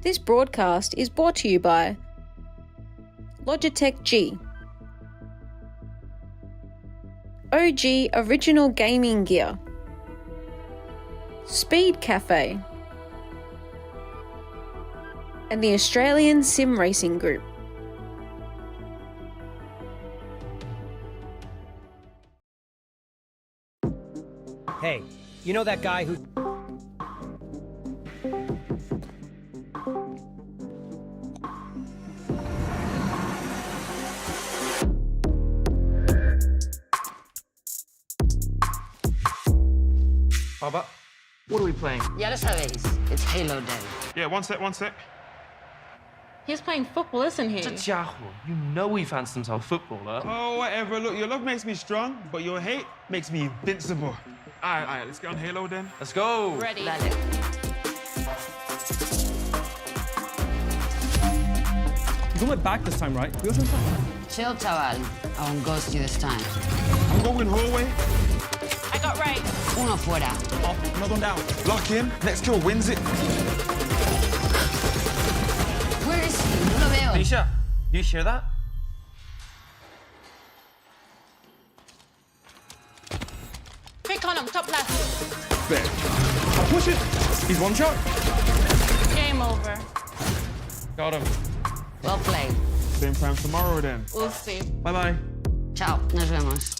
This broadcast is brought to you by Logitech G, OG Original Gaming Gear, Speed Cafe, and the Australian Sim Racing Group. Hey, you know that guy who... Baba, what are we playing? Ya lo sabéis, it's Halo Day. Yeah, one sec. He's playing football, isn't he? 这家伙, you know he fancies himself footballer. Oh, whatever. Look, your love makes me strong, but your hate makes me invincible. All right, let's get on Halo then. Let's go. Ready. Dale. You went back this time, right? Chill, chaval. I won't ghost you this time. I'm going hallway. I got right. Uno fuera. Up, another one down. Lock in. Next kill wins it. Where is he? No lo veo. Nisha, do you hear that? Quick on him, top left. There. I'll push it. He's one shot. Game over. Got him. Well played. Same time tomorrow then. We'll see. Bye-bye. Ciao. Nos vemos.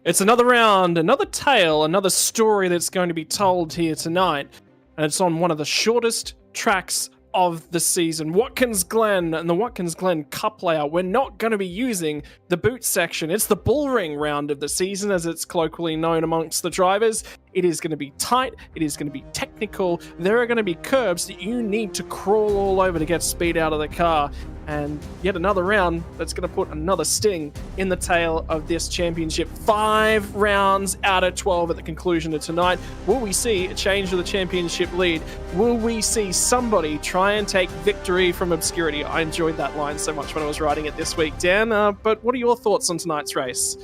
It's another round, another tale, another story that's going to be told here tonight. And it's on one of the shortest tracks of the season, Watkins Glen and the Watkins Glen Cup layout. We're not going to be using the boot section. It's the bullring round of the season, as it's colloquially known amongst the drivers. It is going to be tight. It is going to be technical. There are going to be curbs that you need to crawl all over to get speed out of the car. And yet another round that's going to put another sting in the tail of this championship. 5 rounds out of 12 at the conclusion of tonight. Will we see a change of the championship lead? Will we see somebody try and take victory from obscurity? I enjoyed that line so much when I was writing it this week, Dan. But what are your thoughts on tonight's race?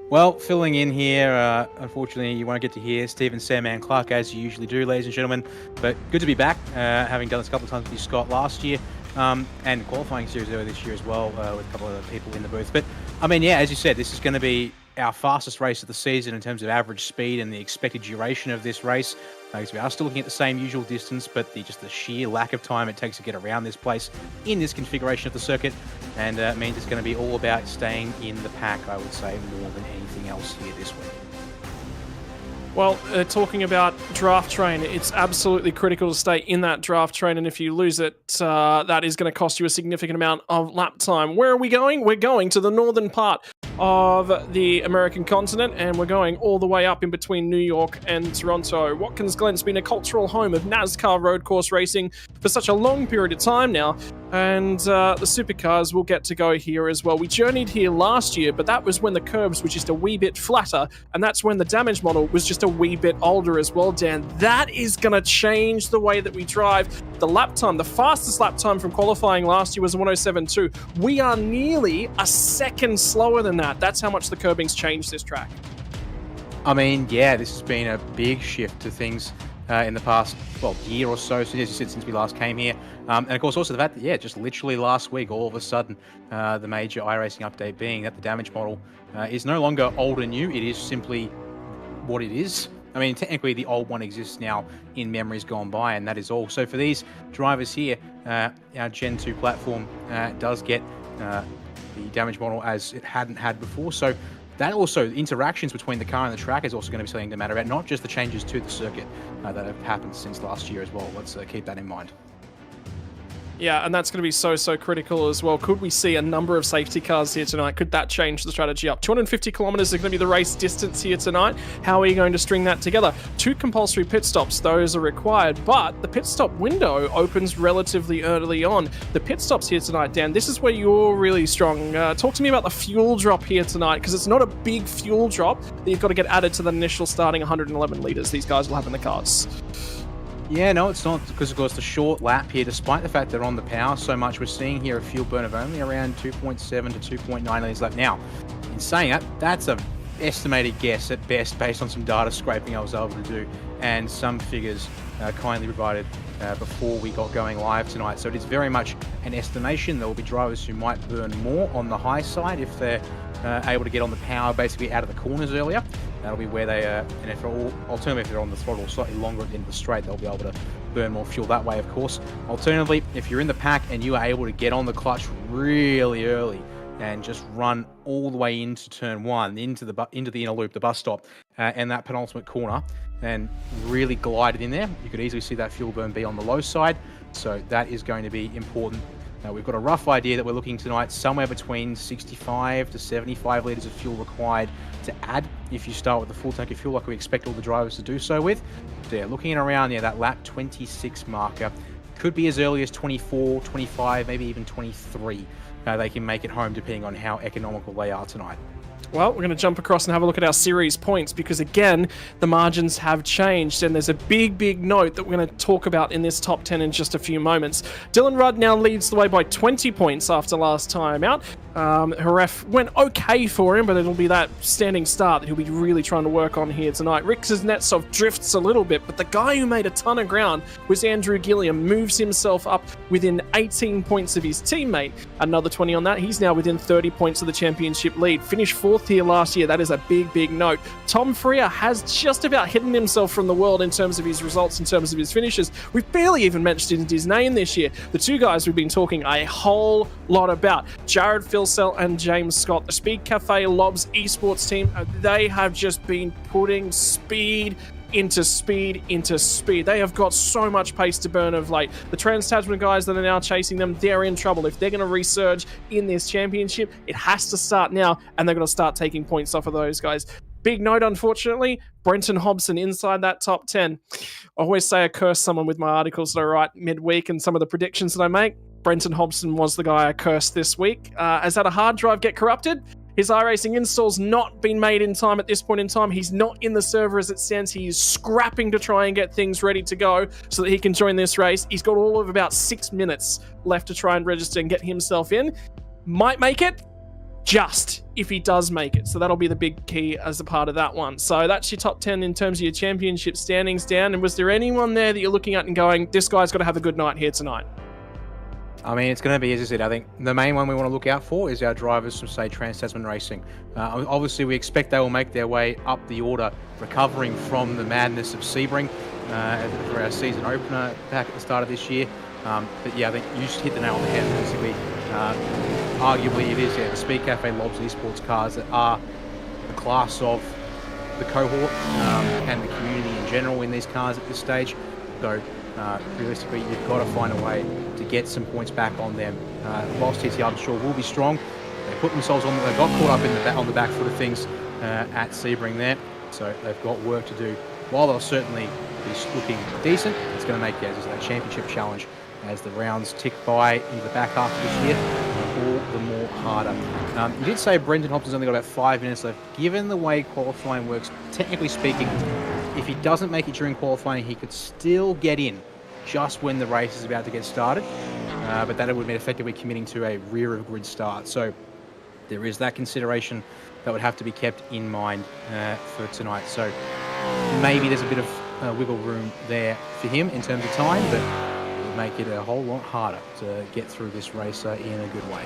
Well, filling in here, unfortunately, you won't get to hear Stephen Sandman Clark as you usually do, ladies and gentlemen. But good to be back, having done this a couple of times with you, Scott, last year. And qualifying series earlier this year as well, with a couple of other people in the booth. But, I mean, yeah, as you said, this is going to be our fastest race of the season in terms of average speed and the expected duration of this race. Because we are still looking at the same usual distance, but just the sheer lack of time it takes to get around this place in this configuration of the circuit. And it means it's going to be all about staying in the pack, I would say, more than anything else here this week. Well, talking about draft train, it's absolutely critical to stay in that draft train, and if you lose it, that is going to cost you a significant amount of lap time. Where are we going? We're going to the northern part of the American continent, and we're going all the way up in between New York and Toronto. Watkins Glen's been a cultural home of NASCAR road course racing for such a long period of time now, and the supercars will get to go here as well. We journeyed here last year, but that was when the curbs were just a wee bit flatter, and that's when the damage model was just a wee bit older as well, Dan. That is going to change the way that we drive. The lap time, the fastest lap time from qualifying last year was 107.2. We are nearly a second slower than that. That's how much the curbing's changed this track. I mean, yeah, this has been a big shift to things in the past, year or so, as you said, since we last came here. And of course, also the fact that, just literally last week, all of a sudden, the major iRacing update being that the damage model is no longer old and new. It is simply what it is. I mean, technically, the old one exists now in memories gone by, and that is all. So for these drivers here, our Gen 2 platform does get the damage model as it hadn't had before. So that also, interactions between the car and the track is also going to be something to matter about, not just the changes to the circuit that have happened since last year as well. Let's keep that in mind. Yeah, and that's going to be so critical as well. Could we see a number of safety cars here tonight? Could that change the strategy up? 250 kilometers is going to be the race distance here tonight. How are you going to string that together? 2 compulsory pit stops, those are required, but the pit stop window opens relatively early on. The pit stops here tonight, Dan, this is where you're really strong. Talk to me about the fuel drop here tonight, because it's not a big fuel drop that you've got to get added to the initial starting 111 litres these guys will have in the cars. Yeah, no, it's not, because of course the short lap here, despite the fact they're on the power so much, we're seeing here a fuel burn of only around 2.7 to 2.9 litres lap. Now, in saying that, that's an estimated guess at best based on some data scraping I was able to do and some figures kindly provided before we got going live tonight. So it is very much an estimation. There will be drivers who might burn more on the high side if they're able to get on the power basically out of the corners earlier. That'll be where they, and if alternatively, if they're on the throttle slightly longer at the end of the straight, they'll be able to burn more fuel that way, of course. Alternatively, if you're in the pack and you are able to get on the clutch really early and just run all the way into turn 1, into the inner loop, the bus stop, and that penultimate corner, and really glide it in there, you could easily see that fuel burn be on the low side. So that is going to be important. We've got a rough idea that we're looking tonight somewhere between 65 to 75 litres of fuel required to add if you start with the full tank of fuel like we expect all the drivers to do so with. So yeah, looking at around that lap 26 marker, could be as early as 24, 25, maybe even 23. They can make it home depending on how economical they are tonight. Well, we're going to jump across and have a look at our series points because, again, the margins have changed and there's a big note that we're going to talk about in this top 10 in just a few moments. Dylan Rudd now leads the way by 20 points after last time out. Haref went okay for him, but it'll be that standing start that he'll be really trying to work on here tonight. Rick Kuznetsov drifts a little bit, but the guy who made a ton of ground was Andrew Gilliam, moves himself up within 18 points of his teammate. Another 20 on that. He's now within 30 points of the championship lead. Finished 4th here last year. That is a big note. Tom Freer has just about hidden himself from the world in terms of his results, in terms of his finishes. We've barely even mentioned his name this year. The two guys we've been talking a whole lot about, Jared Filsell and James Scott, the Speed Cafe Lobs esports team, they have just been putting speed into speed. They have got so much pace to burn of late. The Trans-Tasman guys that are now chasing them, they're in trouble. If they're going to resurge in this championship, it has to start now, and they're going to start taking points off of those guys. Big note, unfortunately, Brenton Hobson inside that top 10. I always say I curse someone with my articles that I write midweek and some of the predictions that I make. Brenton Hobson was the guy I cursed this week. Has had a hard drive get corrupted. His iRacing install's not been made in time at this point in time. He's not in the server as it stands. He is scrapping to try and get things ready to go so that he can join this race. He's got all of about 6 minutes left to try and register and get himself in. Might make it, just if he does make it. So that'll be the big key as a part of that one. So that's your top 10 in terms of your championship standings down. And was there anyone there that you're looking at and going, this guy's got to have a good night here tonight? I mean, it's going to be, as I said, I think the main one we want to look out for is our drivers from, say, Trans-Tasman Racing. Obviously, we expect they will make their way up the order, recovering from the madness of Sebring for our season opener back at the start of this year. But yeah, I think you just hit the nail on the head. Basically, arguably, it is the Speed Cafe Lobs esports cars that are the class of the cohort and the community in general in these cars at this stage. So realistically, you've got to find a way to get some points back on them. Whilst TTR, I'm sure, will be strong, they put themselves on. They got caught up in on the back foot of things at Sebring there, so they've got work to do. While they'll certainly be looking decent, it's going to make that championship challenge as the rounds tick by into the back half of this year, all the more harder. You did say Brendan Hobson's only got about 5 minutes left. Given the way qualifying works, technically speaking, if he doesn't make it during qualifying, he could still get in just when the race is about to get started. But that would mean effectively committing to a rear of grid start. So there is that consideration that would have to be kept in mind for tonight. So maybe there's a bit of wiggle room there for him in terms of time, but it would make it a whole lot harder to get through this race in a good way.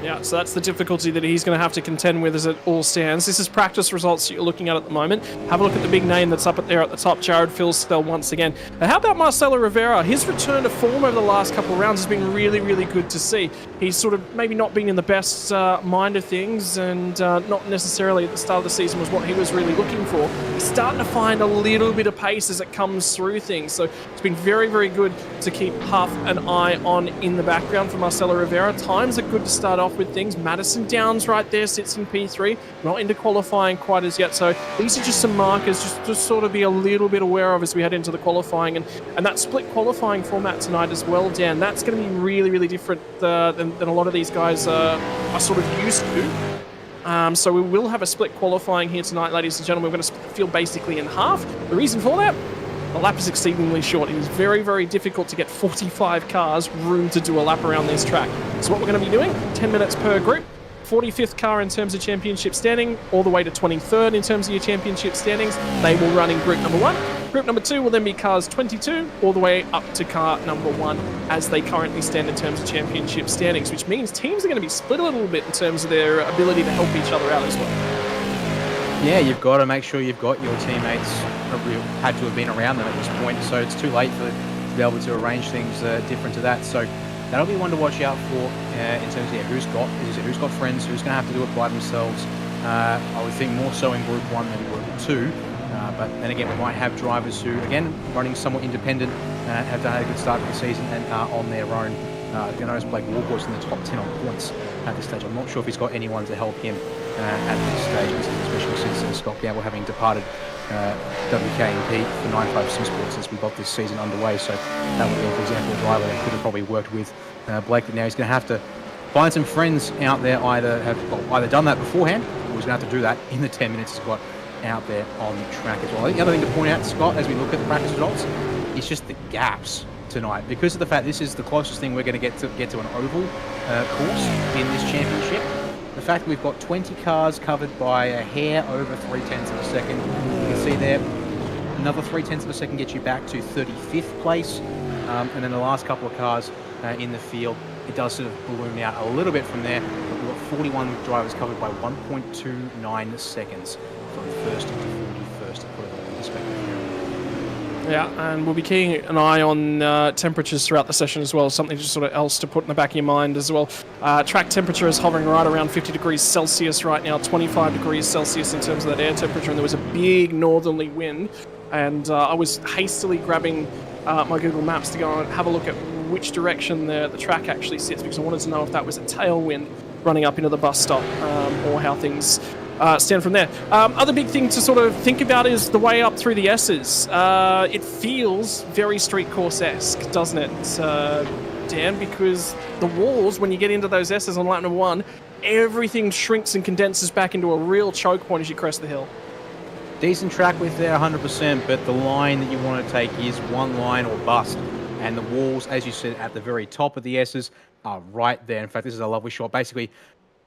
Yeah, so that's the difficulty that he's going to have to contend with as it all stands. This is practice results that you're looking at the moment. Have a look at the big name that's up there at the top, Jared Filstel once again. Now, how about Marcelo Rivera? His return to form over the last couple of rounds has been really, really good to see. He's sort of maybe not been in the best mind of things, and not necessarily at the start of the season was what he was really looking for. He's starting to find a little bit of pace as it comes through things. So it's been very, very good to keep half an eye on in the background for Marcelo Rivera. Times are good to start off with things. Madison Downs right there sits in P3, not into qualifying quite as yet, so these are just some markers just to sort of be a little bit aware of as we head into the qualifying, and that split qualifying format tonight as well, Dan, that's going to be really, really different than a lot of these guys are sort of used to. So we will have a split qualifying here tonight, ladies and gentlemen. We're going to split the field basically in half. The reason for that? The lap is exceedingly short. It is very, very difficult to get 45 cars room to do a lap around this track. So what we're going to be doing, 10 minutes per group, 45th car in terms of championship standing, all the way to 23rd in terms of your championship standings. They will run in group number 1. Group number 2 will then be cars 22 all the way up to car number 1 as they currently stand in terms of championship standings, which means teams are going to be split a little bit in terms of their ability to help each other out as well. Yeah, you've got to make sure you've got your teammates had to have been around them at this point, so it's too late to be able to arrange things different to that. So that'll be one to watch out for in terms of who's got friends, who's going to have to do it by themselves. I would think more so in Group 1 than Group 2. But then again, we might have drivers who, again, running somewhat independent, have done a good start to the season and are on their own. You notice Blake Warhorse in the top 10 on points at this stage. I'm not sure if he's got anyone to help him at this stage, especially since Scott Gamble having departed WKMP for 9-5 Sim Sports since we got this season underway. So that would be, for example, a driver that could have probably worked with Blake, but now he's going to have to find some friends out there, either done that beforehand, or he's going to have to do that in the 10 minutes he's got out there on the track as well. I think the other thing to point out, Scott, as we look at the practice results, is just the gaps tonight. Because of the fact this is the closest thing we're going to get to an oval course in this championship, the fact that we've got 20 cars covered by a hair over 0.3 of a second, you can see there, another 0.3 of a second gets you back to 35th place, and then the last couple of cars in the field, it does sort of balloon out a little bit from there. We've got 41 drivers covered by 1.29 seconds from first to 41st, to put it all in perspective. Yeah, and we'll be keeping an eye on temperatures throughout the session as well, something just sort of else to put in the back of your mind as well. Track temperature is hovering right around 50 degrees Celsius right now, 25 degrees Celsius in terms of that air temperature, and there was a big northerly wind, and I was hastily grabbing my Google Maps to go and have a look at which direction the track actually sits, because I wanted to know if that was a tailwind running up into the bus stop, or how things stand from there. Other big thing to sort of think about is the way up through the Esses. It feels very street course-esque, doesn't it, Dan? Because the walls, when you get into those Esses on lap number 1, everything shrinks and condenses back into a real choke point as you crest the hill. Decent track width there, 100%, but the line that you want to take is one line or bust. And the walls, as you said, at the very top of the Esses are right there. In fact, this is a lovely shot. Basically,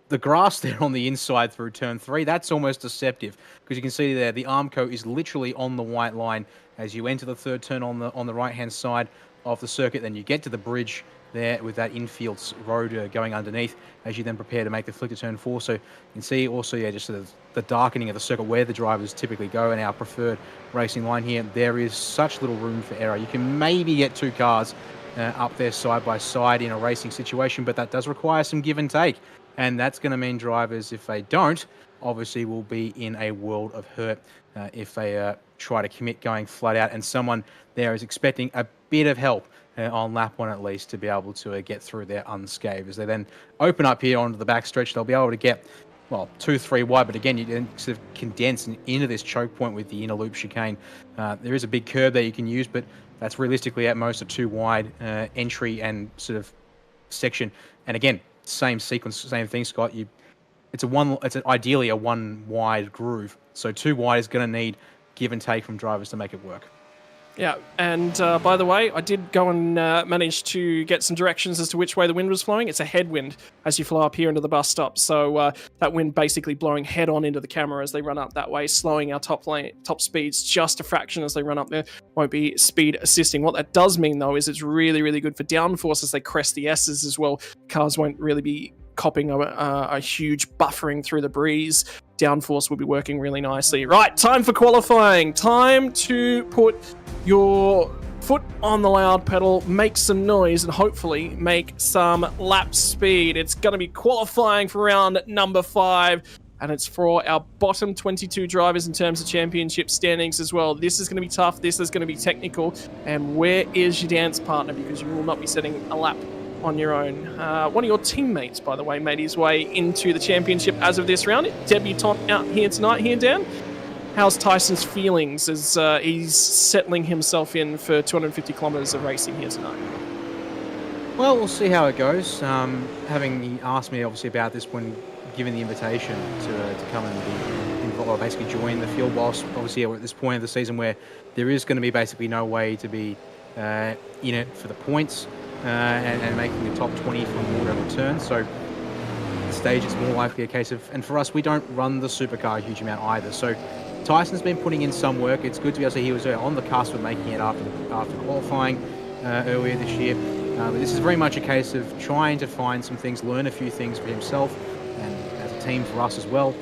the grass there on the inside through turn 3, that's almost deceptive, because you can see there the Armco is literally on the white line as you enter the third turn on the right-hand side of the circuit. Then you get to the bridge there with that infield road going underneath as you then prepare to make the flick to turn 4. So you can see also, yeah, just sort of the darkening of the circuit where the drivers typically go in our preferred racing line here. There is such little room for error. You can maybe get 2 cars up there side by side in a racing situation, but that does require some give and take. And that's going to mean drivers, if they don't, obviously will be in a world of hurt if they try to commit going flat out. And someone there is expecting a bit of help on lap 1 at least to be able to get through there unscathed. As they then open up here onto the backstretch, they'll be able to get, well, 2-3 wide, but again, you then sort of condense into this choke point with the inner loop chicane. There is a big curb there you can use, but that's realistically at most a 2 wide entry and sort of section. And again, same sequence, same thing, Scott. It's ideally a 1 wide groove. So 2 wide is going to need give and take from drivers to make it work. Yeah, and by the way, I did go and manage to get some directions as to which way the wind was flowing. It's a headwind as you fly up here into the bus stop. So that wind basically blowing head on into the camera as they run up that way, slowing our top speeds just a fraction as they run up there. Won't be speed assisting. What that does mean, though, is it's really, really good for downforce as they crest the Esses as well. Cars won't really be copping a huge buffering through the breeze. Downforce will be working really nicely. Right, time for qualifying. Time to put your foot on the loud pedal, make some noise, and hopefully make some lap speed. It's going to be qualifying for round number 5, and it's for our bottom 22 drivers in terms of championship standings as well. This is going to be tough. This is going to be technical. And where is your dance partner? Because you will not be setting a lap on your own. One of your teammates, by the way, made his way into the championship as of this round. Debutant out here tonight, here, Dan. How's Tyson's feelings as he's settling himself in for 250 kilometres of racing here tonight? Well, we'll see how it goes. Having asked me, obviously, about this when given the invitation to come and be involved, or basically join the field, whilst obviously we're at this point of the season where there is going to be basically no way to be in it for the points. And making the top 20 from whatever turn. So at this stage, it's more likely a case of, and for us, we don't run the supercar a huge amount either. So Tyson's been putting in some work. It's good to be able to say he was on the cusp of making it after qualifying earlier this year. But this is very much a case of trying to find some things, learn a few things for himself, and as a team for us as well.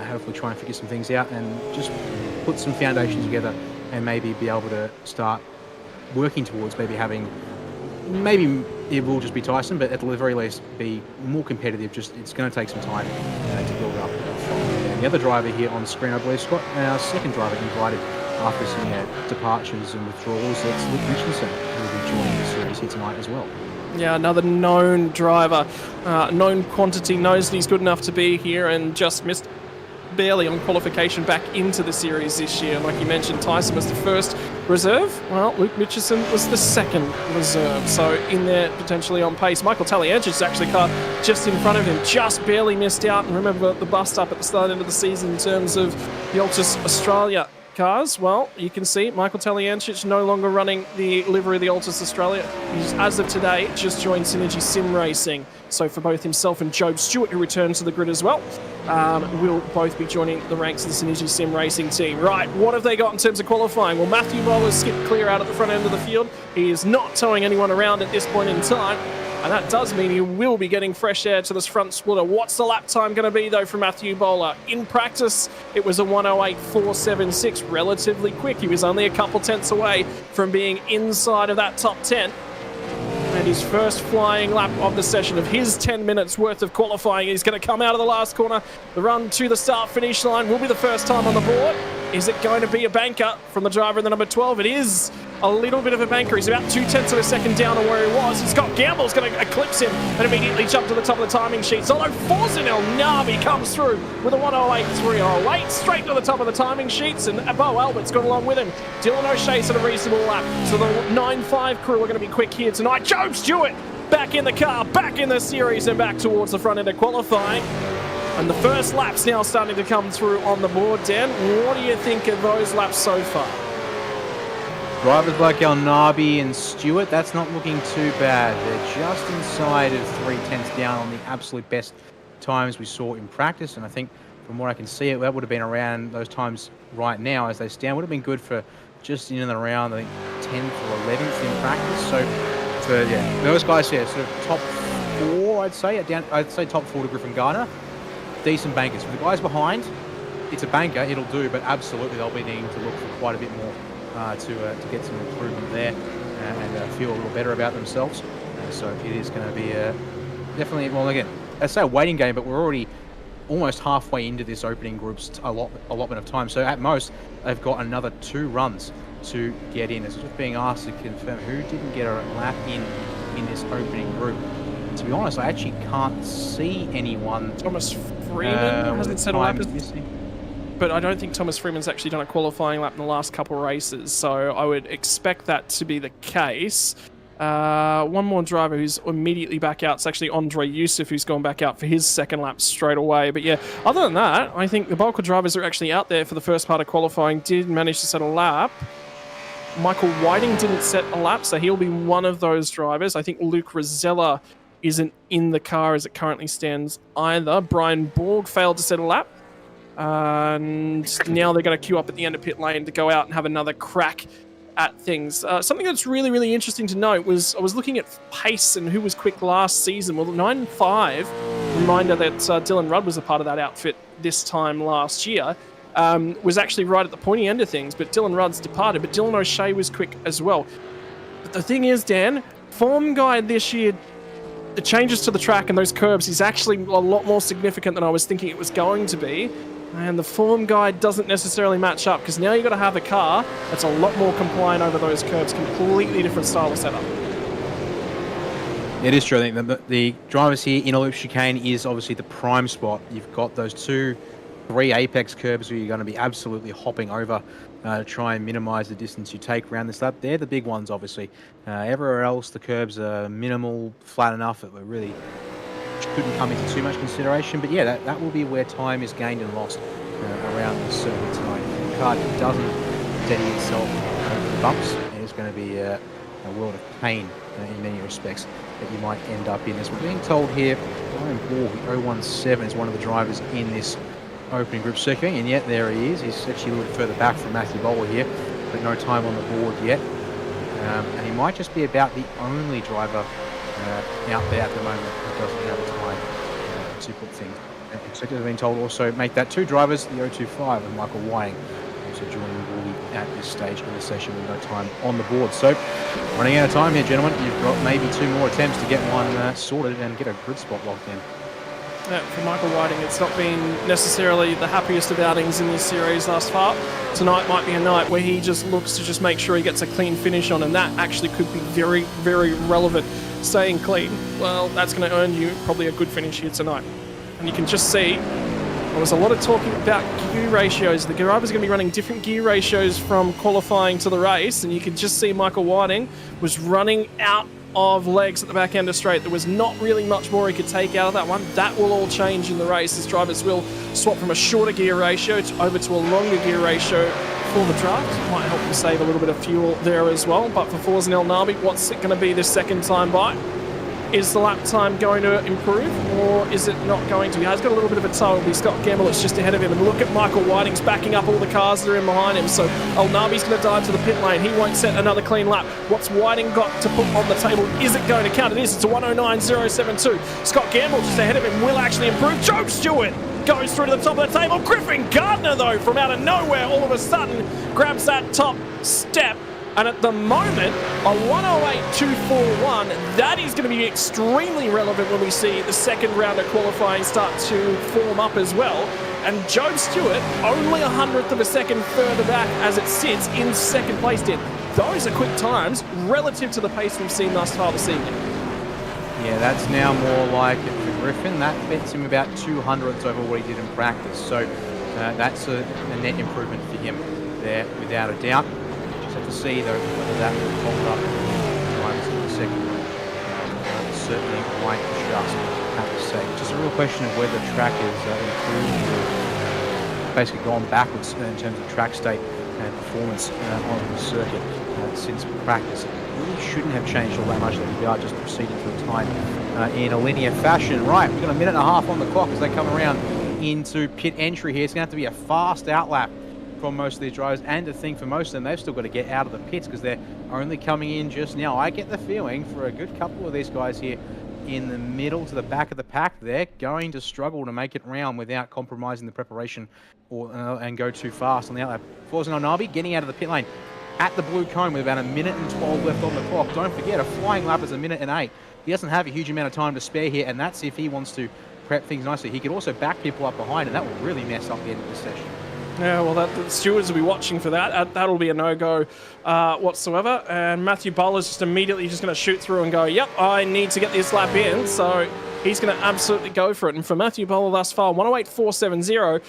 Hopefully try and figure some things out and just put some foundation together and maybe be able to start working towards maybe it will just be Tyson, but at the very least be more competitive. Just it's going to take some time to build up. And the other driver here on screen, I believe, Scott, our second driver invited after some departures and withdrawals, that's Luke Richardson, who will be joining the series here tonight as well. Yeah, another known driver, known quantity, knows that he's good enough to be here and just missed barely on qualification back into the series this year. Like you mentioned, Tyson was the first reserve. Well, Luke Mitchison was the second reserve. So in there, potentially on pace. Michael Taliancic actually car just in front of him, just barely missed out. And remember the bust up at the start end of the season in terms of the Altus Australia cars. Well, you can see Michael Taliancic no longer running the livery of the Altus Australia. He's, as of today, just joined Synergy Sim Racing. So for both himself and Job Stewart, who returns to the grid as well, will both be joining the ranks of the Synergy Sim Racing team. Right, what have they got in terms of qualifying? Well, Matthew Bowler skipped clear out at the front end of the field. He is not towing anyone around at this point in time. And that does mean he will be getting fresh air to this front splitter. What's the lap time going to be, though, for Matthew Bowler? In practice, it was a 108.476, relatively quick. He was only a couple tenths away from being inside of that top 10. And his first flying lap of the session of his 10 minutes worth of qualifying. He's going to come out of the last corner. The run to the start-finish line will be the first time on the board. Is it going to be a banker from the driver in the number 12? It is a little bit of a banker. He's about 0.2 of a second down on where he was. Scott Gamble's going to eclipse him and immediately jump to the top of the timing sheets. Although Forza El Navi comes through with a 108.308 straight to the top of the timing sheets, and Bo Albert's gone along with him. Dylan O'Shea's at a reasonable lap. So the 9.5 crew are going to be quick here tonight. Job Stewart back in the car, back in the series, and back towards the front end of qualifying. And the first lap's now starting to come through on the board. Dan, what do you think of those laps so far? Drivers like El Nabi and Stewart, that's not looking too bad. They're just inside of 0.3 down on the absolute best times we saw in practice. And I think from what I can see, that would have been around those times right now as they stand. Would have been good for just in and around, I think, 10th or 11th in practice. So yeah, those guys here, sort of top 4, I'd say top 4 to Griffin Garner. Decent bankers. For the guys behind, it's a banker, it'll do, but absolutely they'll be needing to look for quite a bit more to get some improvement there and feel a little better about themselves. So it is going to be definitely, well, again, I'd say a waiting game, but we're already almost halfway into this opening group's allotment of time. So at most, they've got another 2 runs to get in. It's just being asked to confirm who didn't get a lap in this opening group. To be honest, I actually can't see anyone. Thomas Freeman hasn't set a lap. Missing. But I don't think Thomas Freeman's actually done a qualifying lap in the last couple of races, so I would expect that to be the case. One more driver who's immediately back out. It's actually Andre Yusuf who's gone back out for his second lap straight away. But yeah, other than that, I think the bulk of drivers are actually out there for the first part of qualifying did manage to set a lap. Michael Whiting didn't set a lap, so he'll be one of those drivers. I think Luke Rosella isn't in the car as it currently stands either. Brian Borg failed to set a lap. And now they're going to queue up at the end of pit lane to go out and have another crack at things. Something that's really, really interesting to note was I was looking at pace and who was quick last season. Well, 9.5, reminder that Dylan Rudd was a part of that outfit this time last year, was actually right at the pointy end of things, but Dylan Rudd's departed, but Dylan O'Shea was quick as well. But the thing is, Dan, form guide this year, the changes to the track and those curbs is actually a lot more significant than I was thinking it was going to be. And the form guide doesn't necessarily match up because now you've got to have a car that's a lot more compliant over those curbs. Completely different style of setup. It is true. I think the drivers here, inner loop chicane is obviously the prime spot. You've got those 2-3 apex curbs where you're going to be absolutely hopping over to try and minimize the distance you take around this lap. They're the big ones, obviously. Everywhere else, the curbs are minimal, flat enough that we're really couldn't come into too much consideration. But yeah, that will be where time is gained and lost around the circuit tonight. If the car doesn't steady itself over the bumps, it's going to be a world of pain in many respects that you might end up in. As we're being told here, Brian Borg, 017, is one of the drivers in this opening group circuit, and yet there he is. He's actually a little further back from Matthew Bowler here, but no time on the board yet. And he might just be about the only driver out there at the moment who doesn't have a time to put things. Executives have been told also make that 2 drivers, the 025 and Michael Whiting, also joining Borgie at this stage in the session with no time on the board. So running out of time here, gentlemen. You've got maybe 2 more attempts to get one sorted and get a grid spot locked in. Yeah, for Michael Whiting, it's not been necessarily the happiest of outings in this series thus far. Tonight might be a night where he just looks to just make sure he gets a clean finish on, and that actually could be very, very relevant. Staying clean, well, that's going to earn you probably a good finish here tonight. And you can just see there was a lot of talking about gear ratios. The drivers are going to be running different gear ratios from qualifying to the race, and you can just see Michael Whiting was running out of legs at the back end of straight. There was not really much more he could take out of that one. That will all change in the race as drivers will swap from a shorter gear ratio over to a longer gear ratio for the draft. Might help them save a little bit of fuel there as well. But for Forza El Nabi, what's it going to be this second time by? Is the lap time going to improve, or is it not going to? He has got a little bit of a toe. It'll be Scott Gamble that's just ahead of him. And look at Michael Whiting's backing up all the cars that are in behind him. So El Nabi's going to dive to the pit lane. He won't set another clean lap. What's Whiting got to put on the table? Is it going to count? It is. It's a 109.072. Scott Gamble just ahead of him will actually improve. Joe Stewart goes through to the top of the table. Griffin Gardner, though, from out of nowhere, all of a sudden grabs that top step. And at the moment, a 108.241, that is going to be extremely relevant when we see the second round of qualifying start to form up as well. And Joe Stewart, only 100th of a second further back as it sits in second place. Those are quick times relative to the pace we've seen thus far this evening. Yeah, that's now more like it for Griffin. That bets him about 200ths over what he did in practice. So that's a net improvement for him there, without a doubt. Have to see though whether that will hold up drivers in the second round. Certainly might just have to say. Just a real question of whether the track is improved or basically gone backwards in terms of track state and performance on the circuit since practice. It really shouldn't have changed all that much. We are just proceeding through time in a linear fashion. Right, we've got a minute and a half on the clock as they come around into pit entry here. It's going to have to be a fast outlap from most of these drivers, and to think for most of them, they've still got to get out of the pits because they're only coming in just now. I get the feeling for a good couple of these guys here in the middle to the back of the pack, they're going to struggle to make it round without compromising the preparation or and go too fast on the outlap. Forza El Nabi getting out of the pit lane at the blue cone with about a minute and 12 left on the clock. Don't forget, a flying lap is a minute and 8. He doesn't have a huge amount of time to spare here, and that's if he wants to prep things nicely. He could also back people up behind, and that will really mess up the end of the session. Yeah, well, the stewards will be watching for that. That'll be a no-go whatsoever. And Matthew Bowler's just immediately just going to shoot through and go, yep, I need to get this lap in. So he's going to absolutely go for it. And for Matthew Bowler thus far, 108.470.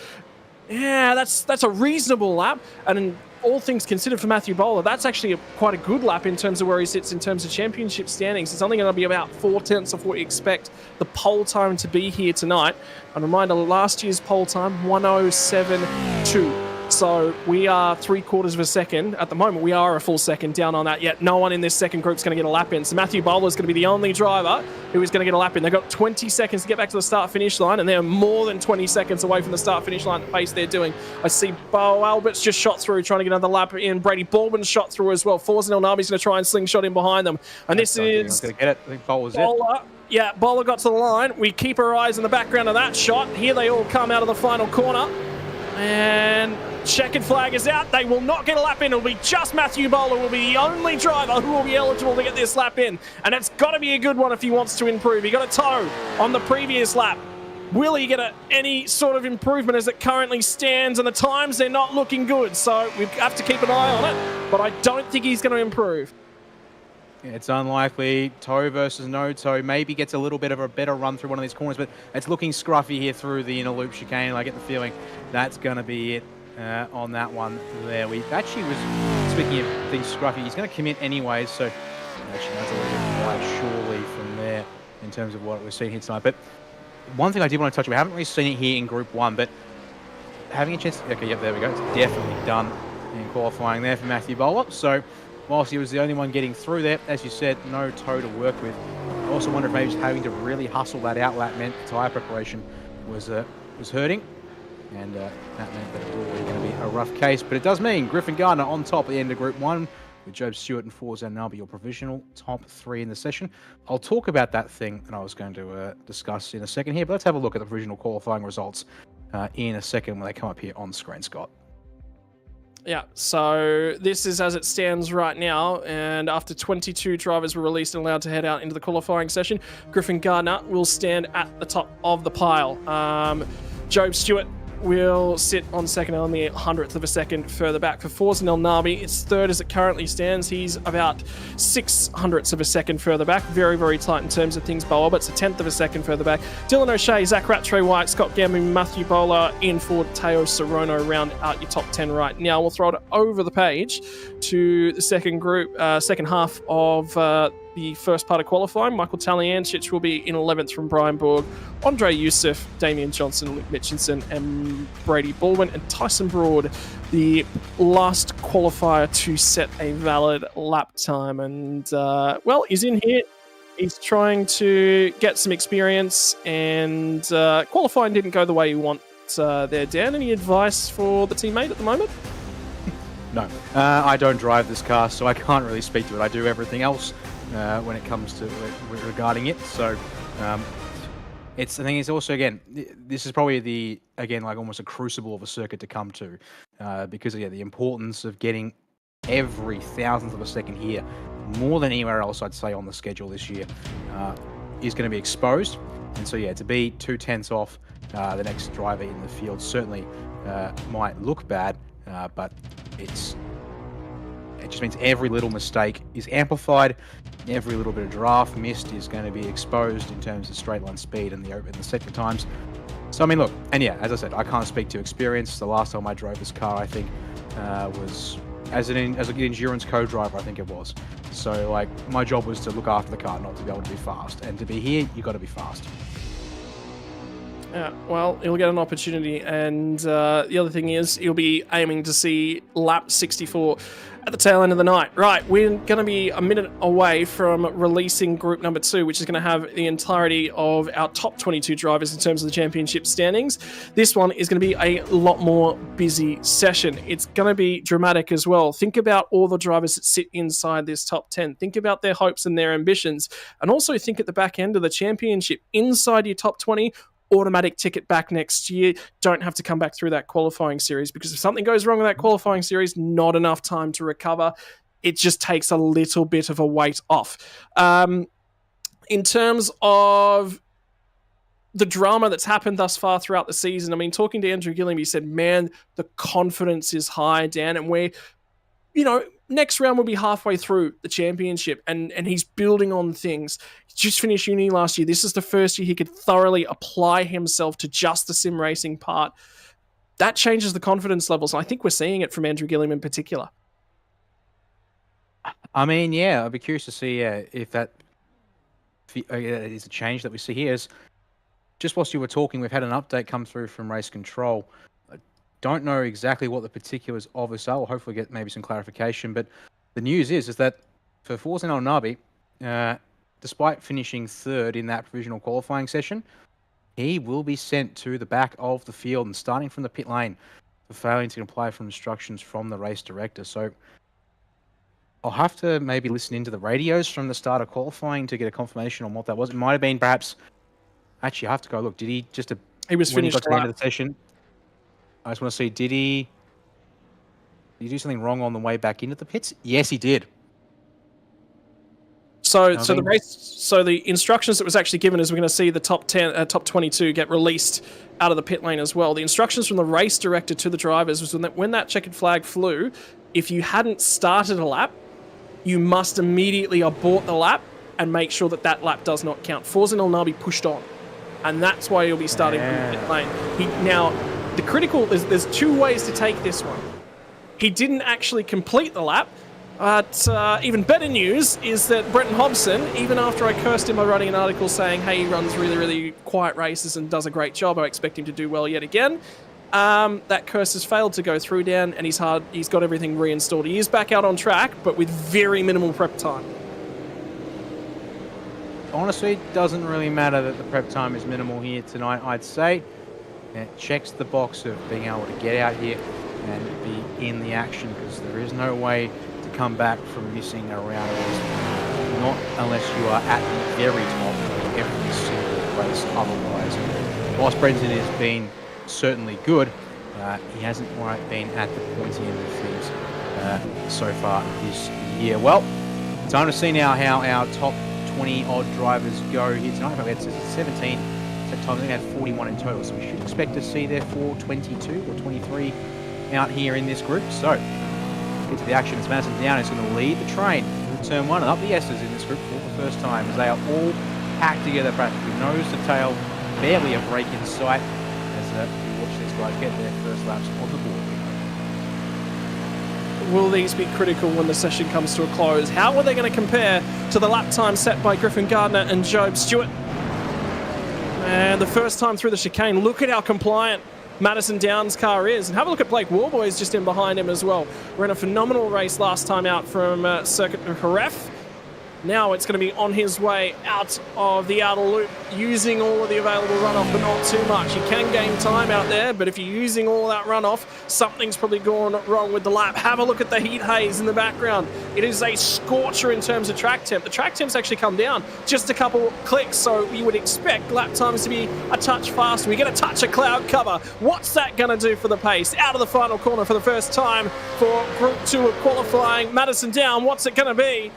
Yeah, that's a reasonable lap. And all things considered for Matthew Bowler, that's actually quite a good lap in terms of where he sits in terms of championship standings. It's only going to be about 4/10 of what you expect the pole time to be here tonight. And reminder, last year's pole time, 107.2. So we are 3/4 of a second. At the moment, we are a full second down on that, yet no one in this second group is going to get a lap in. So Matthew Bowler is going to be the only driver who is going to get a lap in. They've got 20 seconds to get back to the start-finish line, and they're more than 20 seconds away from the start-finish line at the pace they're doing. I see Bo Albert's just shot through, trying to get another lap in. Brady Baldwin's shot through as well. Forza Nabi's going to try and slingshot in behind them. And this is... Going to get it. I think Bowler's Bowler. Yeah, Bowler got to the line. We keep our eyes in the background of that shot. Here they all come out of the final corner. And checkered flag is out. They will not get a lap in. It'll be just Matthew Bowler will be the only driver who will be eligible to get this lap in. And it's got to be a good one if he wants to improve. He got a toe on the previous lap. Will he get any sort of improvement as it currently stands? And the times, they're not looking good. So we have to keep an eye on it. But I don't think he's going to improve. Yeah, it's unlikely. Toe versus no toe. Maybe gets a little bit of a better run through one of these corners, but it's looking scruffy here through the inner loop chicane. I get the feeling that's going to be it on that one there. We actually was, speaking of things scruffy, he's going to commit anyways, so actually that's a little bit quite surely from there in terms of what we're seeing here tonight. But one thing I did want to touch on, we haven't really seen it here in Group 1, but having a chance to, okay, yep, there we go. It's definitely done in qualifying there for Matthew Bowler. So whilst he was the only one getting through there, as you said, no toe to work with. I also wonder if maybe just having to really hustle that out lap meant tyre preparation was hurting. And that meant that it was already going to be a rough case. But it does mean Griffin Gardner on top at the end of Group 1 with Job Stewart and Forza Nabi, your provisional top 3 in the session. I'll talk about that thing that I was going to discuss in a second here. But let's have a look at the provisional qualifying results in a second when they come up here on screen, Scott. Yeah, so this is as it stands right now, and after 22 drivers were released and allowed to head out into the qualifying session, Griffin Gardner will stand at the top of the pile. Job Stewart will sit on second, only 100th of a second further back. For Forza Nabi, it's third as it currently stands. He's about 600ths of a second further back. Very, very tight in terms of things. Bo Albert's a 10th of a second further back. Dylan O'Shea, Zach Rattray White, Scott Gambin, Matthew Bowler, Ian Ford, Teo Sorono round out your top 10 right now. We'll throw it over the page to the second group, second half of the first part of qualifying. Michael Taliancic will be in 11th from Brian Borg, Andre Youssef, Damian Johnson, Luke Mitchinson, and Brady Baldwin, and Tyson Broad, the last qualifier to set a valid lap time. And, well, he's in here. He's trying to get some experience, and qualifying didn't go the way you want there, Dan. Any advice for the teammate at the moment? No. I don't drive this car, so I can't really speak to it. I do everything else when it comes to regarding it. So I think it's also, again, this is probably like almost a crucible of a circuit to come to because the importance of getting every thousandth of a second here, more than anywhere else I'd say on the schedule this year, is going to be exposed. And so to be 2/10 off the next driver in the field certainly might look bad, but it just means every little mistake is amplified. Every little bit of draft missed is going to be exposed in terms of straight line speed and the sector times. So I mean, look, and as I said, I can't speak to experience. The last time I drove this car, I think, was as an endurance co-driver. I think it was. So like, my job was to look after the car, not to be able to be fast. And to be here, you got to be fast. Yeah, well, he'll get an opportunity, and the other thing is he'll be aiming to see lap 64 at the tail end of the night. Right, we're going to be a minute away from releasing group number 2, which is going to have the entirety of our top 22 drivers in terms of the championship standings. This one is going to be a lot more busy session. It's going to be dramatic as well. Think about all the drivers that sit inside this top 10. Think about their hopes and their ambitions, and also think at the back end of the championship, inside your top 20, automatic ticket back next year. Don't have to come back through that qualifying series, because if something goes wrong with that qualifying series, not enough time to recover. It just takes a little bit of a weight off. In terms of the drama that's happened thus far throughout the season. I mean, talking to Andrew Gilliam, he said, man, the confidence is high, Dan, and we're, next round will be halfway through the championship, and he's building on things. He just finished uni last year. This is the first year he could thoroughly apply himself to just the sim racing part. That changes the confidence levels, and I think we're seeing it from Andrew Gilliam in particular. I mean, yeah, I'd be curious to see if that is a change that we see here. Just whilst you were talking, we've had an update come through from Race Control. I don't know exactly what the particulars of this are. We'll hopefully get maybe some clarification. But the news is that for Forza Nabi, despite finishing third in that provisional qualifying session, he will be sent to the back of the field and starting from the pit lane for failing to comply from instructions from the race director. So I'll have to maybe listen into the radios from the start of qualifying to get a confirmation on what that was. It might have been perhaps... Actually, I have to go look. Did he just... He was when finished he got to the end of the session, I just want to see, did he do something wrong on the way back into the pits? Yes, he did. So the instructions that was actually given is we're going to see the top 22 get released out of the pit lane as well. The instructions from the race director to the drivers was when that checkered flag flew, if you hadn't started a lap, you must immediately abort the lap and make sure that lap does not count. Forza Nabi pushed on, and that's why he'll be starting from the pit lane. Now, the critical, there's two ways to take this one. He didn't actually complete the lap, but even better news is that Brenton Hobson, even after I cursed him by writing an article saying, hey, he runs really, really quiet races and does a great job, I expect him to do well yet again, that curse has failed to go through, Dan, and he's got everything reinstalled. He is back out on track, but with very minimal prep time. Honestly, it doesn't really matter that the prep time is minimal here tonight, I'd say. It checks the box of being able to get out here and be in the action, because there is no way to come back from missing a round of this. Not unless you are at the very top of every single race otherwise. Whilst Brenton has been certainly good, he hasn't quite been at the pointy end of things so far this year. Well, time to see now how our top 20-odd drivers go here tonight. We had 17 at times. We had 41 in total, so we should expect to see therefore 22 or 23 out here in this group. So, get to the action. It's Madison Down who's going to lead the train in turn one, and up the Esses in this group for the first time, as they are all packed together practically, nose to tail, barely a break in sight, as we watch these guys get their first laps on the board. Will these be critical when the session comes to a close? How are they going to compare to the lap time set by Griffin Gardner and Job Stewart? And the first time through the chicane, look at how compliant Madison Downs' car is. And have a look at Blake Warboys just in behind him as well. Ran a phenomenal race last time out from Circuit of Jerez. Now it's going to be on his way out of the outer loop, using all of the available runoff, but not too much. You can gain time out there, but if you're using all that runoff, something's probably gone wrong with the lap. Have a look at the heat haze in the background. It is a scorcher in terms of track temp. The track temp's actually come down just a couple clicks, so you would expect lap times to be a touch faster. We get a touch of cloud cover. What's that going to do for the pace? Out of the final corner for the first time for Group 2 of qualifying. Madison Down, what's it going to be?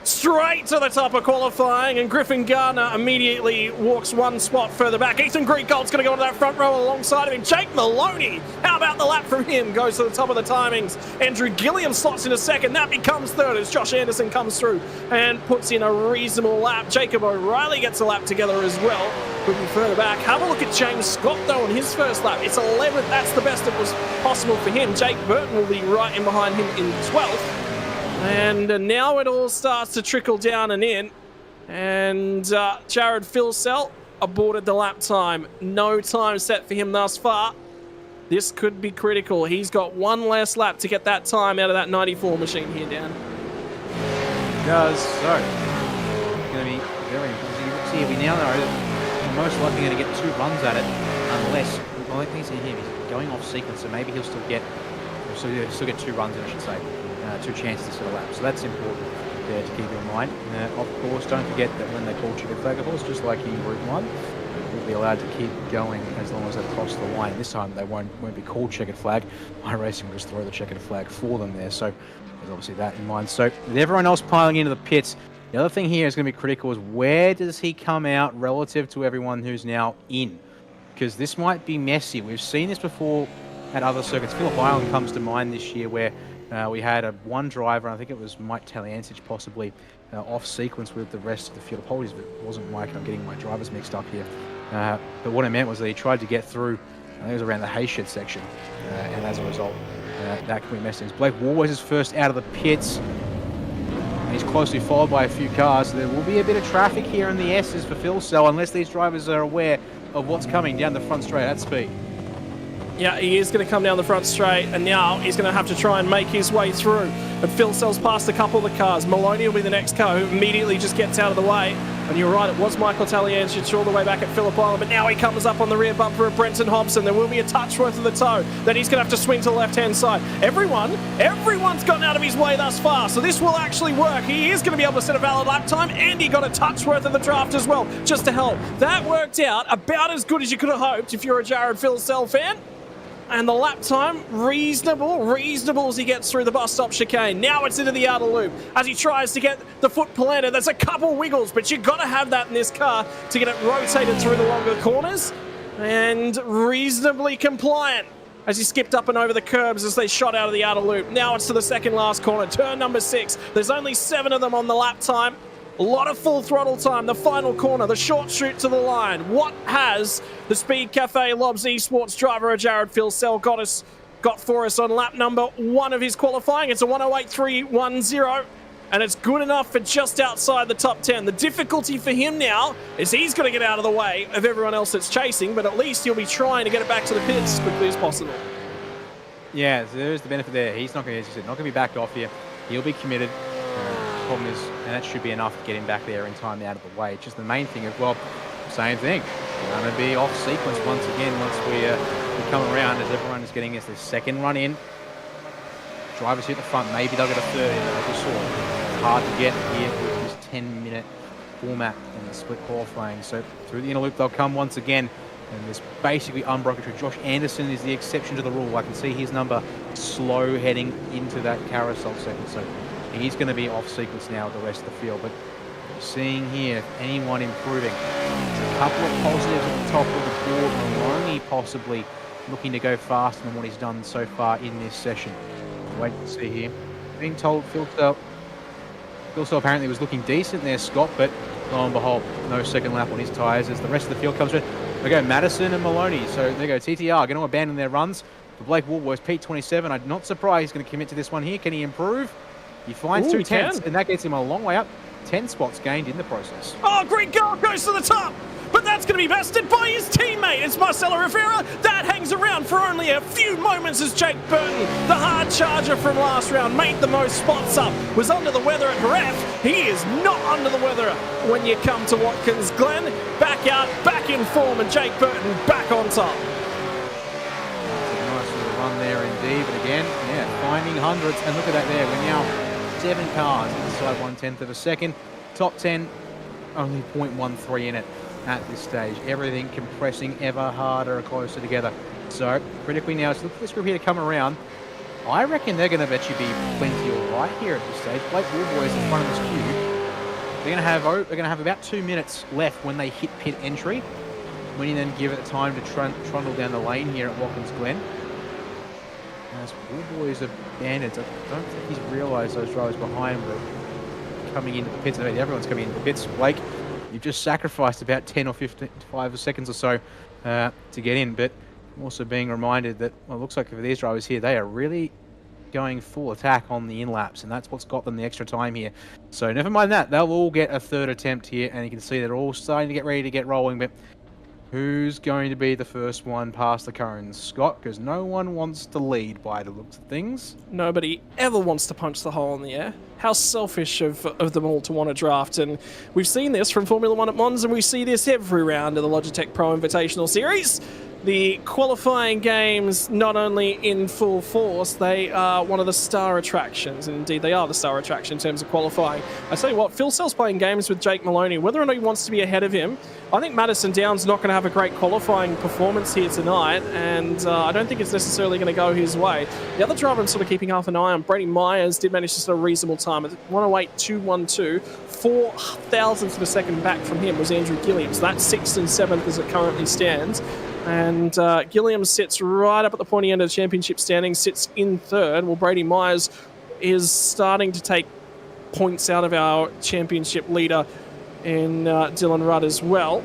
Straight to the top of qualifying, and Griffin Gardner immediately walks one spot further back. Ethan Greengold's going to go into that front row alongside of him. Jake Maloney, how about the lap from him? Goes to the top of the timings. Andrew Gilliam slots in a second. That becomes third as Josh Anderson comes through and puts in a reasonable lap. Jacob O'Reilly gets a lap together as well. Moving further back, have a look at James Scott though on his first lap. It's 11th. That's the best that was possible for him. Jake Burton will be right in behind him in 12th. And now it all starts to trickle down and in. And Jared Filsell aborted the lap time. No time set for him thus far. This could be critical. He's got one less lap to get that time out of that 94 machine here, Dan. Does so. It's going to be very important. See, we now know that we're most likely going to get 2 runs at it, unless, well, I think he's going off sequence, so maybe he'll still get 2 runs in, I should say. 2 chances to set a lap. So that's important there to keep in mind. Of course, don't forget that when they call checkered flag, of course, just like in Group 1, will be allowed to keep going as long as they cross the line. This time they won't be called checkered flag. iRacing will just throw the checkered flag for them there. So there's obviously that in mind. So with everyone else piling into the pits, The other thing here is going to be critical is where does he come out relative to everyone who's now in? Because this might be messy. We've seen this before at other circuits. Phillip Island comes to mind this year where we had one driver, I think it was Mike Taliancic possibly, off sequence with the rest of the field. Apologies if it wasn't Mike, I'm getting my drivers mixed up here. But what it meant was that he tried to get through, I think it was around the Hayshed section, and as a result, that can be messy. Blake Warways is first out of the pits. He's closely followed by a few cars. So there will be a bit of traffic here in the Esses for Phil Cell, unless these drivers are aware of what's coming down the front straight at speed. Yeah, he is going to come down the front straight, and now he's going to have to try and make his way through. But Phil Cell's past a couple of the cars. Maloney will be the next car who immediately just gets out of the way. And you're right, it was Michael Taliancic all the way back at Phillip Island, but now he comes up on the rear bumper of Brenton Hobson. There will be a touch worth of the toe. Then he's going to have to swing to the left-hand side. Everyone's gotten out of his way thus far, so this will actually work. He is going to be able to set a valid lap time, and he got a touch worth of the draft as well, just to help. That worked out about as good as you could have hoped if you're a Jared Phil Cell fan. And the lap time, reasonable as he gets through the bus stop chicane. Now it's into the outer loop as he tries to get the foot planted. There's a couple wiggles, but you've got to have that in this car to get it rotated through the longer corners. And reasonably compliant as he skipped up and over the curbs as they shot out of the outer loop. Now it's to the second last corner, turn number 6. There's only 7 of them on the lap time. A lot of full throttle time. The final corner, the short shoot to the line. What has the Speed Cafe Lobs Esports driver Jared Phil Cell got for us on lap number 1 of his qualifying? It's a 108.310, and it's good enough for just outside the top 10. The difficulty for him now is he's got to get out of the way of everyone else that's chasing, but at least he'll be trying to get it back to the pits as quickly as possible. Yeah, so there's the benefit there. He's not going to be backed off here. He'll be committed. Problem is, and that should be enough to get him back there in time out of the way. Just the main thing is, well, same thing. We're going to be off sequence once again once we come around as everyone is getting this second run in. Drivers here at the front, maybe they'll get a third in, as we saw. It's hard to get here with this 10-minute format in the split qualifying. So through the inner loop they'll come once again. And there's basically unbroken tree. Josh Anderson is the exception to the rule. I can see his number slow heading into that carousel second. So he's going to be off sequence now with the rest of the field. But seeing here, anyone improving. There's a couple of positives at the top of the board. Maloney possibly looking to go faster than what he's done so far in this session. Wait to see here. Being told Phil Cell apparently was looking decent there, Scott, but lo and behold, no second lap on his tyres as the rest of the field comes through. They go Madison and Maloney. So there go TTR going to abandon their runs. For Blake Woolworth, P27, I'm not surprised he's going to commit to this one here. Can he improve? He finds 2 tenths, and that gets him a long way up. 10 spots gained in the process. Oh, Greg Gull goes to the top, but that's going to be bested by his teammate. It's Marcelo Rivera. That hangs around for only a few moments as Jake Burton, the hard charger from last round, made the most spots up, was under the weather at Ref. He is not under the weather when you come to Watkins Glen. Back out, back in form, and Jake Burton back on top. Nice little run there indeed, but again, yeah, finding hundreds, and look at that there. We're now 7 cars inside 1/10 of a second. Top 10, only 0.13 in it at this stage. Everything compressing ever harder, closer together. So critically now, let's look for this group here to come around. I reckon they're going to bet you be plenty all right here at this stage. Blake Woolboys in front of this queue. They're going to have about 2 minutes left when they hit pit entry. When you then give it time to trundle down the lane here at Watkins Glen. As Woolboys are bandits, I don't think he's realised those drivers behind were coming into the pits. I mean, everyone's coming into the pits. Blake, you've just sacrificed about 10 or 5 seconds or so to get in, but also being reminded that, well, it looks like for these drivers here, they are really going full attack on the in-laps, and that's what's got them the extra time here. So never mind that, they'll all get a third attempt here, and you can see they're all starting to get ready to get rolling, but who's going to be the first one past the cones? Scott, because no one wants to lead by the looks of things. Nobody ever wants to punch the hole in the air. How selfish of them all to want to draft. And we've seen this from Formula 1 at Mons, and we see this every round of the Logitech Pro Invitational Series. the qualifying games not only in full force, they are one of the star attractions, and indeed they are the star attraction in terms of qualifying. I tell you what, Phil Sell's playing games with Jake Maloney. Whether or not he wants to be ahead of him, I think Madison Down's not going to have a great qualifying performance here tonight, and I don't think it's necessarily going to go his way. The other driver I'm sort of keeping half an eye on, Brady Myers, did manage to set a reasonable time at 108.212. 4 thousandths of a second back from him was Andrew Gilliam. So that's 6th and 7th as it currently stands. And Gilliam sits right up at the pointy end of the championship standings, sits in 3rd. Well, Brady Myers is starting to take points out of our championship leader in Dylan Rudd as well.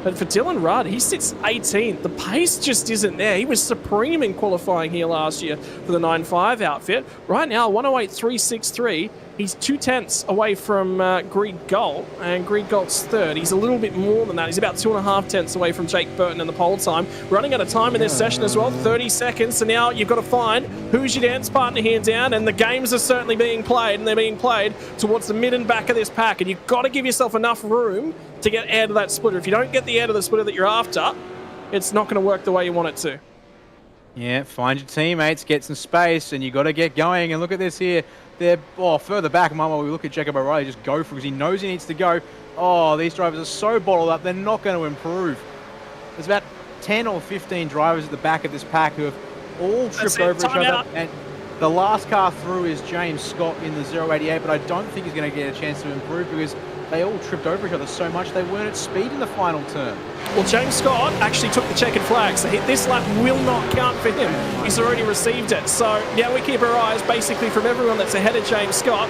But for Dylan Rudd, he sits 18th. The pace just isn't there. He was supreme in qualifying here last year for the 9.5 outfit. Right now, 108.363. He's 2/10 away from Greed Galt, and Greed Galt's 3rd. He's a little bit more than that. He's about 2.5 tenths away from Jake Burton in the pole time. Running out of time in this session as well, 30 seconds. So now you've got to find who's your dance partner here down, and the games are certainly being played, and they're being played towards the mid and back of this pack, and you've got to give yourself enough room to get air to that splitter. If you don't get the air to the splitter that you're after, it's not going to work the way you want it to. Yeah, find your teammates, get some space, and you got to get going. And look at this here. They're further back. While we look at Jacob O'Reilly, just go for it because he knows he needs to go. Oh, these drivers are so bottled up, they're not going to improve. There's about 10 or 15 drivers at the back of this pack who have all tripped over each other. And the last car through is James Scott in the 088, but I don't think he's going to get a chance to improve because they all tripped over each other so much they weren't at speed in the final turn. Well, James Scott actually took the checkered flag, so this lap will not count for him. He's already received it. So now we keep our eyes basically from everyone that's ahead of James Scott.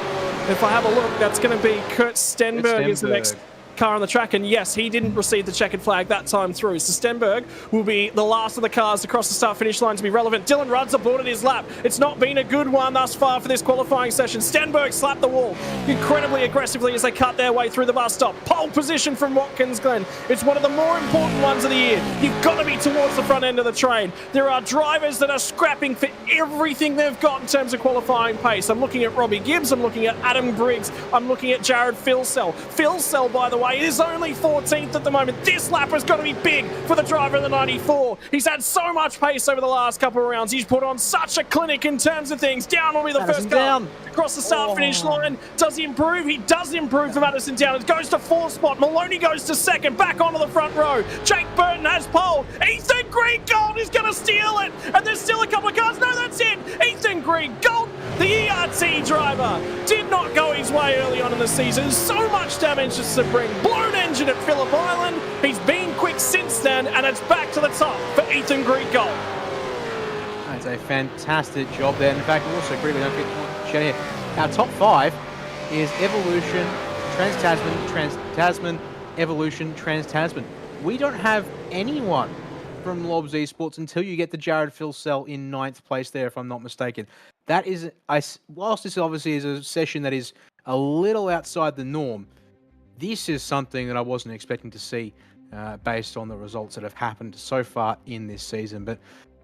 If I have a look, that's going to be Kurt Stenberg is the next car on the track, and yes, he didn't receive the checkered flag that time through. So Stenberg will be the last of the cars across the start-finish line to be relevant. Dylan Rudd's aborted his lap. It's not been a good one thus far for this qualifying session. Stenberg slapped the wall incredibly aggressively as they cut their way through the bus stop. Pole position from Watkins Glen. It's one of the more important ones of the year. You've got to be towards the front end of the train. There are drivers that are scrapping for everything they've got in terms of qualifying pace. I'm looking at Robbie Gibbs. I'm looking at Adam Briggs. I'm looking at Jared Filsell. Filsell, by the way, is only 14th at the moment. This lap has got to be big for the driver in the 94. He's had so much pace over the last couple of rounds. He's put on such a clinic in terms of things. Down will be the first car across the start-finish line. Does he improve? He does improve for Madison Down. It goes to 4th spot. Maloney goes to 2nd. Back onto the front row. Jake Burton has pole. Ethan Green-Gold is going to steal it. And there's still a couple of cars. No, that's it. Ethan Green-Gold, the ERT driver, did not go his way early on in the season. So much damage to Sebring. Blown engine at Phillip Island. He's been quick since then, and it's back to the top for Ethan Green-Gold. That's a fantastic job there. In fact, we'll also quickly don't get here. Our top 5 is Evolution, Trans-Tasman, Trans-Tasman, Evolution, Trans-Tasman. We don't have anyone from Lobs Esports until you get to Jared Filsell in 9th place there, if I'm not mistaken. That is, whilst this obviously is a session that is a little outside the norm, this is something that I wasn't expecting to see based on the results that have happened so far in this season. But,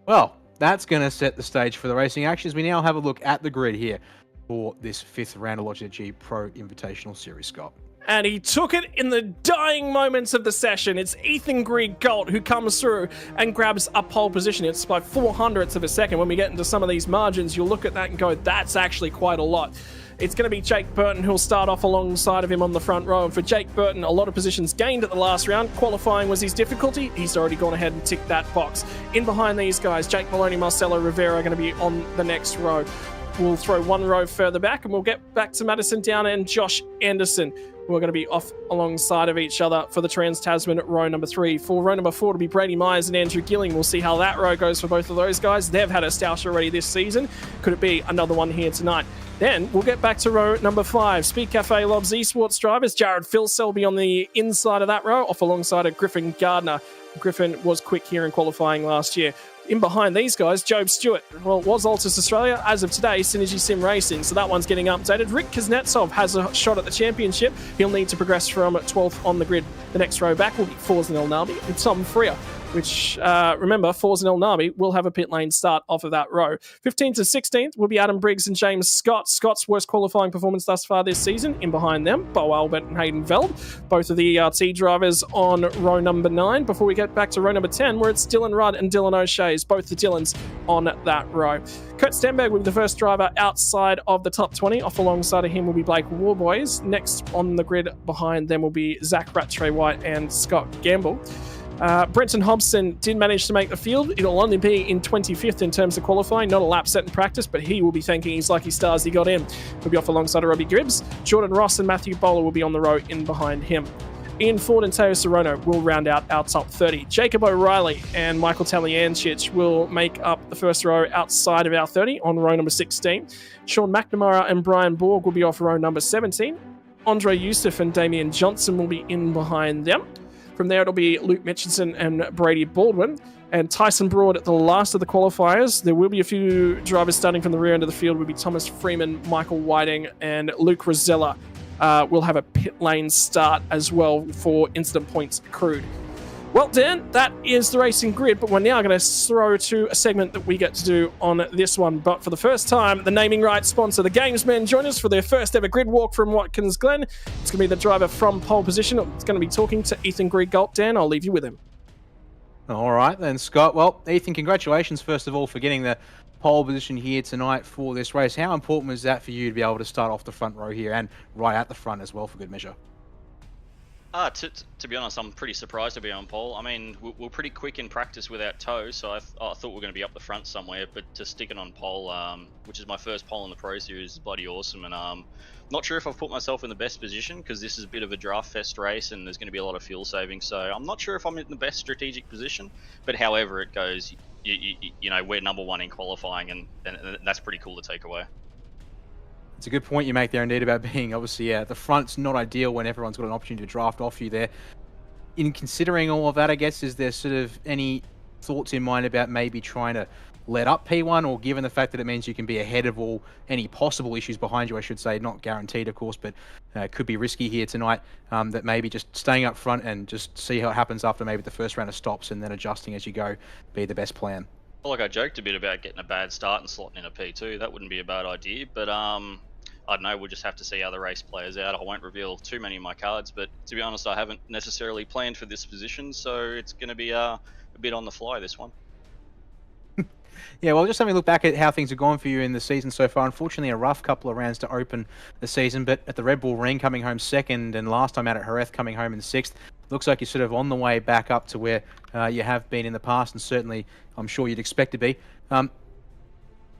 well, that's going to set the stage for the racing actions. We now have a look at the grid here for this 5th round of Logitech G Pro Invitational Series, Scott. And he took it in the dying moments of the session. It's Ethan Green-Gold who comes through and grabs a pole position. It's by 0.04 of a second. When we get into some of these margins, you'll look at that and go, that's actually quite a lot. It's going to be Jake Burton who'll start off alongside of him on the front row. And for Jake Burton, a lot of positions gained at the last round. Qualifying was his difficulty. He's already gone ahead and ticked that box. In behind these guys, Jake Maloney, Marcelo Rivera are going to be on the next row. We'll throw one row further back and we'll get back to Madison Downer and Josh Anderson. We're going to be off alongside of each other for the Trans-Tasman at row number 3. For row number 4 to be Brady Myers and Andrew Gilling. We'll see how that row goes for both of those guys. They've had a stoush already this season. Could it be another one here tonight? Then we'll get back to row number 5. Speed Cafe Lobs Esports drivers. Jared Filsell will be on the inside of that row, off alongside of Griffin Gardner. Griffin was quick here in qualifying last year. In behind these guys, Job Stewart. Well, it was Altus Australia. As of today, Synergy Sim Racing. So that one's getting updated. Rick Kuznetsov has a shot at the championship. He'll need to progress from 12th on the grid. The next row back will be Forza Nel Narby and Tom Freer. which, remember, Fours and El Nami will have a pit lane start off of that row. 15th to 16th will be Adam Briggs and James Scott. Scott's worst qualifying performance thus far this season. In behind them, Bo Albert and Hayden Veld, both of the ERT drivers on row number 9. Before we get back to row number 10, where it's Dylan Rudd and Dylan O'Shea's, both the Dylans on that row. Kurt Stenberg will be the first driver outside of the top 20. Off alongside of him will be Blake Warboys. Next on the grid behind them will be Zach Rattray White and Scott Gamble. Brenton Hobson did manage to make the field. It'll only be in 25th in terms of qualifying, not a lap set in practice, but he will be thanking his lucky stars he got in. He'll be off alongside of Robbie Gibbs. Jordan Ross and Matthew Bowler will be on the row in behind him. Ian Ford and Teo Sorono will round out our top 30. Jacob O'Reilly and Michael Taliancic will make up the first row outside of our 30 on row number 16. Sean McNamara and Brian Borg will be off row number 17. Andre Youssef and Damian Johnson will be in behind them. From there, it'll be Luke Mitchinson and Brady Baldwin. And Tyson Broad at the last of the qualifiers. There will be a few drivers starting from the rear end of the field. Will be Thomas Freeman, Michael Whiting, and Luke Rosella. Will have a pit lane start as well for incident points accrued. Well, Dan, that is the racing grid, but we're now going to throw to a segment that we get to do on this one. But for the first time, the naming rights sponsor, the Gamesmen, join us for their first ever grid walk from Watkins Glen. It's going to be the driver from pole position. It's going to be talking to Ethan Griegalt. Dan, I'll leave you with him. All right then, Scott. Well, Ethan, congratulations first of all for getting the pole position here tonight for this race. How important was that for you to be able to start off the front row here and right at the front as well for good measure? To be honest, I'm pretty surprised to be on pole. I mean, we're pretty quick in practice without toes, so I thought we were going to be up the front somewhere, but to stick it on pole, which is my first pole in the Pro Series, is bloody awesome. And not sure if I've put myself in the best position because this is a bit of a draft fest race and there's going to be a lot of fuel saving, so I'm not sure if I'm in the best strategic position, but however it goes, you know, we're number one in qualifying, and that's pretty cool to take away. It's a good point you make there, indeed, about being obviously at the front's not ideal when everyone's got an opportunity to draft off you there. In considering all of that, I guess, is there sort of any thoughts in mind about maybe trying to let up P1, or given the fact that it means you can be ahead of any possible issues behind you, I should say, not guaranteed, of course, but could be risky here tonight, that maybe just staying up front and just see how it happens after maybe the first round of stops and then adjusting as you go be the best plan? Well, like I joked a bit about getting a bad start and slotting in a P2. That wouldn't be a bad idea, but I don't know, we'll just have to see how the race plays out. I won't reveal too many of my cards, but to be honest, I haven't necessarily planned for this position, so it's going to be a bit on the fly, this one. Yeah, well, just having a look back at how things have gone for you in the season so far. Unfortunately, a rough couple of rounds to open the season, but at the Red Bull Ring coming home second, and last time out at Jerez coming home in sixth, looks like you're sort of on the way back up to where you have been in the past, and certainly I'm sure you'd expect to be.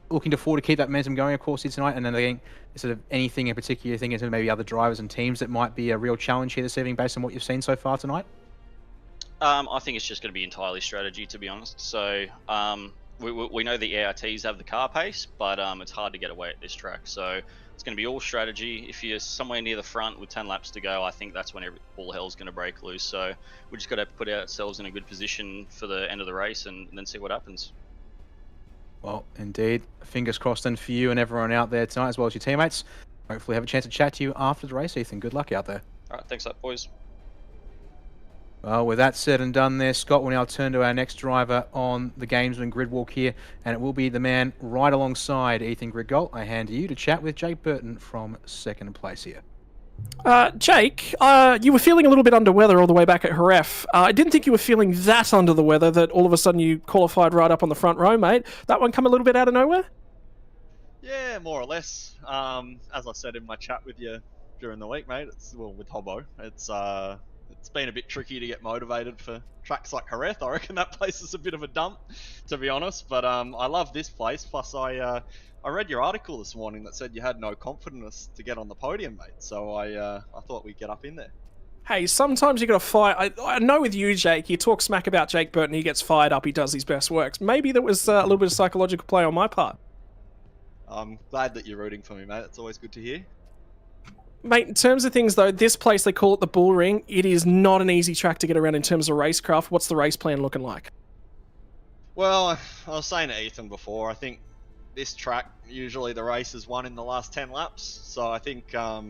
Looking forward to keep that momentum going, of course, here tonight, and then again, sort of anything in particular you think into maybe other drivers and teams that might be a real challenge here this evening based on what you've seen so far tonight? I think it's just going to be entirely strategy, to be honest. So we know the ARTs have the car pace, but it's hard to get away at this track. So it's going to be all strategy. If you're somewhere near the front with 10 laps to go, I think that's when all hell's going to break loose. So we just got to put ourselves in a good position for the end of the race and then see what happens. Well, indeed. Fingers crossed then for you and everyone out there tonight, as well as your teammates. Hopefully have a chance to chat to you after the race, Ethan. Good luck out there. All right, thanks up, boys. Well, with that said and done there, Scott will now turn to our next driver on the Gamesman grid walk here, and it will be the man right alongside Ethan Griegalt. I hand to you to chat with Jake Burton from second place here. Jake, you were feeling a little bit under weather all the way back at Jerez. I didn't think you were feeling that under the weather that all of a sudden you qualified right up on the front row, mate. That one come a little bit out of nowhere? Yeah, more or less. As I said in my chat with you during the week, mate, with Hobbo, it's been a bit tricky to get motivated for tracks like Jerez. I reckon that place is a bit of a dump, to be honest. But I love this place. Plus, I read your article this morning that said you had no confidence to get on the podium, mate. So I thought we'd get up in there. Hey, sometimes you got to fight. I know with you, Jake, you talk smack about Jake Burton, he gets fired up, he does his best works. Maybe there was a little bit of psychological play on my part. I'm glad that you're rooting for me, mate. It's always good to hear. Mate, in terms of things, though, this place, they call it the Bull Ring. It is not an easy track to get around in terms of racecraft. What's the race plan looking like? Well, I was saying to Ethan before, I think this track, usually the race is won in the last 10 laps. So I think, I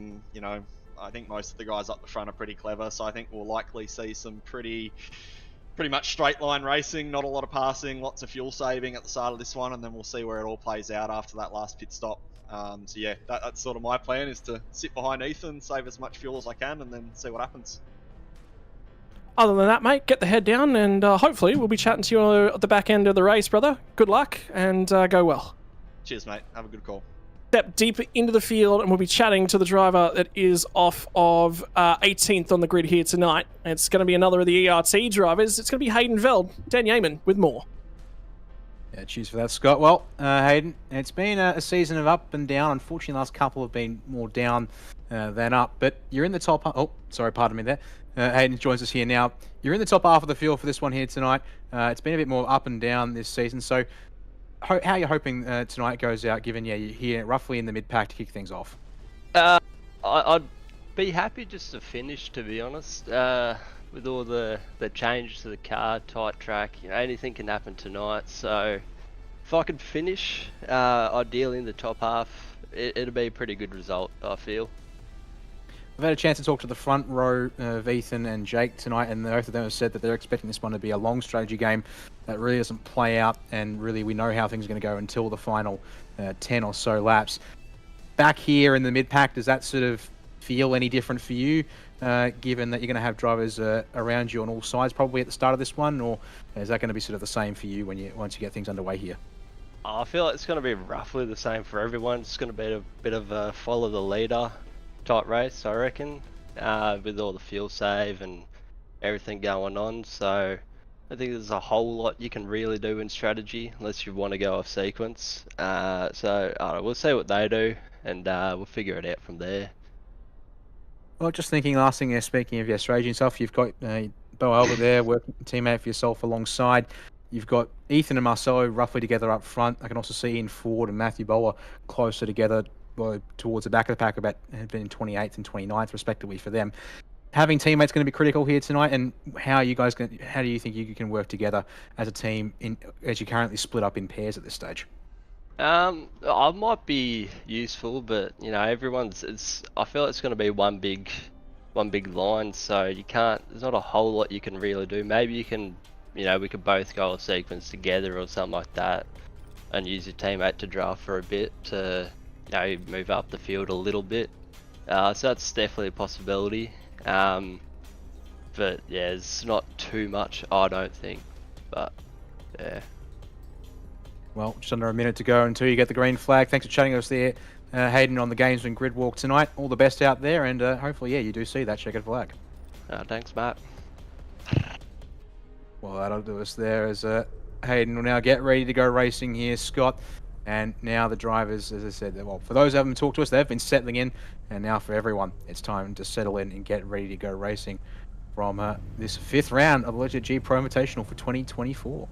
think most of the guys up the front are pretty clever. So I think we'll likely see some pretty pretty much straight line racing, not a lot of passing, lots of fuel saving at the start of this one, and then we'll see where it all plays out after that last pit stop. So yeah, that's sort of my plan, is to sit behind Ethan, save as much fuel as I can, and then see what happens. Other than that, mate, get the head down, and hopefully we'll be chatting to you at the back end of the race, brother. Good luck, and go well. Cheers, mate. Have a good call. Step deeper into the field, and we'll be chatting to the driver that is off of 18th on the grid here tonight. It's going to be another of the ERT drivers. It's going to be Hayden Veld, Dan Yeaman with more. Yeah, cheers for that, Scott. Well, Hayden, it's been a season of up and down. Unfortunately, the last couple have been more down than up, but you're in the top... Oh, sorry, pardon me there. Hayden joins us here now. You're in the top half of the field for this one here tonight. It's been a bit more up and down this season, so how are you hoping tonight goes out, given you're here roughly in the mid-pack to kick things off? I'd be happy just to finish, to be honest. With all the changes to the car, tight track, anything can happen tonight. So if I could finish, ideally in the top half, it'd be a pretty good result, I feel. I've had a chance to talk to the front row of Ethan and Jake tonight, and both of them have said that they're expecting this one to be a long strategy game that really doesn't play out, and really we know how things are going to go until the final 10 or so laps. Back here in the mid-pack, does that sort of feel any different for you, given that you're going to have drivers around you on all sides probably at the start of this one, or is that going to be sort of the same for you once you get things underway here? I feel like it's going to be roughly the same for everyone. It's going to be a bit of a follow the leader type race, I reckon, with all the fuel save and everything going on. So I think there's a whole lot you can really do in strategy unless you want to go off sequence. So I don't know, we'll see what they do, and we'll figure it out from there. Well, just thinking, last thing, speaking of your strategy and stuff, you've got Bo Albert there, working teammate for yourself alongside. You've got Ethan and Marcelo roughly together up front. I can also see Ian Ford and Matthew Bowler closer together, towards the back of the pack, had been in 28th and 29th respectively for them. Having teammates going to be critical here tonight, and how do you think you can work together as a team as you currently split up in pairs at this stage? I might be useful, but I feel it's going to be one big line, so there's not a whole lot you can really do. Maybe you can, we could both go a sequence together or something like that, and use your teammate to draft for a bit to move up the field a little bit. So that's definitely a possibility. But yeah, it's not too much, I don't think. But yeah. Well, just under a minute to go until you get the green flag. Thanks for chatting us there, Hayden, on the Games and Grid Walk tonight. All the best out there, and hopefully, you do see that checkered flag. Thanks, Matt. Well, that'll do us there as Hayden will now get ready to go racing here, Scott. And now the drivers, as I said, well, for those who haven't talked to us, they've been settling in. And now for everyone, it's time to settle in and get ready to go racing from this 5th round of the Logitech Pro Invitational for 2024.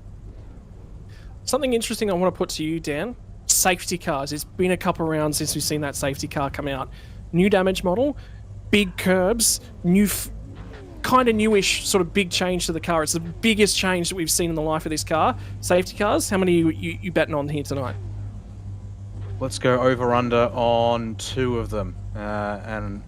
Something interesting I want to put to you, Dan. Safety cars. It's been a couple rounds since we've seen that safety car come out. New damage model, big curbs, kind of newish sort of big change to the car. It's the biggest change that we've seen in the life of this car. Safety cars, how many are you betting on here tonight? Let's go over-under on 2 of them. And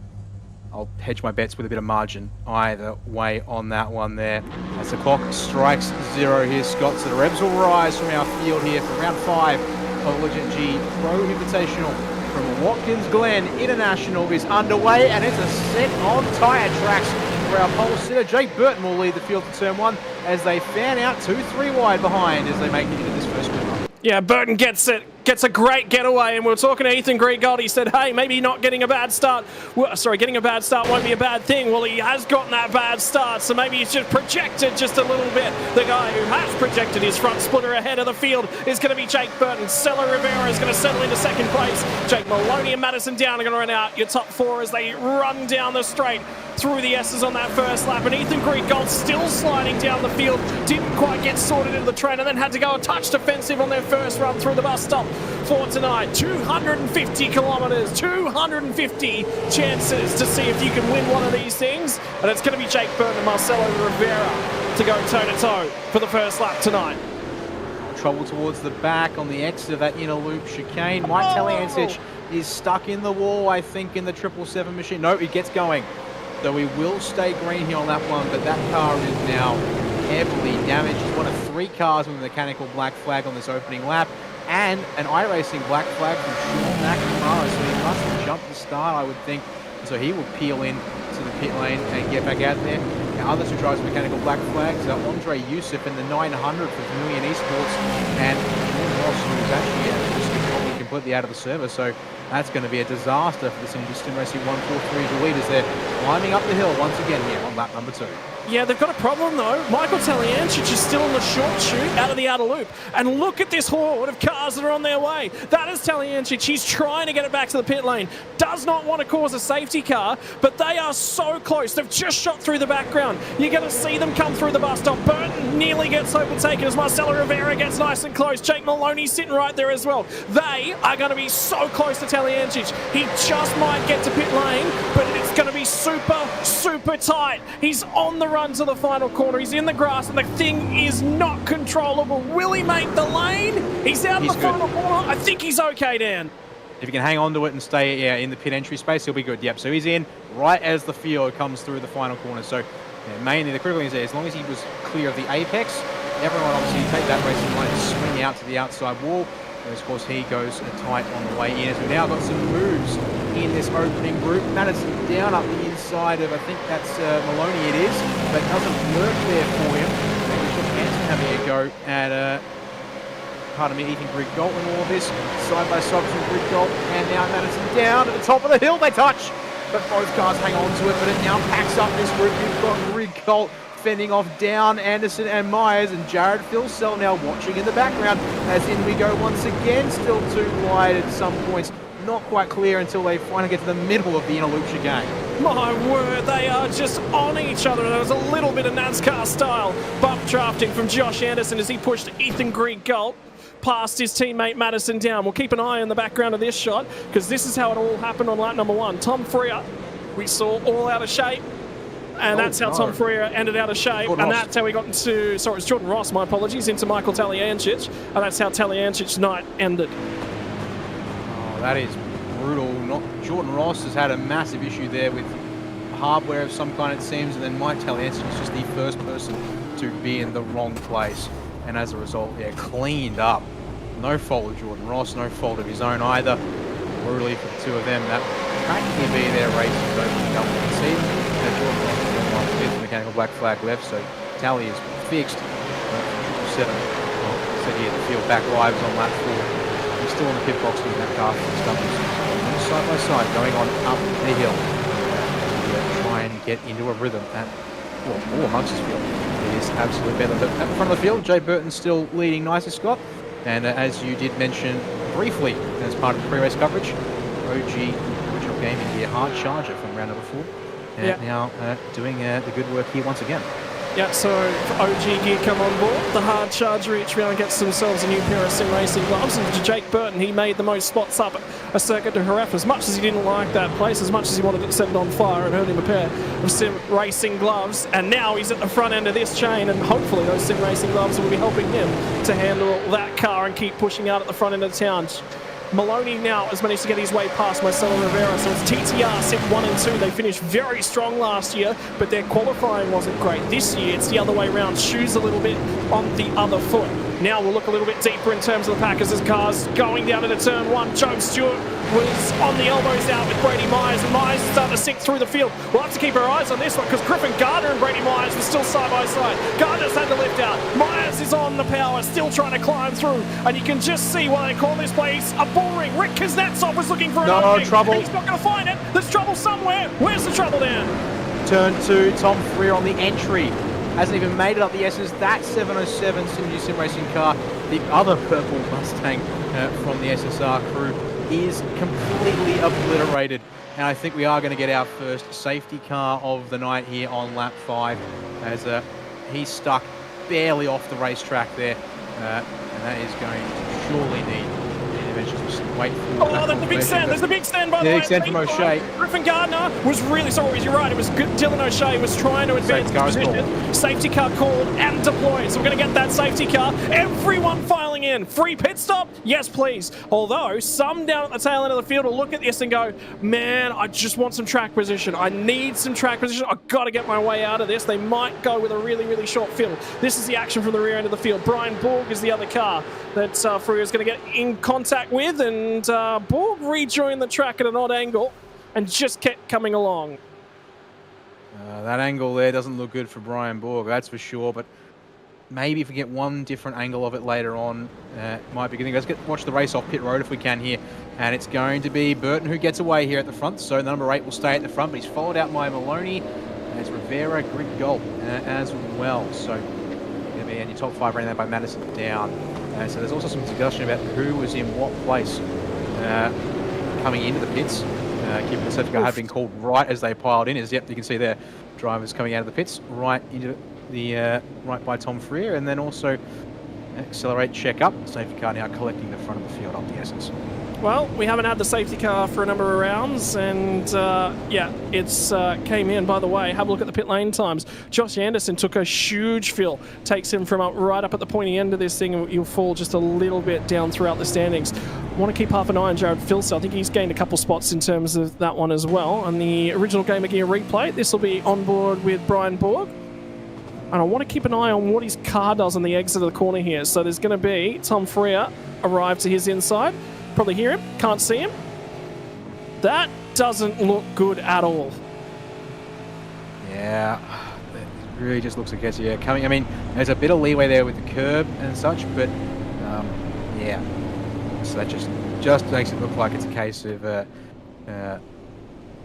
I'll hedge my bets with a bit of margin either way on that one there. As the clock strikes 0 here, Scott. So the revs will rise from our field here for round 5 of Logitech Pro Invitational from Watkins Glen International is underway, and it's a set on tyre tracks where our pole sitter Jake Burton will lead the field for turn 1 as they fan out 2-3 wide behind as they make it into this first corner. Yeah, Burton gets it. Gets a great getaway, and we were talking to Ethan Greengold. He said, hey, maybe not getting a bad start. Well, sorry, getting a bad start won't be a bad thing. Well, he has gotten that bad start, so maybe he's just projected just a little bit. The guy who has projected his front splitter ahead of the field is going to be Jake Burton. Stella Rivera is going to settle into 2nd place. Jake Maloney and Madison Down are going to run out your top 4 as they run down the straight through the Esses on that first lap. And Ethan Greengold still sliding down the field. Didn't quite get sorted into the train and then had to go a touch defensive on their first run through the bus stop for tonight. 250 kilometers, 250 chances to see if you can win one of these things. And it's going to be Jake Burton and Marcelo Rivera to go toe-to-toe for the first lap tonight. Trouble towards the back on the exit of that inner loop chicane. Mike Taliancic is stuck in the wall, I think, in the 777 machine. No, he gets going. So we will stay green here on that one, but that car is now heavily damaged. He's one of 3 cars with a mechanical black flag on this opening lap, and an iRacing black flag from Sean McNamara, so he must have jumped the start, I would think. So he will peel in to the pit lane and get back out there. Now, others who drive mechanical black flags are Andre Yusuf in the 900 for Vermilion Esports, and Sean Ross, who is actually just completely out of the server. So that's going to be a disaster for the Sim Racing 143's leaders. They're climbing up the hill once again here on lap number 2. Yeah, they've got a problem though. Michael Taliancic is still in the short chute out of the outer loop. And look at this horde of cars that are on their way. That is Taliancic. He's trying to get it back to the pit lane. Does not want to cause a safety car, but they are so close. They've just shot through the background. You're going to see them come through the bus stop. Burton nearly gets overtaken as Marcelo Rivera gets nice and close. Jake Maloney's sitting right there as well. They are going to be so close to Taliancic. He just might get to pit lane, but it's going to be super, super tight. He's on the run to the final corner. He's in the grass, and the thing is not controllable. Will he make the lane? He's out in the final corner. I think he's okay, Dan. If he can hang on to it and stay in the pit entry space, he'll be good. Yep, so he's in right as the field comes through the final corner. So mainly the critical thing is there, as long as he was clear of the apex, everyone obviously take that racing line and swing out to the outside wall. And of course, he goes tight on the way in. As we've now got some moves in this opening group. Madison down up the inside of, I think that's Maloney it is, but doesn't work there for him. Maybe Sean Hansen having a go at, pardon me, Ethan Grigol in all of this. Side by side from Grigol, and now Madison down at the top of the hill. They touch, but both cars hang on to it, but it now packs up this group. You've got Grigol fending off down Anderson and Myers, and Jared Philsell now watching in the background as in we go once again. Still too wide at some points, not quite clear until they finally get to the middle of the Interlude chicane. My word, they are just on each other. There was a little bit of NASCAR style bump drafting from Josh Anderson as he pushed Ethan Grigol past his teammate Madison down. We'll keep an eye on the background of this shot, because this is how it all happened on lap number 1. Tom Freer, we saw all out of shape. And that's how Tom Freer ended out of shape. Jordan Ross. That's how we got into, sorry, it's Jordan Ross, my apologies, into Michael Taliancic. And that's how Taliancic's night ended. Oh, that is brutal. Jordan Ross has had a massive issue there with hardware of some kind, it seems. And then Mike Taliancic is just the first person to be in the wrong place. And as a result, cleaned up. No fault of Jordan Ross, no fault of his own either. Brutally for the two of them. That practically be their race is opening up the season. Jordan Ross is on 5th, mechanical black flag left, so tally is fixed. 7, said here, the field back lives on lap 4. He's still in the pit box with that car from Stubbs. Side by side, going on up the hill. Try and get into a rhythm at, all amongst his field. It is absolutely better. But at the front of the field, Jay Burton's still leading nicely, Scott. And as you did mention briefly as part of the pre-race coverage, OG original gaming gear hard charger from round number 4. And now doing the good work here once again. Yeah, so OG gear come on board. The hard charger each round gets themselves a new pair of sim racing gloves. And to Jake Burton, he made the most spots up a circuit to Jerez. As much as he didn't like that place, as much as he wanted to set it on fire, and earned him a pair of sim racing gloves. And now he's at the front end of this chain, and hopefully those sim racing gloves will be helping him to handle that car and keep pushing out at the front end of the town. Maloney now has managed to get his way past Marcelo Rivera, so it's TTR set 1 and 2. They finished very strong last year, but their qualifying wasn't great. This year, it's the other way around. Shoes a little bit on the other foot. Now we'll look a little bit deeper in terms of the pack as his car's going down into turn 1. Joe Stewart was on the elbows out with Brady Myers, and Myers is starting to sink through the field. We'll have to keep our eyes on this one because Griffin Gardner and Brady Myers were still side by side. Gardner's had to lift out. Myers is on the power, still trying to climb through, and you can just see why they call this place a bull ring. Rick Kuznetsov was looking for an opening. Trouble. He's not going to find it. There's trouble somewhere. Where's the trouble, Dan? Turn 2, Tom Freer on the entry. Hasn't even made it up the Esses. That 707 Sim Racing car, the other purple Mustang from the SSR crew, is completely obliterated. And I think we are going to get our first safety car of the night here on lap 5, as he's stuck barely off the racetrack there. And that is going to surely need intervention. Wait for there's the big stand. There's the big stand, by the way. Big stand from O'Shea. Griffin Gardner was really, sorry, you're right. It was good. Dylan O'Shea was trying to advance his position. Safety car called and deployed. So we're going to get that safety car. Everyone filing pulling in. Free pit stop? Yes, please. Although, some down at the tail end of the field will look at this and go, man, I just want some track position. I need some track position. I've got to get my way out of this. They might go with a really, really short field. This is the action from the rear end of the field. Brian Borg is the other car that Freer is going to get in contact with, and Borg rejoined the track at an odd angle and just kept coming along. That angle there doesn't look good for Brian Borg, that's for sure, but maybe if we get one different angle of it later on, might be good. Let's watch the race off pit road if we can here. And it's going to be Burton who gets away here at the front. So number 8 will stay at the front, but he's followed out by Maloney. And it's Rivera, Grig-Gulp as well. So going to be in your top 5 right now by Madison down. So there's also some discussion about who was in what place coming into the pits. Keeping the safety car had been called right as they piled in. Yep, you can see their drivers coming out of the pits right into the right by Tom Freer, and then also accelerate, check up. Safety car now collecting the front of the field up the Esses. Well, we haven't had the safety car for a number of rounds, and yeah, it's came in. By the way, have a look at the pit lane times. Josh Anderson took a huge fill, takes him from right up at the pointy end of this thing, and you'll fall just a little bit down throughout the standings. Want to keep half an eye on Jared Filser. I think he's gained a couple spots in terms of that one as well. On the original Game of Gear replay, this will be on board with Brian Borg. And I want to keep an eye on what his car does on the exit of the corner here. So there's going to be Tom Freer arrive to his inside. Probably hear him, can't see him. That doesn't look good at all. Yeah, it really just looks like it's coming. I mean, there's a bit of leeway there with the curb and such, but yeah. So that just makes it look like it's a case of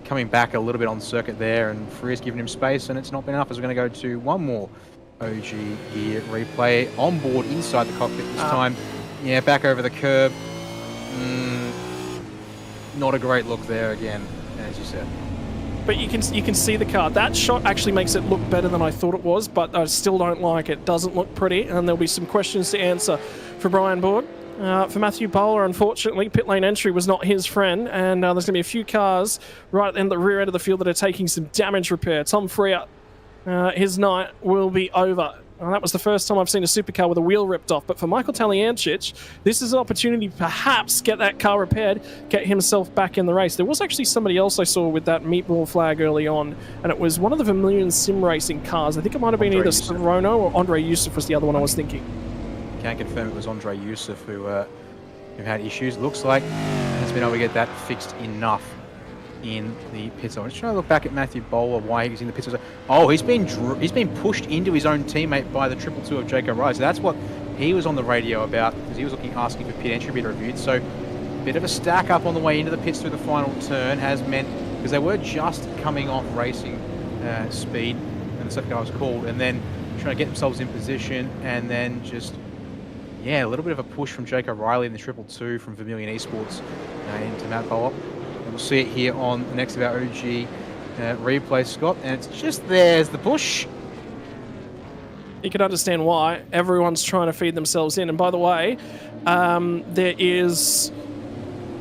coming back a little bit on circuit there, and Freer's giving him space, and it's not been enough as we're going to go to one more OG Gear replay. On board inside the cockpit this time. Yeah, back over the curb. Not a great look there again, as you said. But you can see the car. That shot actually makes it look better than I thought it was, but I still don't like it. Doesn't look pretty, and there'll be some questions to answer for Brian Borg. For Matthew Bowler, unfortunately, pit lane entry was not his friend, and there's going to be a few cars right in the rear end of the field that are taking some damage repair. Tom Freer, his night will be over. That was the first time I've seen a supercar with a wheel ripped off. But for Michael Taliancic, this is an opportunity to perhaps get that car repaired, get himself back in the race. There was actually somebody else I saw with that meatball flag early on, and it was one of the Vermilion sim racing cars. I think it might have been either Sorono or Andre Yusuf was the other one I was thinking. Can't confirm it was Andre Yusuf who had issues. Looks like has been able to get that fixed enough in the pits. I'm just trying to look back at Matthew Bowler, why he's in the pits. Oh, he's been pushed into his own teammate by the 222 of Jacob Rice. So that's what he was on the radio about, because he was asking for pit entry to be reviewed. So a bit of a stack up on the way into the pits through the final turn has meant, because they were just coming off racing speed, and the safety car was called, and then trying to get themselves in position, and then just a little bit of a push from Jake O'Reilly in the 222 from Vermilion Esports into Matt Bowler. And we'll see it here on the next of our OG replay, Scott, and it's just there's the push. You can understand why. Everyone's trying to feed themselves in. And by the way, there is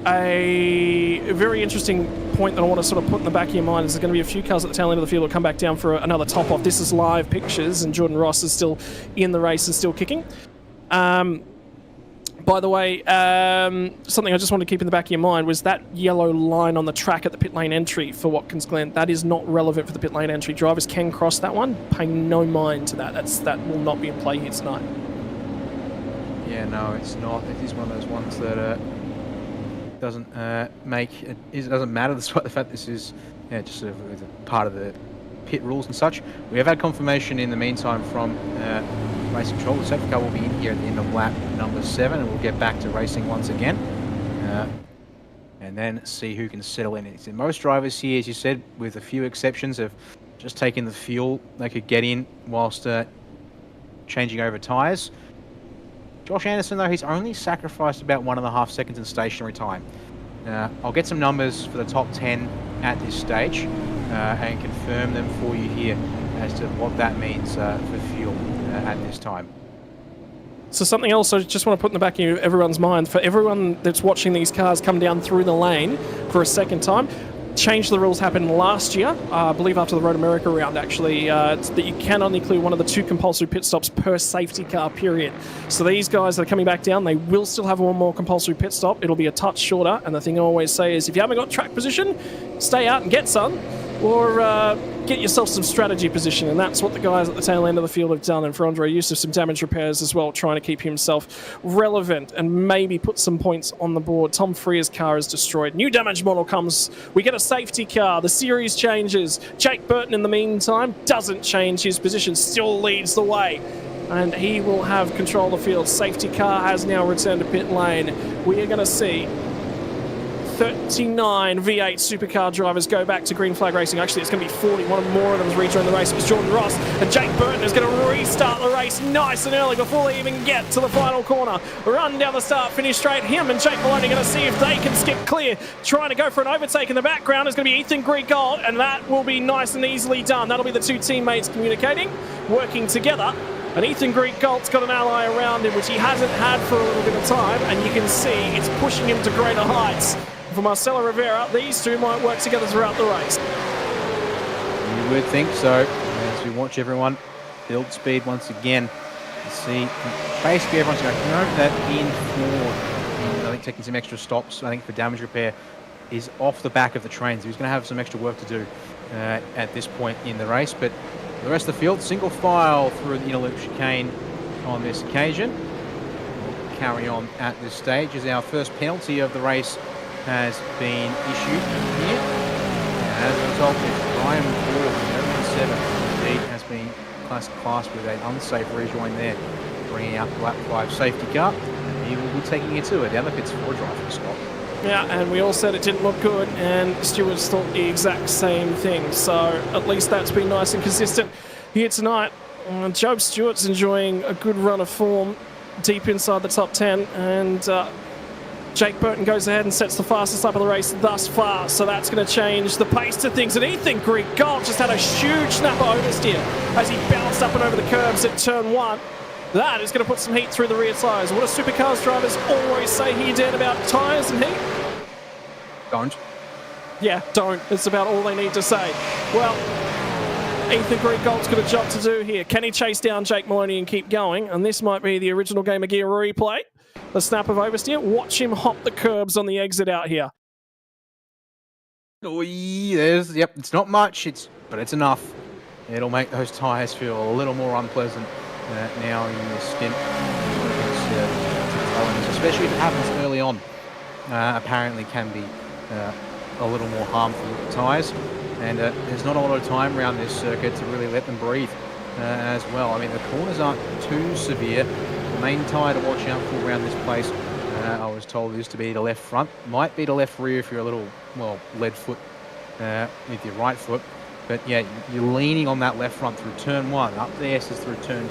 a very interesting point that I want to sort of put in the back of your mind. Is there's going to be a few cars at the tail end of the field will come back down for another top off. This is live pictures, and Jordan Ross is still in the race and still kicking. By the way, something I just wanted to keep in the back of your mind was that yellow line on the track at the pit lane entry for Watkins Glen. That is not relevant for the pit lane entry. Drivers can cross that one. Pay no mind to that. That will not be in play here tonight. Yeah, no, it's not. It is one of those ones that doesn't it doesn't matter despite the fact this is just sort of part of the pit rules and such. We have had confirmation in the meantime from Race Control. The safety car will be in here at the end of lap number 7, and we'll get back to racing once again. And then see who can settle in. Most drivers here, as you said, with a few exceptions, have just taken the fuel they could get in whilst changing over tyres. Josh Anderson, though, he's only sacrificed about 1.5 seconds in stationary time. I'll get some numbers for the top 10 at this stage and confirm them for you here as to what that means for fuel at this time. So something else I just want to put in the back of everyone's mind, for everyone that's watching these cars come down through the lane for a second time, change the rules happened last year, I believe after the Road America round actually, it's that you can only clear one of the 2 compulsory pit stops per safety car period. So these guys that are coming back down, they will still have one more compulsory pit stop. It'll be a touch shorter, and the thing I always say is if you haven't got track position, stay out and get some, or get yourself some strategy position, and that's what the guys at the tail end of the field have done. And for Andre Yusuf, some damage repairs as well, trying to keep himself relevant and maybe put some points on the board. Tom Freer's car is destroyed. New damage model comes. We get a safety car. The series changes. Jake Burton, in the meantime, doesn't change his position, still leads the way. And he will have control of the field. Safety car has now returned to pit lane. We are going to see 39 V8 Supercar drivers go back to green flag racing. Actually, it's going to be 40. One or more of them has rejoined the race. It was Jordan Ross, and Jake Burton is going to restart the race nice and early before they even get to the final corner. Run down the start, finish straight. Him and Jake Maloney are going to see if they can skip clear. Trying to go for an overtake in the background is going to be Ethan Griegold, and that will be nice and easily done. That'll be the 2 teammates communicating, working together. And Ethan Griegold's got an ally around him, which he hasn't had for a little bit of time, and you can see it's pushing him to greater heights. For Marcelo Rivera, these 2 might work together throughout the race. You would think so. As we watch everyone build speed once again, you see basically everyone's going, you know, that in for, I think, taking some extra stops, I think, for damage repair is off the back of the trains. He's going to have some extra work to do at this point in the race. But the rest of the field, single file through the Interlude chicane on this occasion. We'll carry on at this stage as our first penalty of the race has been issued here. And as a result, Ryan Moore, 7 has been classed with an unsafe rejoin there, bringing out the lap 5 safety car. And he will be taking it to it down the pits for a drive for Scott. Yeah, and we all said it didn't look good, and stewards thought the exact same thing. So at least that's been nice and consistent here tonight. Job Stewart's enjoying a good run of form deep inside the top 10, and Jake Burton goes ahead and sets the fastest lap of the race thus far, so that's going to change the pace to things. And Ethan Griegold just had a huge snapper oversteer as he bounced up and over the curbs at turn 1. That is going to put some heat through the rear tyres. What do Supercars drivers always say here, Dan, about tyres and heat? Don't. Yeah, don't. It's about all they need to say. Well, Ethan Griegold's got a job to do here. Can he chase down Jake Maloney and keep going? And this might be the original Game of Gear replay. The snap of oversteer. Watch him hop the curbs on the exit out here. Oh, yep, it's not much, but it's enough. It'll make those tyres feel a little more unpleasant now in this stint. Especially if it happens early on. Apparently can be a little more harmful with the tyres. And there's not a lot of time around this circuit to really let them breathe as well. I mean, the corners aren't too severe. The main tyre to watch out for around this place, I was told, is to be the left front. Might be the left rear if you're a little, well, lead foot with your right foot. But yeah, you're leaning on that left front through turn 1, up the Esses through turn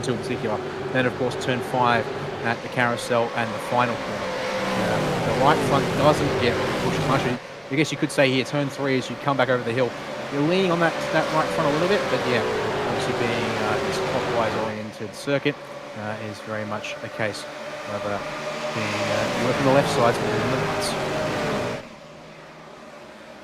2 in particular. Then, of course, turn 5 at the carousel and the final corner. The right front doesn't get pushed much. I guess you could say here, turn 3 as you come back over the hill. You're leaning on that right front a little bit, but yeah, obviously being this clockwise oriented circuit is very much a case of being working the left sides within the limits.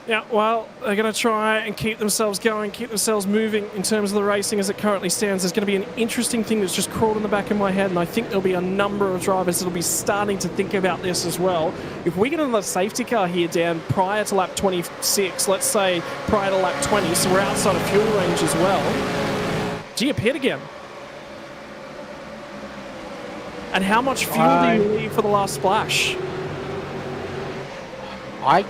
Yeah, well, they're going to try and keep themselves going, keep themselves moving in terms of the racing as it currently stands. There's going to be an interesting thing that's just crawled in the back of my head, and I think there'll be a number of drivers that'll be starting to think about this as well. If we get another safety car here, Dan, prior to lap 26, let's say prior to lap 20, so we're outside of fuel range as well, do you pit again? And how much fuel do you leave for the last splash? I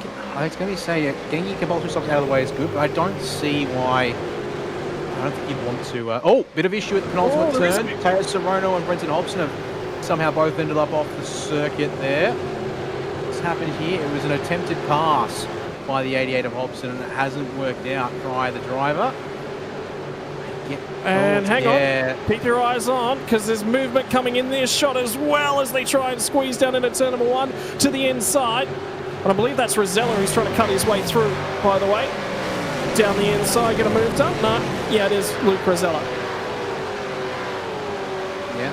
was going to say, getting your compulsory stops out of the way is good, but I don't see why. I don't think you'd want to. Bit of issue at the penultimate turn. Teo Sorono and Brenton Hobson have somehow both ended up off the circuit there. What's happened here? It was an attempted pass by the 88 of Hobson, and it hasn't worked out by the driver. And hang on, keep your eyes on, because there's movement coming in this shot as well as they try and squeeze down into turn number 1 to the inside. And I believe that's Rosella who's trying to cut his way through, by the way. Down the inside, get a move done? No, yeah, it is Luke Rosella. Yeah,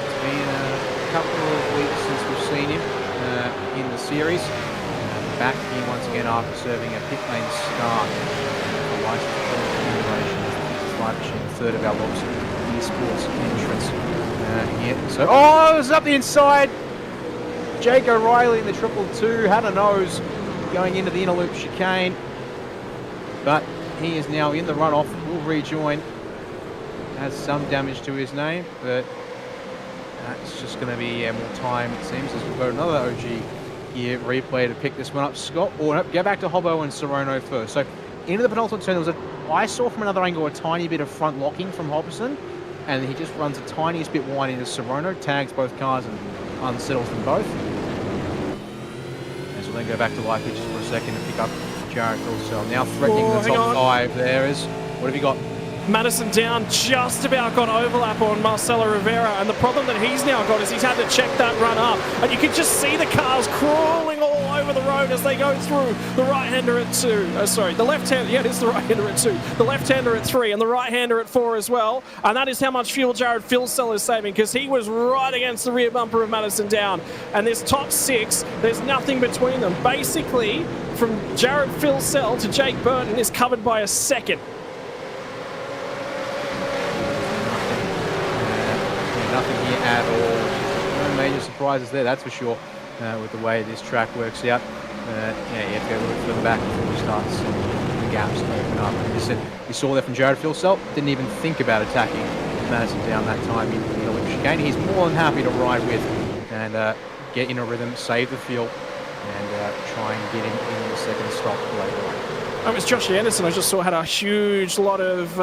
it's been a couple of weeks since we've seen him in the series. back here once again after serving a pit lane start. The license plate accumulation is the 55 machine, third of our logs esports entrance here. So, oh, it's up the inside. Jake O'Reilly in the 222 had a nose going into the inner loop chicane, but he is now in the runoff. Will rejoin. Has some damage to his name, but that's just going to be more time, it seems, as we've got another OG here replay to pick this one up. Scott, or no, go back to Hobbo and Sorono first. So into the penultimate turn, there was I saw from another angle a tiny bit of front locking from Hobson, and he just runs the tiniest bit wide into Sorono, tags both cars and unsettles them both. As we'll then go back to live pitches for a second to pick up Jared Philsell. Now threatening the top 5 there is, what have you got? Madison Down just about got overlap on Marcelo Rivera, and the problem that he's now got is he's had to check that run up, and you can just see the cars crawling all over the road as they go through. The right-hander at 2, the left-hander, yeah, it is the right-hander at 2, the left-hander at 3, and the right-hander at 4 as well, and that is how much fuel Jared Philsell is saving, because he was right against the rear bumper of Madison Down, and this top 6, there's nothing between them. Basically, from Jared Philsell to Jake Burton is covered by a second. Nothing here at all. No major surprises there, that's for sure, with the way this track works out. Yeah, you have to go a little further back before you start seeing the gaps open up. And just we saw that from Jared Philsell, didn't even think about attacking Madison Down that time in the Olympic chicane. He's more than happy to ride with and get in a rhythm, save the field, and try and get him in the second stop later on. It was Josh Anderson, I just saw, had a huge lot of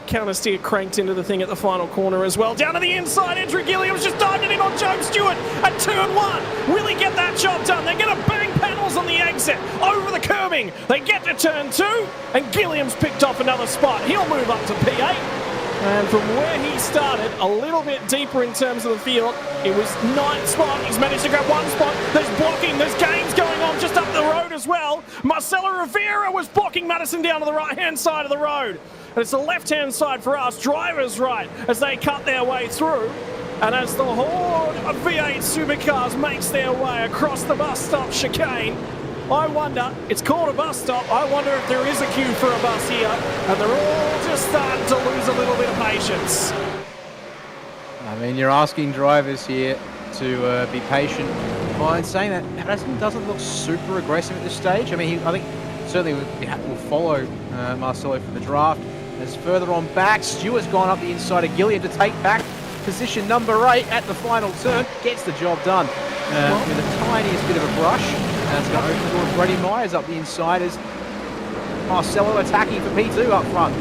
counter steer cranked into the thing at the final corner as well. Down to the inside, Andrew Gilliam's just diving in on Joe Stewart at 2 and 1. Will he get that job done? They're going to bang panels on the exit, over the curbing. They get to turn 2, and Gilliam's picked off another spot. He'll move up to P8. And from where he started, a little bit deeper in terms of the field, it was 9th spot. He's managed to grab 1 spot. There's blocking, there's games going on just up the road as well. Marcelo Rivera was blocking Madison Down to the right-hand side of the road. And it's the left-hand side for us, drivers right, as they cut their way through. And as the horde of V8 Supercars makes their way across the bus stop chicane, I wonder, it's called a bus stop, I wonder if there is a queue for a bus here, and they're all just starting to lose a little bit of patience. I mean, you're asking drivers here to be patient. Well, in saying that, Madison doesn't look super aggressive at this stage. I mean, I think certainly will follow Marcelo for the draft. As further on back, Stewart's gone up the inside of Gilliam to take back position number 8 at the final turn. Gets the job done with the tiniest bit of a brush. That's going to open the door to Brady Myers up the inside as Marcelo attacking for P2 up front.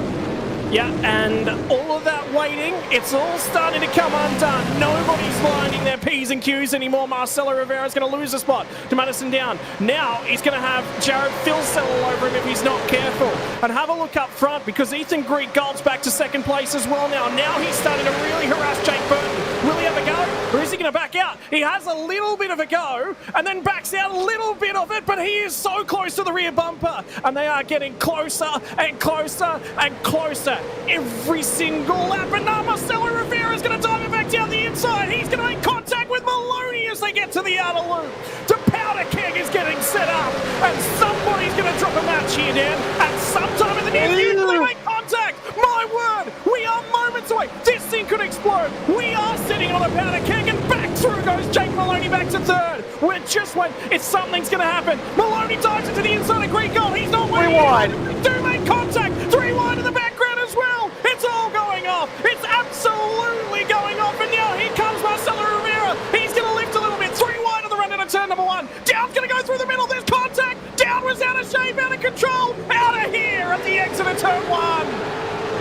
Yeah, and all of that waiting, it's all starting to come undone. Nobody's lining their P's and Q's anymore. Marcelo Rivera's going to lose a spot to Madison Down. Now he's going to have Jared Philsell all over him if he's not careful. And have a look up front, because Ethan Greek Galt's back to 2nd place as well now. Now he's starting to really harass Jake Burton. Will he have a go? Or is he going to back out? He has a little bit of a go and then backs out a little bit of it, but he is so close to the rear bumper. And they are getting closer and closer and closer every single lap. And now Marcelo Rivera is going to dive it back down the inside. He's going to make contact with Maloney as they get to the outer loop. The powder keg is getting set up, and somebody's going to drop a match here, Dan. At some time in the near future, they make contact. My word, we are moments away. This thing could explode. We are sitting on a powder keg, and back through goes Jake Maloney back to 3rd. We're just when it's something's going to happen. Maloney dives into the inside of Greek Gold. He's not waiting. 3 wide. They do make contact. 3 wide in the background as well. It's all going off. It's absolutely going off. And now here comes Marcelo Rivera. He's going to lift a little bit. 3 wide on the run into turn number 1. Down's going to go through the middle. There's contact. Down was out of shape, out of control. Out of here at the exit of turn 1.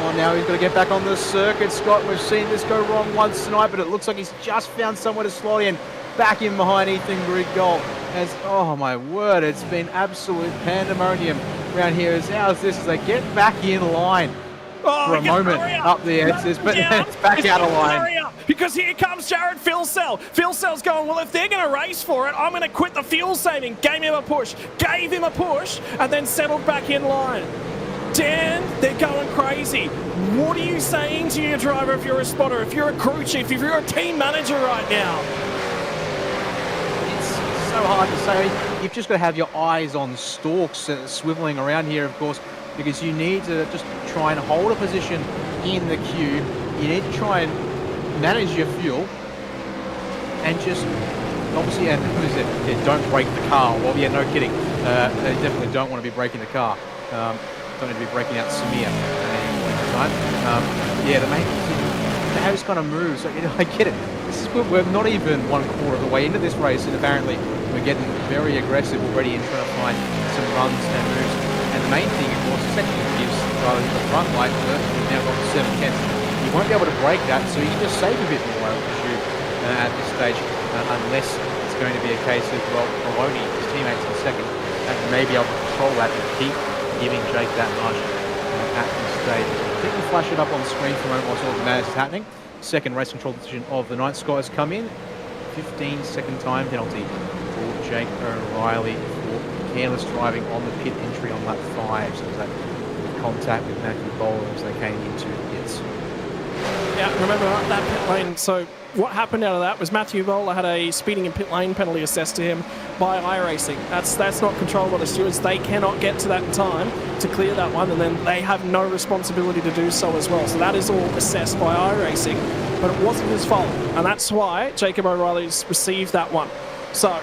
Oh, now he's got to get back on the circuit, Scott. We've seen this go wrong once tonight, but it looks like he's just found somewhere to slot in. Back in behind Ethan Greek Gold. As, oh my word, it's been absolute pandemonium around here. How's this as they get back in line for a moment up the Esses, but then it's back out of line. Because here comes Jared Philsell. Philsell's going, well, if they're going to race for it, I'm going to quit the fuel saving. Gave him a push, and then settled back in line. Dan, they're going crazy. What are you saying to your driver if you're a spotter, if you're a crew chief, if you're a team manager right now? It's so hard to say. you've just got to have your eyes on stalks swiveling around here, of course, because you need to just try and hold a position in the queue. You need to try and manage your fuel and just obviously, and who is it? Yeah, don't break the car. Well, yeah, no kidding. They definitely don't want to be breaking the car. Don't need to be breaking out Samir at any point in time. Yeah, the main thing, those kind of moves. You know, I get it. This is, we're not even 1/4 of the way into this race, and apparently we're getting very aggressive already in trying to find some runs and moves. And the main thing, of course, essentially gives rather than the front light. We've now got 7/10. You won't be able to break that, so you can just save a bit more, I would presume, at this stage, unless it's going to be a case of, well, Maloney, his teammates in second, and may be able to control that and keep giving Jake that much at this stage. I think we'll flash it up on the screen for a moment whilst all the madness is happening. Second race control decision of the night. Scott has come in. 15-second time penalty for Jake O'Reilly for careless driving on the pit entry on lap 5. So that contact with Matthew Bowler as they came into the pits. Yeah, remember that pit lane. So what happened out of that was Matthew Bowler had a speeding in pit lane penalty assessed to him by iRacing. That's not controlled by the stewards. They cannot get to that in time to clear that one, and then they have no responsibility to do so as well. So that is all assessed by iRacing, but it wasn't his fault, and that's why Jacob O'Reilly's received that one. So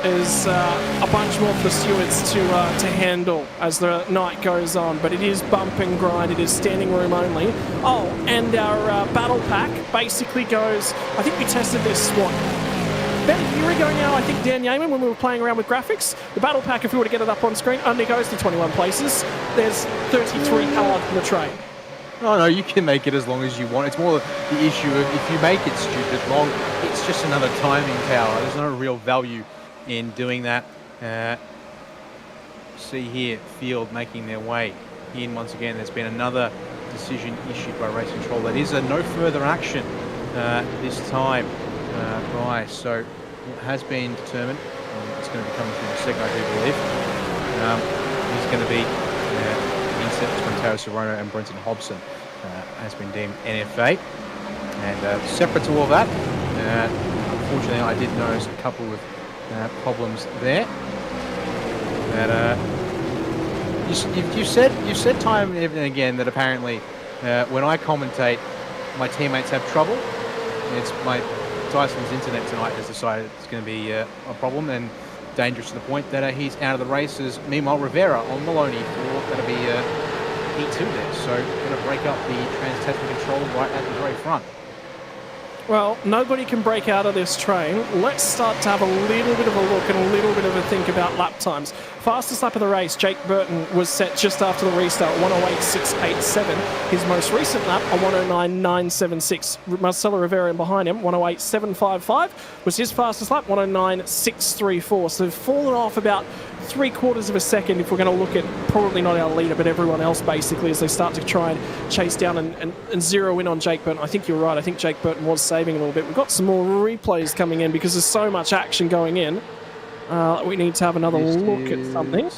there's a bunch more for the stewards to handle as the night goes on, but it is bump and grind. It is standing room only. Oh, and our battle pack basically goes, I think we tested this, about a year ago now, I think, Dan Yeaman, when we were playing around with graphics. The battle pack, if we were to get it up on screen, only goes to 21 places. There's 33 cars in the train. No, you can make it as long as you want. It's more the issue of if you make it stupid long, it's just another timing tower. There's no real value in doing that. See here, field making their way in once again. There's been another decision issued by race control. That is a no further action this time. Right, so what has been determined, it's going to be coming through the second, I do believe, is going to be inset between Taro Sorono and Brenton Hobson has been deemed NFA. And separate to all that, unfortunately I did notice a couple of problems there. That you said time and again that apparently when I commentate, my teammates have trouble. It's my Tyson's internet tonight has decided it's going to be a problem and dangerous to the point that he's out of the races. Meanwhile, Rivera on Maloney for that'll be P2 there, so going to break up the trans-Tasman control right at the very front. Well, nobody can break out of this train. Let's start to have a little bit of a look and a little bit of a think about lap times. Fastest lap of the race, Jake Burton, was set just after the restart, 108.687. His most recent lap, a 109.976. Marcelo Rivera in behind him, 108.755 was his fastest lap, 109.634. So they've fallen off about 3/4 of a second if we're going to look at probably not our leader, but everyone else basically as they start to try and chase down and zero in on Jake Burton. I think you're right. I think Jake Burton was saving a little bit. We've got some more replays coming in because there's so much action going in. We need to have another look at something.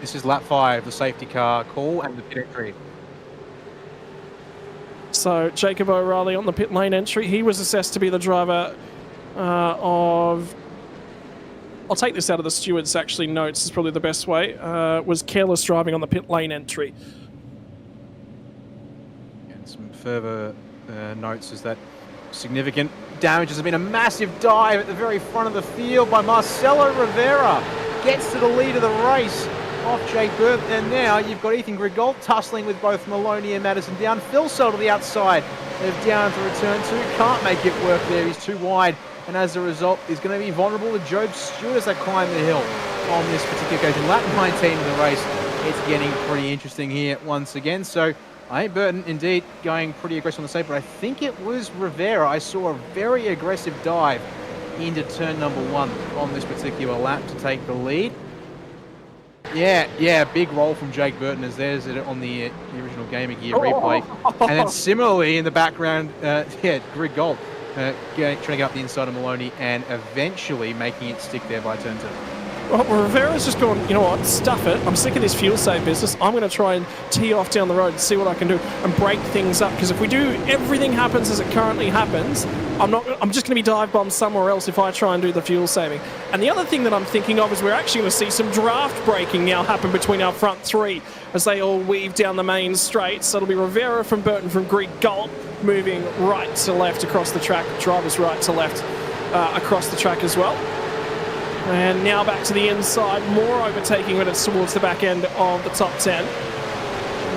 This is lap 5, the safety car call and the pit entry. So Jacob O'Reilly on the pit lane entry. He was assessed to be the driver of... I'll take this out of the stewards' actually notes, is probably the best way. Was careless driving on the pit lane entry. And some further notes is that significant damage has been a massive dive at the very front of the field by Marcelo Rivera. Gets to the lead of the race off Jake Burton. And now you've got Ethan Grigol tussling with both Maloney and Madison down. Phil Sell to the outside of down to return to. Can't make it work there. He's too wide. And as a result, he's going to be vulnerable to Job Stewart as they climb the hill on this particular occasion. Lap 19 of the race, it's getting pretty interesting here once again. So I think Burton indeed going pretty aggressive on the save, but I think it was Rivera. I saw a very aggressive dive into turn number 1 on this particular lap to take the lead. Yeah, big roll from Jake Burton as there's it on the original Gaming Gear replay. And then similarly in the background, Grig Gold. Trying to get up the inside of Maloney and eventually making it stick there by turn 2. Well, Rivera's just gone, you know what, stuff it. I'm sick of this fuel save business. I'm going to try and tee off down the road and see what I can do and break things up. Because if we do, everything happens as it currently happens. I'm just going to be dive bombed somewhere else if I try and do the fuel saving. And the other thing that I'm thinking of is we're actually going to see some draft breaking now happen between our front three as they all weave down the main straight. So it'll be Rivera from Burton from Greek Galt moving right to left across the track, drivers right to left across the track as well. And now back to the inside, more overtaking when it's towards the back end of the top 10.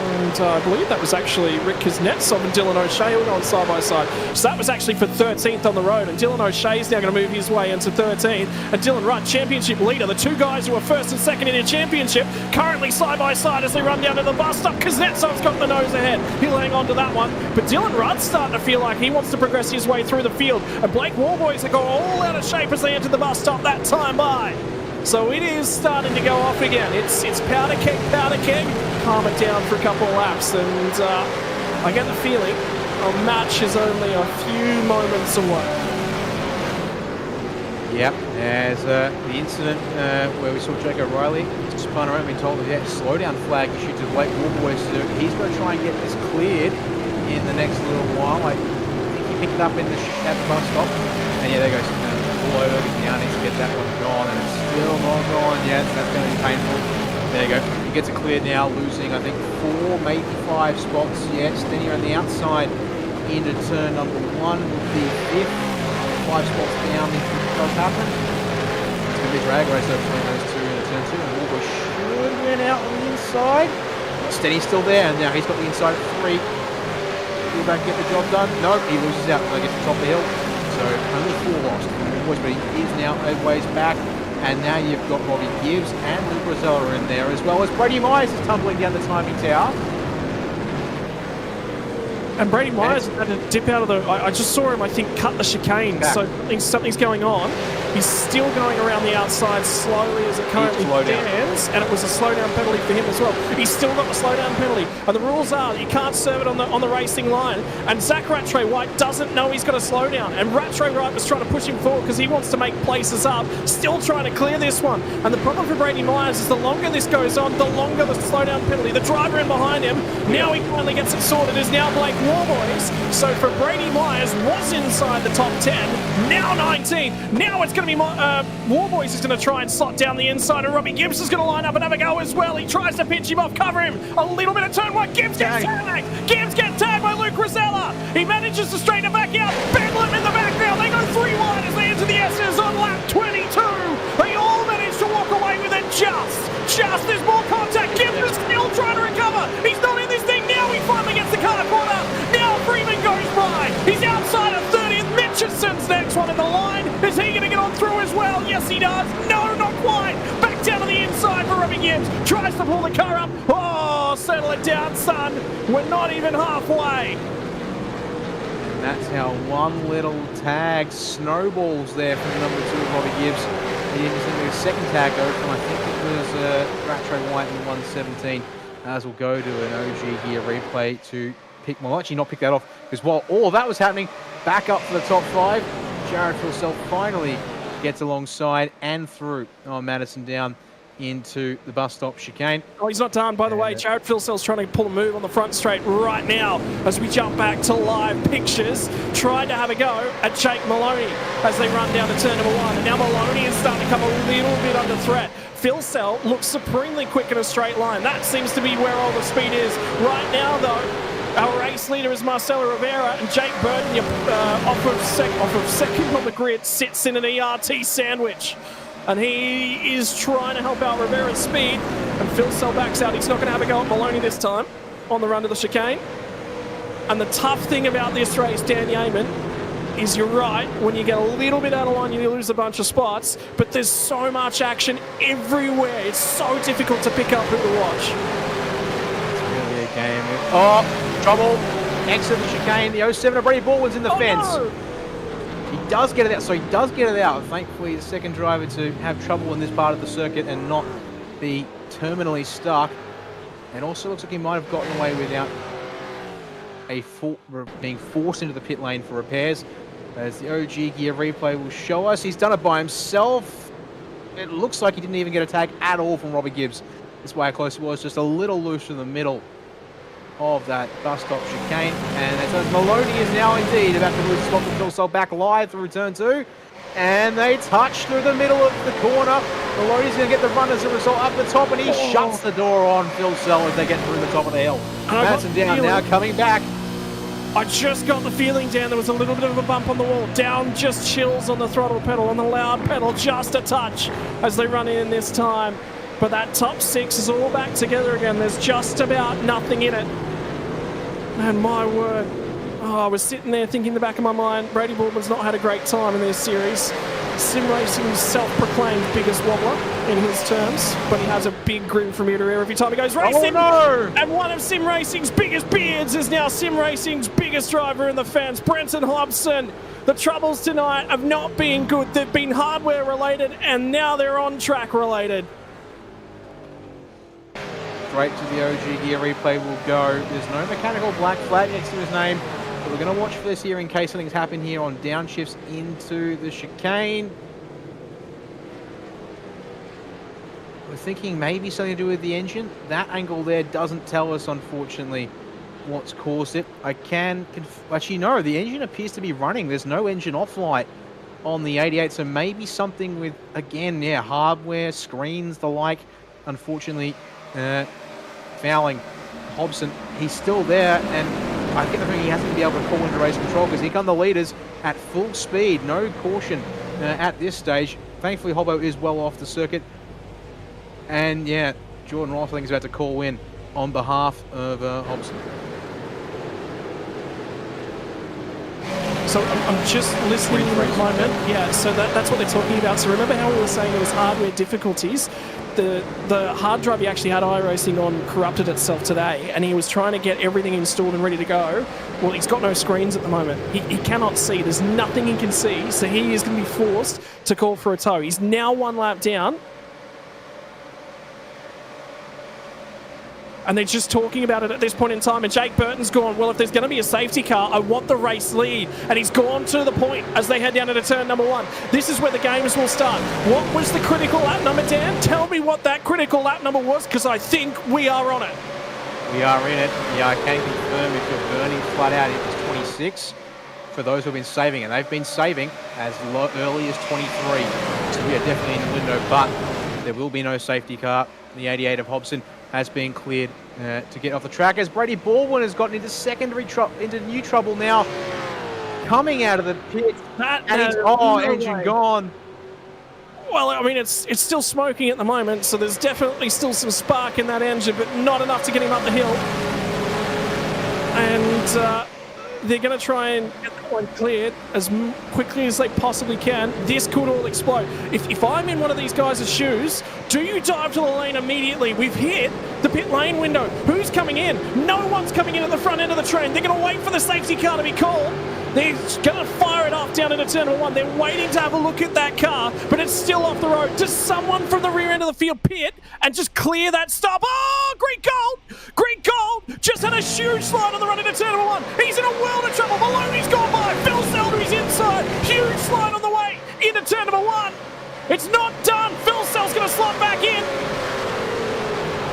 And I believe that was actually Rick Kuznetsov and Dylan O'Shea who were going side by side. So that was actually for 13th on the road. And Dylan O'Shea is now going to move his way into 13th. And Dylan Rudd, championship leader. The two guys who were first and second in the championship currently side by side as they run down to the bus stop. Kuznetsov's got the nose ahead. He'll hang on to that one. But Dylan Rudd's starting to feel like he wants to progress his way through the field. And Blake Warboys have got all out of shape as they enter the bus stop that time by. So it is starting to go off again. It's powder keg, calm it down for a couple of laps, and I get the feeling a match is only a few moments away. Yep, as the incident where we saw Jake O'Reilly spun around, being told that slowdown flag issued to Blake Warboys. He's going to try and get this cleared in the next little while. I think he picked it up in at the bus stop, and yeah, there goes. All over, now needs to get that one gone, and it's still not gone yet, so that's going to be painful. There you go, he gets it cleared now, losing I think 4, maybe 5 spots yet. Standing around the outside into turn number 1 would be 5th, 5 spots down if it does happen. It's going to be a drag race between those two in turn 2, and Walker should win out on the inside. Stenny's still there, and now he's got the inside at 3. Will back get the job done? No, he loses out when they get to the top of the hill. So only 4 lost. But he is now a ways back, and now you've got Robbie Gibbs and Luke Rosella in there, as well as Brady Myers is tumbling down the timing tower. And Brady Myers had to dip out of the... I just saw him, I think, cut the chicane. Back. So something's going on. He's still going around the outside slowly as it currently stands, and it was a slowdown penalty for him as well. He's still got the slowdown penalty. And the rules are that you can't serve it on the racing line. And Zach Rattray White doesn't know he's got a slowdown. And Rattray White was trying to push him forward because he wants to make places up, still trying to clear this one. And the problem for Brady Myers is the longer this goes on, the longer the slowdown penalty. The driver in behind him, now he finally gets it sorted, is now Blake Warboys. So for Brady Myers, was inside the top 10, now 19. Now it's going to be Warboys is going to try and slot down the inside, and Robbie Gibbs is going to line up and have a go as well. He tries to pinch him off, cover him. A little bit of turn 1. Gibbs gets tagged. Gibbs gets tagged by Luke Rosella. He manages to straighten it back out. Bedlam in the back now. They go 3 wide as they enter the Esses on lap 22. They all manage to walk away with it just there's more contact. Gibbs is still trying to recover. He's not in this thing now. He finally gets the car corner. Now Freeman goes by. He's outside of 30th. Mitchison's next one in the line. Is he going to get on through as well? Yes, he does. No, not quite. Back down to the inside for Robbie Gibbs. Tries to pull the car up. Oh, settle it down, son. We're not even halfway. And that's how one little tag snowballs there from number 2, Robbie Gibbs. He didn't see the second tag go from, I think it was Rattray White in 117. As we'll go to an OG gear replay to pick, well, actually not pick that off, because while all of that was happening, back up for the top 5, Jared Filsell finally gets alongside and through Madison down into the bus stop chicane. Oh, he's not done, by the way. Jared Filsell's trying to pull a move on the front straight right now as we jump back to live pictures. Tried to have a go at Jake Maloney as they run down to turn number 1. And now Maloney is starting to come a little bit under threat. Filsell looks supremely quick in a straight line. That seems to be where all the speed is. Right now, though, our race leader is Marcelo Rivera, and Jake Burton, off of second on the grid, sits in an ERT sandwich. And he is trying to help out Rivera's speed. And Filsell backs out. He's not going to have a go at Maloney this time on the run to the chicane. And the tough thing about this race, Dan Yeaman, is you're right. When you get a little bit out of line, you lose a bunch of spots. But there's so much action everywhere. It's so difficult to pick up who to watch. It's really a game. Oh, trouble. Exit the chicane. The 07 of Brady Baldwin's in the fence. No. He does get it out, so he does get it out. Thankfully, the second driver to have trouble in this part of the circuit and not be terminally stuck. And also looks like he might have gotten away without being forced into the pit lane for repairs. As the OG gear replay will show us, he's done it by himself. it looks like he didn't even get a tag at all from Robbie Gibbs. That's why how close it was, just a little loose in the middle of that bus stop chicane. And it says Maloney is now indeed about to lose the spot for Phil Sell back live through turn 2. And they touch through the middle of the corner. Maloney's going to get the run as a result up the top, and he shuts the door on Phil Sell as they get through the top of the hill. Madsen down now, coming back. I just got the feeling, Dan, there was a little bit of a bump on the wall. Down just chills on the throttle pedal, on the loud pedal, just a touch as they run in this time. But that top 6 is all back together again. There's just about nothing in it. And my word. Oh, I was sitting there thinking in the back of my mind, Brady Baldwin's not had a great time in this series. Sim Racing's self-proclaimed biggest wobbler in his terms, but he has a big grin from ear to ear every time he goes racing. Oh, no! And one of Sim Racing's biggest beards is now Sim Racing's biggest driver in the fence, Brenton Hobson. The troubles tonight have not been good. They've been hardware related, and now they're on track related. Straight to the OG gear replay will go. There's no mechanical black flag next to his name. But we're going to watch for this here in case something's happened here on downshifts into the chicane. We're thinking maybe something to do with the engine. That angle there doesn't tell us, unfortunately, what's caused it. I can... Actually, no, the engine appears to be running. There's no engine off light on the 88, so maybe something with, again, yeah, hardware, screens, the like. Unfortunately, fouling Hobson. He's still there, and I get the feeling he has to be able to call into race control because here come the leaders at full speed. No caution at this stage. Thankfully, Hobbo is well off the circuit. And yeah, Jordan Ross, I think, is about to call in on behalf of Hobson. So I'm just listening at the moment. Yeah, so that's what they're talking about. So remember how we were saying there was hardware difficulties? The hard drive he actually had iRacing on corrupted itself today, and he was trying to get everything installed and ready to go. Well, he's got no screens at the moment. He cannot see. There's nothing he can see, so he is going to be forced to call for a tow. He's now 1 lap down. And they're just talking about it at this point in time. And Jake Burton's gone, well, if there's going to be a safety car, I want the race lead. And he's gone to the point as they head down into turn number 1. This is where the games will start. What was the critical lap number, Dan? Tell me what that critical lap number was, because I think we are on it. We are in it. Yeah, I can confirm if you're burning flat out, it was 26 for those who have been saving. And they've been saving as early as 23. So we are definitely in the window, but there will be no safety car. The 88 of Hobson has been cleared to get off the track as Brady Baldwin has gotten into new trouble now, coming out of the pit. Engine gone. Well, I mean, it's still smoking at the moment, so there's definitely still some spark in that engine, but not enough to get him up the hill. And they're going to try and get that one cleared as quickly as they possibly can. This could all explode. If I'm in one of these guys' shoes, do you dive to the lane immediately? We've hit the pit lane window. Who's coming in? No one's coming in at the front end of the train. They're going to wait for the safety car to be called. They're going to fire it off down into turn number 1. They're waiting to have a look at that car, but it's still off the road. Does someone from the rear end of the field pit and just clear that stop? Oh, Greek Gold! Greek Gold just had a huge slide on the run into turn number 1. He's in a world of trouble. Maloney's gone by. Phil Seldery's inside. Huge slide on the way into turn number 1. It's not done. Phil Sel's going to slot back in.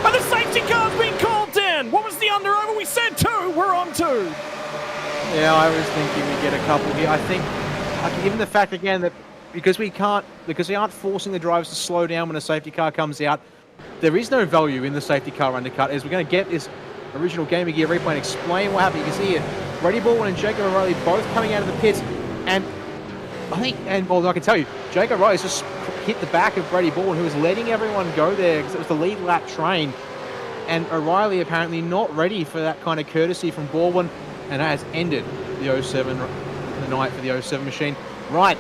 And the safety car's been called, Dan. What was the under over? We said 2. We're on 2. Yeah, I was thinking we get a couple here. I think, given the fact again that because we aren't forcing the drivers to slow down when a safety car comes out, there is no value in the safety car undercut. As we're going to get this original Game of Gear replay and explain what happened. You can see here, Brady Baldwin and Jacob O'Reilly both coming out of the pits, and I can tell you, Jacob O'Reilly's just hit the back of Brady Baldwin, who was letting everyone go there because it was the lead lap train, and O'Reilly apparently not ready for that kind of courtesy from Baldwin. And that has ended the 07, the night for the 07 machine. Right,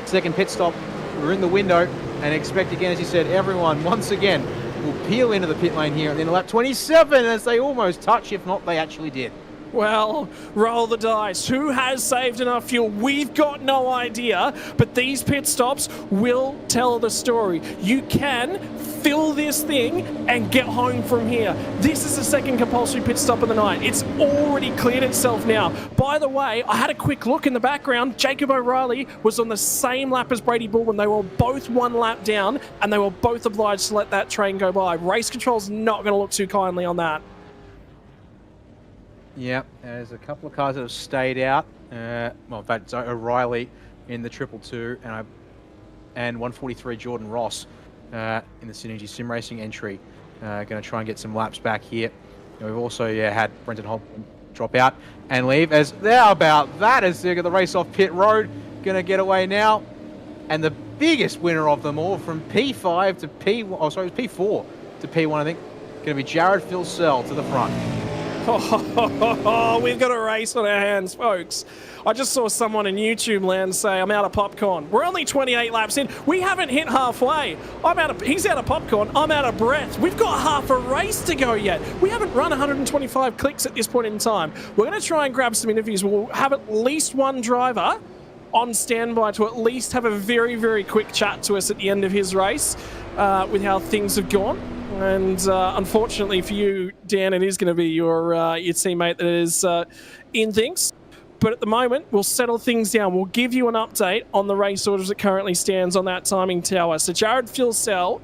second pit stop. We're in the window and expect again, as you said, everyone once again will peel into the pit lane here and then lap 27 as they almost touch. If not, they actually did. Well, roll the dice. Who has saved enough fuel? We've got no idea, but these pit stops will tell the story. You can fill this thing and get home from here. This is the second compulsory pit stop of the night. It's already cleared itself now. By the way, I had a quick look in the background. Jacob O'Reilly was on the same lap as Brady Baldwin. They were both one lap down, and they were both obliged to let that train go by. Race control's not going to look too kindly on that. Yep, there's a couple of cars that have stayed out. Well, in fact, O'Reilly in the 222 and 143 Jordan Ross in the Synergy Sim Racing entry. Going to try and get some laps back here. We've also had Brenton Hobson drop out and leave. As they're about that, as they get the race off pit road, going to get away now. And the biggest winner of them all from P5 to P1, oh sorry, it was P4 to P1, I think, going to be Jared Filsell to the front. Oh, we've got a race on our hands, folks. I just saw someone in YouTube land say, I'm out of popcorn. We're only 28 laps in. We haven't hit halfway. He's out of popcorn. I'm out of breath. We've got half a race to go yet. We haven't run 125 clicks at this point in time. We're going to try and grab some interviews. We'll have at least one driver on standby to at least have a very, very quick chat to us at the end of his race with how things have gone. And unfortunately for you, Dan, it is going to be your teammate that is in things. But at the moment, we'll settle things down. We'll give you an update on the race orders that currently stands on that timing tower. So Jared Filsell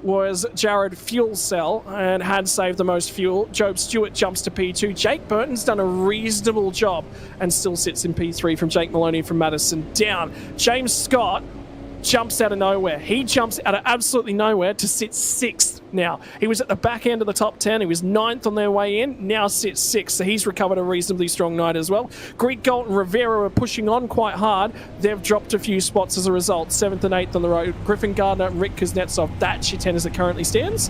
was Jared Fuel Cell and had saved the most fuel. Job Stewart jumps to P2. Jake Burton's done a reasonable job and still sits in P3 from Jake Maloney from Madison down. James Scott jumps out of nowhere. He jumps out of absolutely nowhere to sit 6th now. He was at the back end of the top 10. He was 9th on their way in, now sits 6th. So he's recovered a reasonably strong night as well. Greek Galt and Rivera are pushing on quite hard. They've dropped a few spots as a result. 7th and 8th on the road. Griffin Gardner and Rick Kuznetsov. That's your 10 as it currently stands.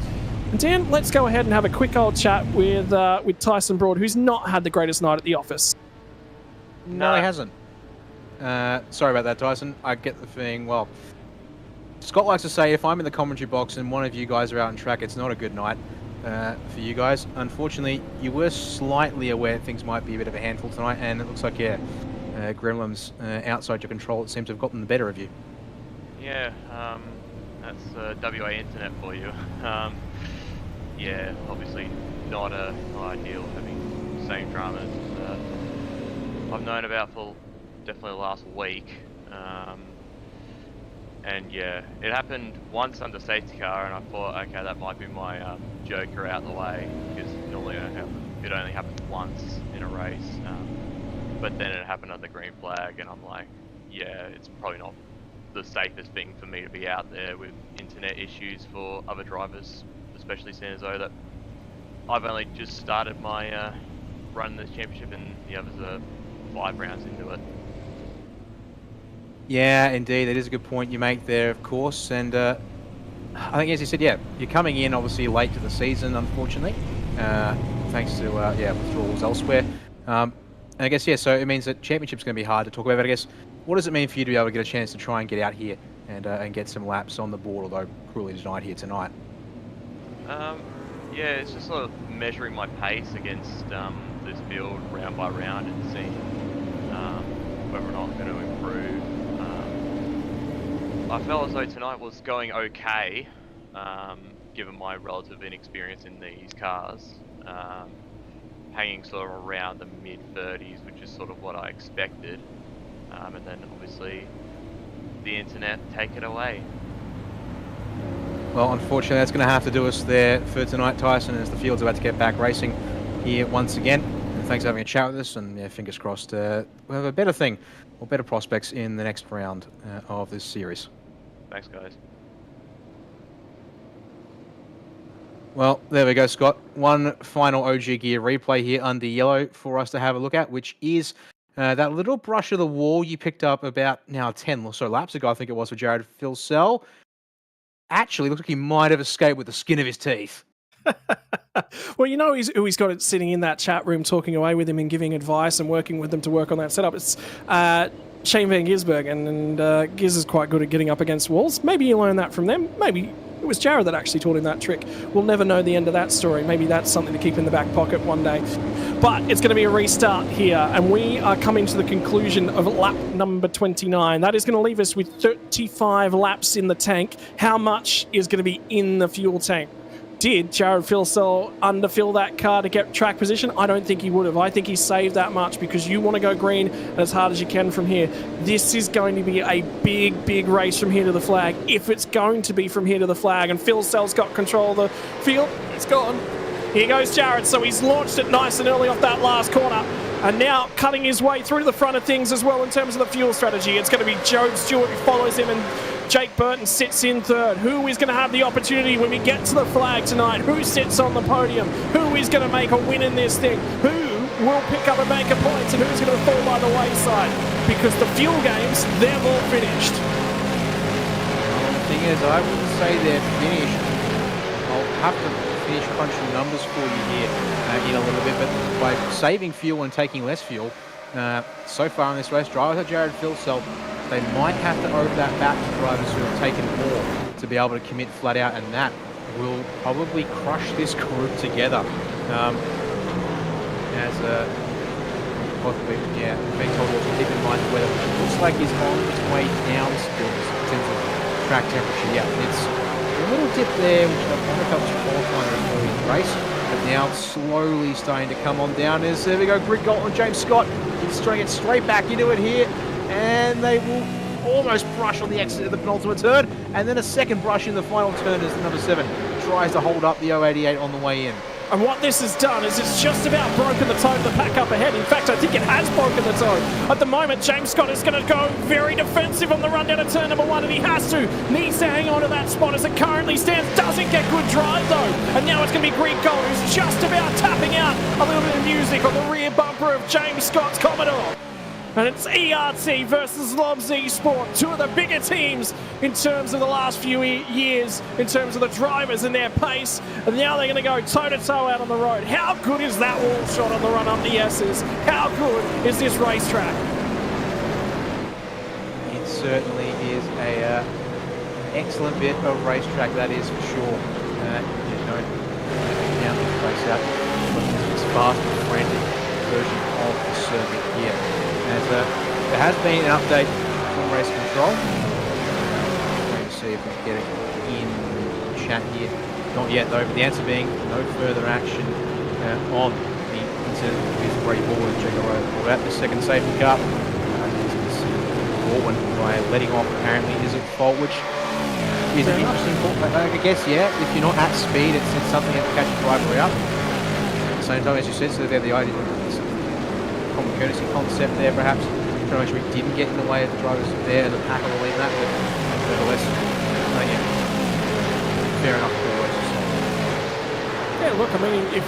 And Dan, let's go ahead and have a quick old chat with Tyson Broad, who's not had the greatest night at the office. No, he hasn't. Sorry about that, Tyson. I get the feeling, well, Scott likes to say if I'm in the commentary box and one of you guys are out on track, it's not a good night for you guys. Unfortunately, you were slightly aware things might be a bit of a handful tonight, and it looks like, Gremlin's outside your control. It seems to have gotten the better of you. Yeah, that's WA internet for you. Yeah, obviously not ideal having the same dramas I've known about for definitely the last week. And yeah, it happened once under safety car, and I thought, okay, that might be my joker out the way, because normally it only happens once in a race. But then it happened under green flag, and I'm like, yeah, it's probably not the safest thing for me to be out there with internet issues for other drivers, especially seeing as though that I've only just started my run in this championship, and the others are 5 rounds into it. Yeah, indeed. That is a good point you make there, of course. And I think, as you said, yeah, you're coming in obviously late to the season, unfortunately, thanks to withdrawals elsewhere. And I guess, yeah, so it means that championship's going to be hard to talk about. But I guess, what does it mean for you to be able to get a chance to try and get out here and get some laps on the board, although cruelly denied here tonight? Yeah, it's just sort of measuring my pace against this field round by round and seeing whether or not I'm going to improve. I felt as though tonight was going okay, given my relative inexperience in these cars. Hanging sort of around the mid-30s, which is sort of what I expected. And then obviously the internet take it away. Well, unfortunately, that's going to have to do us there for tonight, Tyson, as the field's about to get back racing here once again. And thanks for having a chat with us, and yeah, fingers crossed we'll have a better thing, or better prospects in the next round of this series. Thanks, guys. Well, there we go, Scott. One final OG Gear replay here under yellow for us to have a look at, which is that little brush of the wall you picked up about now 10 or so laps ago, I think it was, for Jared Filsell. Actually, looks like he might have escaped with the skin of his teeth. Well, you know who he's got it sitting in that chat room talking away with him and giving advice and working with them to work on that setup. It's Shane Van Gisbergen, and Giz is quite good at getting up against walls. Maybe you learn that from them. Maybe was Jared that actually taught him that trick. We'll never know the end of that story. Maybe that's something to keep in the back pocket one day. But it's going to be a restart here, and we are coming to the conclusion of lap number 29. That is going to leave us with 35 laps in the tank. How much is going to be in the fuel tank? Did Jared Filsell underfill that car to get track position? I don't think he would have. I think he saved that much because you want to go green as hard as you can from here. This is going to be a big, big race from here to the flag, if it's going to be from here to the flag. And Filsell's got control of the field. It's gone. Here goes Jared. So he's launched it nice and early off that last corner. And now cutting his way through the front of things as well in terms of the fuel strategy. It's going to be Joe Stewart who follows him, and Jake Burton sits in third. Who is going to have the opportunity when we get to the flag tonight? Who sits on the podium? Who is going to make a win in this thing? Who will pick up and make a point, and who's going to fall by the wayside? Because the fuel games, they're all finished. Well, the thing is, I wouldn't say they're finished. I'll have to finish crunching numbers for you here in a little bit, but by saving fuel and taking less fuel, so far in this race, drivers like Jared Filsell, they might have to owe that back to drivers who have taken more to be able to commit flat out, and that will probably crush this group together. Being told also keep in mind the weather looks like it's on its way down still in terms of track temperature. Yeah, it's a little dip there, which I wonder if that was qualifying early in the race, but now it's slowly starting to come on down. There we go, Grid Gold and James Scott. He's throwing it straight back into it here, and they will almost brush on the exit of the penultimate turn, and then a second brush in the final turn as the number 7 tries to hold up the 088 on the way in. And what this has done is it's just about broken the toe of the pack up ahead. In fact, I think it has broken the toe. At the moment, James Scott is going to go very defensive on the run down to turn number 1, and he has to. Needs to hang on to that spot as it currently stands. Doesn't get good drive, though. And now it's going to be Greek Gold, who's just about tapping out a little bit of music on the rear bumper of James Scott's Commodore. And it's ERT versus Lobs Esport, two of the bigger teams in terms of the last few years, in terms of the drivers and their pace. And now they're going to go toe-to-toe out on the road. How good is that wall shot on the run up the Esses? How good is this racetrack? It certainly is a excellent bit of racetrack, that is for sure. Down the race out. It's fast and frantic version of the circuit here. As there has been an update from race control. Waiting to see if we can get it in the chat here. Not yet though, but the answer being no further action on the incident with Ray Baldwin. Check out the second safety car. Baldwin by letting off apparently is at fault, which is an interesting thought. I guess, yeah, if you're not at speed, it's something that can catch a driver out. At the same time, as you said, so they're the idea. Common courtesy concept there, perhaps. Trying to make sure we didn't get in the way of the drivers there and the pack will leave that, but nevertheless, fair enough for the race. Yeah, look, I mean, if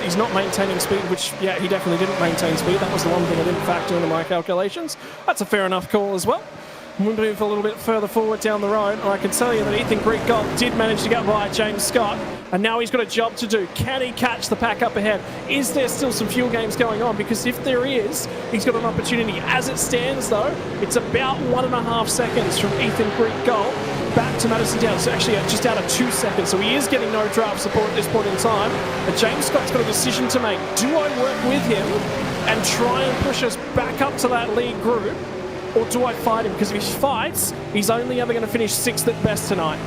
he's not maintaining speed, which he definitely didn't maintain speed. That was the one thing I didn't factor into my calculations. That's a fair enough call as well. We'll move a little bit further forward down the road, and I can tell you that Ethan Greek Gold did manage to get by James Scott, and now he's got a job to do. Can he catch the pack up ahead? Is there still some fuel games going on? Because if there is, he's got an opportunity. As it stands, though, it's about 1.5 seconds from Ethan Greek Gold back to Madison Downs. So actually, just out of 2 seconds. So he is getting no draft support at this point in time. But James Scott's got a decision to make. Do I work with him and try and push us back up to that lead group? Or do I fight him? Because if he fights, he's only ever going to finish 6th at best tonight.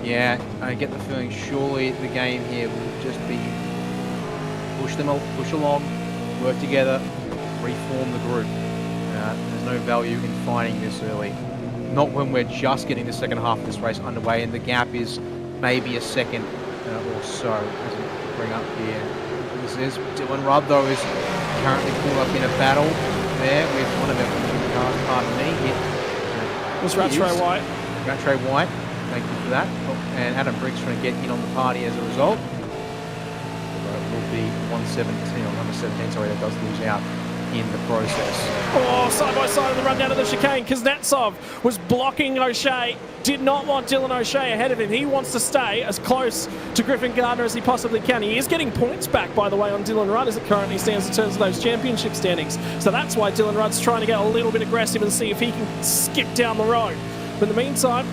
Yeah, I get the feeling surely the game here will just be push along, work together, reform the group. There's no value in fighting this early. Not when we're just getting the second half of this race underway and the gap is maybe a second or so. As we bring up here, this is Dylan Rudd though is currently caught up in a battle there with one of our cars, pardon me. It was Rattray White. Rattray White, thank you for that. And Adam Briggs trying to get in on the party as a result. It will be 117, or number 17, sorry, that does lose out in the process. Oh, side by side on the run down to the chicane. Kuznetsov was blocking O'Shea. Did not want Dylan O'Shea ahead of him. He wants to stay as close to Griffin Gardner as he possibly can. He is getting points back, by the way, on Dylan Rudd as it currently stands in terms of those championship standings. So that's why Dylan Rudd's trying to get a little bit aggressive and see if he can skip down the road. But in the meantime,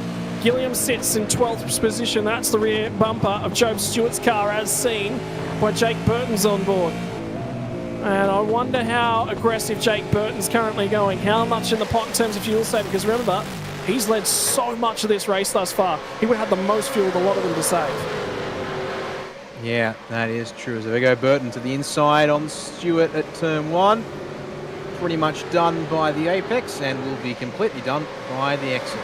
Gilliam sits in 12th position. That's the rear bumper of Job Stewart's car as seen by Jake Burton's on board. And I wonder how aggressive Jake Burton's currently going. How much in the pot in terms of fuel saving? Because remember, he's led so much of this race thus far. He would have the most fuel of a lot of them to save. Yeah, that is true. So we go Burton to the inside on Stewart at turn 1. Pretty much done by the apex and will be completely done by the exit.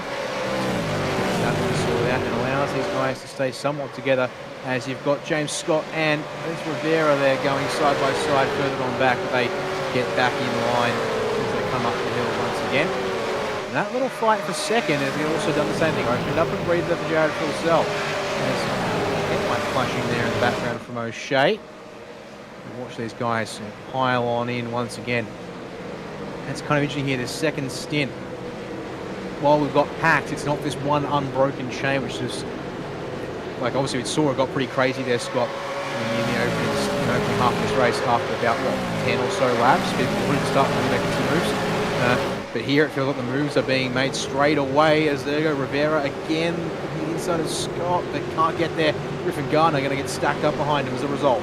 That will sort out and allows these guys to stay somewhat together as you've got James Scott and Rivera there going side by side further on back. They get back in line as they come up the hill once again. And that little fight for second has also done the same thing. Opened up and breathed up for Jared Philsell. Headlight flashing there in the background from O'Shea. Watch these guys pile on in once again. It's kind of interesting here, this second stint. While we've got packed, it's not this one unbroken chain, which is, like obviously we saw it got pretty crazy there, Scott, in the opening half of this race after about, 10 or so laps. People wouldn't start making some moves. But here it feels like the moves are being made straight away as there go Rivera again, the inside of Scott, but can't get there. Griffin Garner going to get stacked up behind him as a result.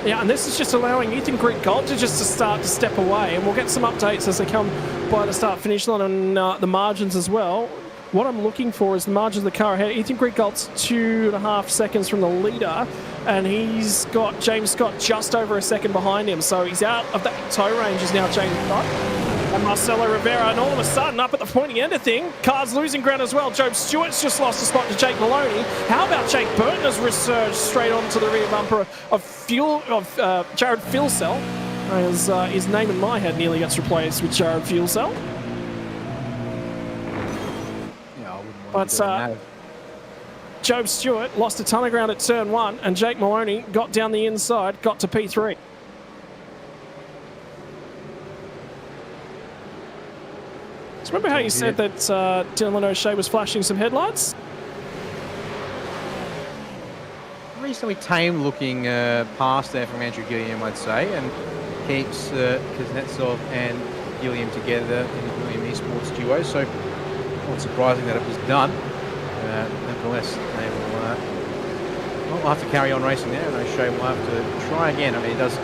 Yeah, and this is just allowing Ethan Griggold to start to step away, and we'll get some updates as they come by the start-finish line and the margins as well. What I'm looking for is the margins of the car ahead. Ethan Griggold's 2.5 seconds from the leader, and he's got James Scott just over a second behind him, so he's out of that tow range is now James Scott. And Marcelo Rivera, and all of a sudden, up at the pointy end of thing, car's losing ground as well. Job Stewart's just lost a spot to Jake Maloney. How about Jake Burton has resurged straight onto the rear bumper of Jared Philsell, as his name in my head nearly gets replaced with Jared Philsell. Yeah, I wouldn't want to do that. Job Stewart lost a ton of ground at turn 1, and Jake Maloney got down the inside, got to P3. So remember how you said that Dylan O'Shea was flashing some headlights? Reasonably tame looking pass there from Andrew Gilliam, I'd say, and keeps Kuznetsov and Gilliam together in the Gilliam Esports duo, so not surprising that it was done. Nevertheless, they will have to carry on racing there, and O'Shea will have to try again. I mean, it does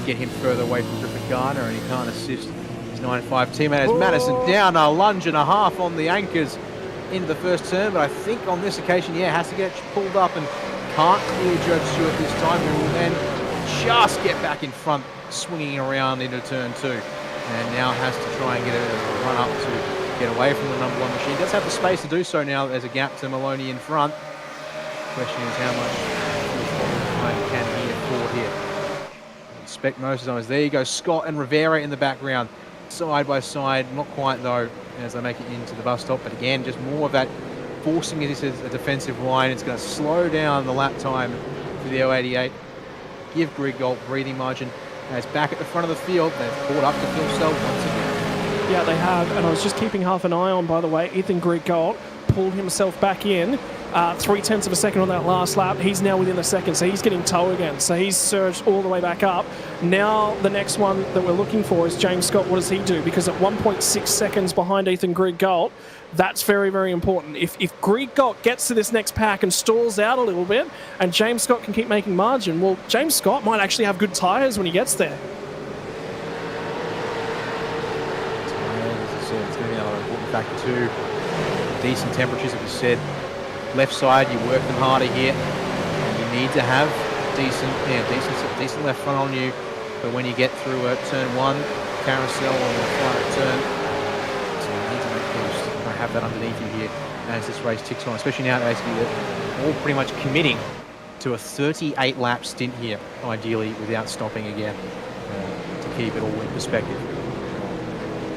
get him further away from Griffin Garner, and he can't assist 9.5 teammate as Madison down a lunge and a half on the anchors into the first turn, but I think on this occasion, has to get pulled up and can't clear Joe Stewart this time, who will then just get back in front, swinging around into turn 2, and now has to try and get a run up to get away from the number 1 machine. Does have the space to do so now. There's a gap to Maloney in front. Question is how much time can he afford here? Inspect most of the time. There you go, Scott and Rivera in the background. Side by side, not quite though, as they make it into the bus stop, but again, just more of that forcing this as a defensive line. It's going to slow down the lap time for the 088. Give Griggold breathing margin. And it's back at the front of the field. They've caught up to Philsell once again. Yeah, they have, and I was just keeping half an eye on, by the way, Ethan Griggold pulled himself back in. 0.3 of a second on that last lap. He's now within a second, so he's getting tow again. So he's surged all the way back up. Now the next one that we're looking for is James Scott. What does he do? Because at 1.6 seconds behind Ethan Griggold, that's very, very important. If Griggold gets to this next pack and stalls out a little bit, and James Scott can keep making margin, well, James Scott might actually have good tyres when he gets there. As I said, it's going to be another important factor too. Decent temperatures, as we said. Left side, you work them harder here. And you need to have decent left front on you. But when you get through turn 1, carousel on the final turn, so you need to make boost. You have that underneath you here as this race ticks on. Especially now, basically, they're all pretty much committing to a 38 lap stint here, ideally without stopping again, to keep it all in perspective.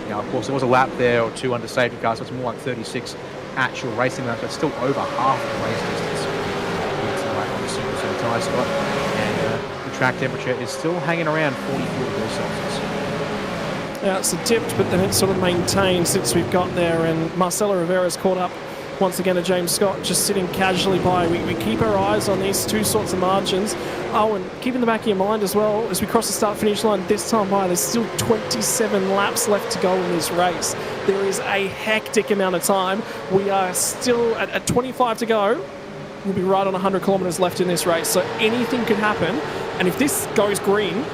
Now, of course, there was a lap there or 2 under safety car, so it's more like 36 actual racing laps, but still over half the race distance. On the single set of tyre spot, and the track temperature is still hanging around 44 degrees Celsius. Yeah, it's dipped, but then it's sort of maintained since we've got there, and Marcelo Rivera's caught up once again to James Scott, just sitting casually by. We keep our eyes on these two sorts of margins. Oh, and keep in the back of your mind as well, as we cross the start-finish line this time by, there's still 27 laps left to go in this race. There is a hectic amount of time. We are still at 25 to go. We'll be right on 100 kilometres left in this race, so anything could happen. And if this goes green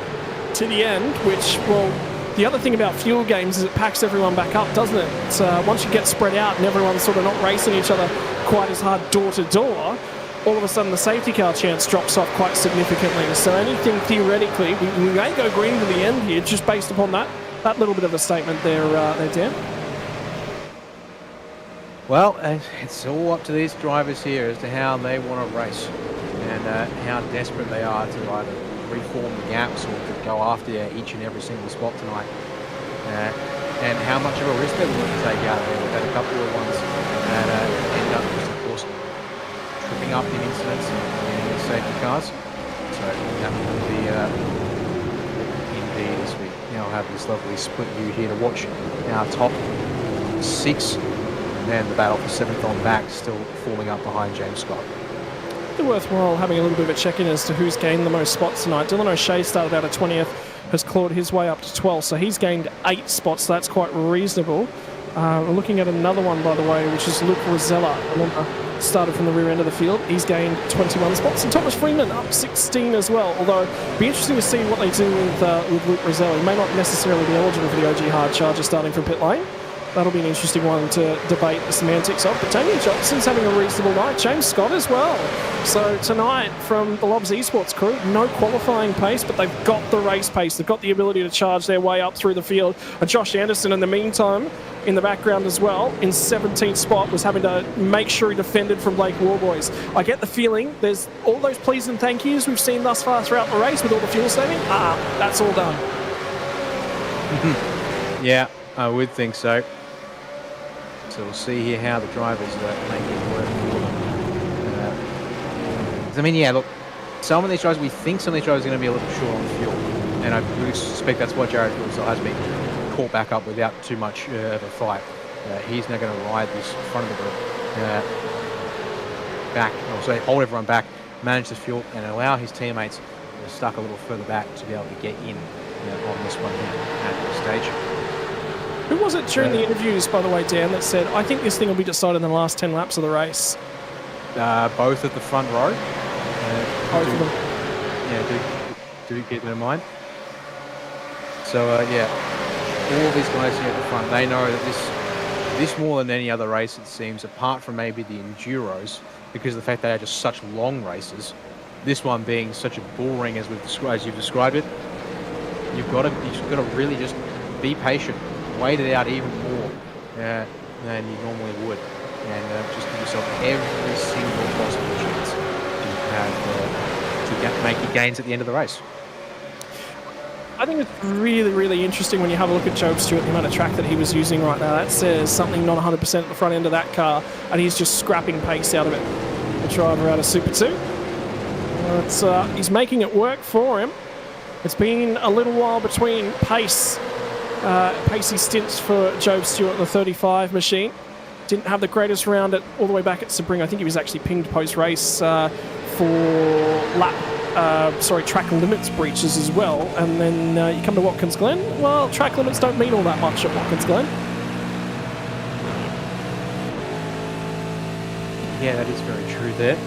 to the end, which, well, the other thing about fuel games is it packs everyone back up, doesn't it? It's, once you get spread out and everyone's sort of not racing each other quite as hard door to door, all of a sudden the safety car chance drops off quite significantly. So anything theoretically, we may go green to the end here, just based upon that little bit of a statement there, Dan. Well, it's all up to these drivers here as to how they want to race and how desperate they are to either reform the gaps or to go after each and every single spot tonight, and how much of a risk they're willing to take out there. We've had a couple of ones that end up just, of course, tripping up in incidents in safety cars. So that will be indeed as we now have this lovely split view here to watch our top 6, and then the battle for 7th on back still forming up behind James Scott. It's worthwhile having a little bit of a check-in as to who's gained the most spots tonight. Dylan O'Shea started out at 20th, has clawed his way up to 12th, so he's gained 8 spots, so that's quite reasonable. We're looking at another one, by the way, which is Luke Rosella, started from the rear end of the field. He's gained 21 spots, and Thomas Freeman up 16 as well, although it'd be interesting to see what they do with Luke Rosella. He may not necessarily be eligible for the OG hard charger starting from pit lane. That'll be an interesting one to debate the semantics of. But Damien Johnson's having a reasonable night. James Scott as well. So tonight from the Lobs Esports crew, no qualifying pace, but they've got the race pace. They've got the ability to charge their way up through the field. And Josh Anderson, in the meantime, in the background as well, in 17th spot, was having to make sure he defended from Blake Warboys. I get the feeling there's all those please and thank yous we've seen thus far throughout the race with all the fuel saving. That's all done. Yeah, I would think so. So we'll see here how the drivers make it work for them. I mean, yeah, look, some of these drivers, we think some of these drivers are going to be a little short on fuel. And I really suspect that's why Jared Wilson has been caught back up without too much of a fight. He's now going to ride this front of the group back, or so hold everyone back, manage the fuel, and allow his teammates stuck a little further back to be able to get in on this one here at this stage. Who was it during the interviews, by the way, Dan, that said, I think this thing will be decided in the last 10 laps of the race? Both at the front row. Both of them. Yeah, do keep that in mind. So, yeah, all these guys here at the front, they know that this more than any other race, it seems, apart from maybe the Enduros, because of the fact they are just such long races, this one being such a bull ring as you've described it, you've got to really just be patient. Wait it out even more than you normally would, and just give yourself every single possible chance to make your gains at the end of the race. I think it's really, really interesting when you have a look at Job Stewart, the amount of track that he was using right now. That says something not 100% at the front end of that car, and he's just scrapping pace out of it. The driver out of Super 2. He's making it work for him. It's been a little while between pacey stints for Job Stewart, the 35 machine. Didn't have the greatest round all the way back at Sebring. I think he was actually pinged post-race for track limits breaches as well. And then you come to Watkins Glen. Well, track limits don't mean all that much at Watkins Glen. Yeah, that is very true there.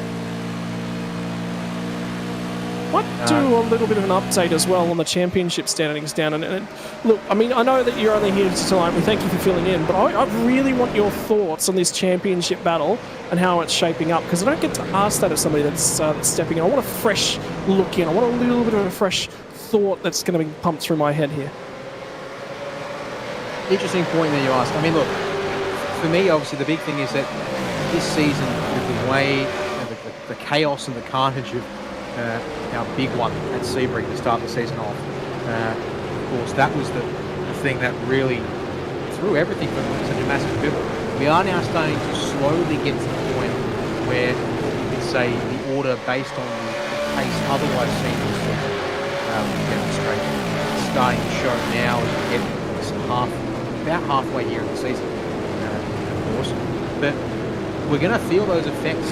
Might do a little bit of an update as well on the championship standings down. And look, I mean, I know that you're only here tonight. We thank you for filling in, but I really want your thoughts on this championship battle and how it's shaping up, because I don't get to ask that of somebody that's stepping in. I want a fresh look in. I want a little bit of a fresh thought that's going to be pumped through my head here. Interesting point that you ask. I mean, look, for me, obviously, the big thing is that this season, with the way, the chaos and the carnage of our big one at Sebring to start the season off. Of course, that was the thing that really threw everything from such a massive pivot. We are now starting to slowly get to the point where you could say the order based on the pace otherwise seen this season demonstrate. It's starting to show now as we get about halfway here in the season, of course. But we're going to feel those effects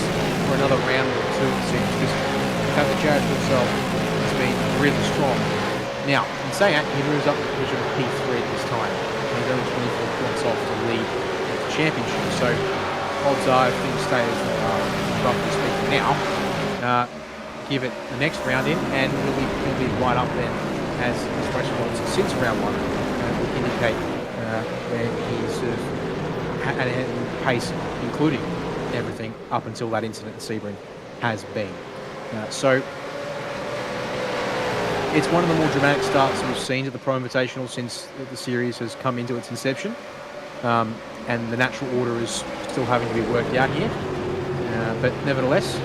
for another round or two, it seems, because the fact that Jared himself has been really strong. Now, in saying that, he moves up to the position of P3 at this time. And he's only 24 points off to lead the championship. So, odds are, if things stay as they are, roughly speaking now, give it the next round in, and he'll be right up then as his race results since round one would indicate where he's sort of at a pace, including everything up until that incident at Sebring has been. So it's one of the more dramatic starts we've seen to the Pro Invitational since the series has come into its inception, and the natural order is still having to be worked out here. But nevertheless,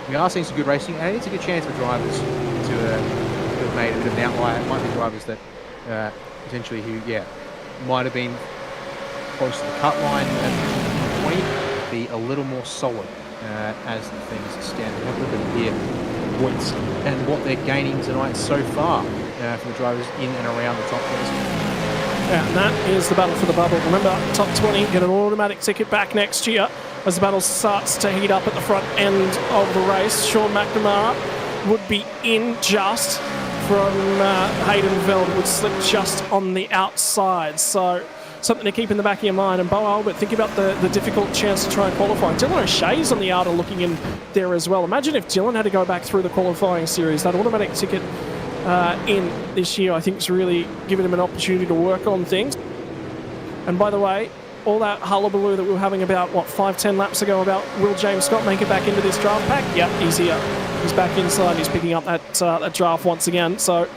we are seeing some good racing, and it's a good chance for drivers to have made a bit of an outlier. It might be drivers that potentially who, might have been close to the cut line at 20, be a little more solid as things stand. We have a look at here points and what they're gaining tonight so far for the drivers in and around the top 20. Yeah, and that is the battle for the bubble. Remember, top 20 get an automatic ticket back next year as the battle starts to heat up at the front end of the race. Sean McNamara would be in just from Hayden Veld, would slip just on the outside. So something to keep in the back of your mind. And Bo Albert, think about the difficult chance to try and qualify. Dylan O'Shea's on the outer looking in there as well. Imagine if Dylan had to go back through the qualifying series. That automatic ticket in this year, I think, is really giving him an opportunity to work on things. And by the way, all that hullabaloo that we were having about, 5-10 laps ago about will James Scott make it back into this draft pack? Yep, he's here. He's back inside. He's picking up that draft once again. So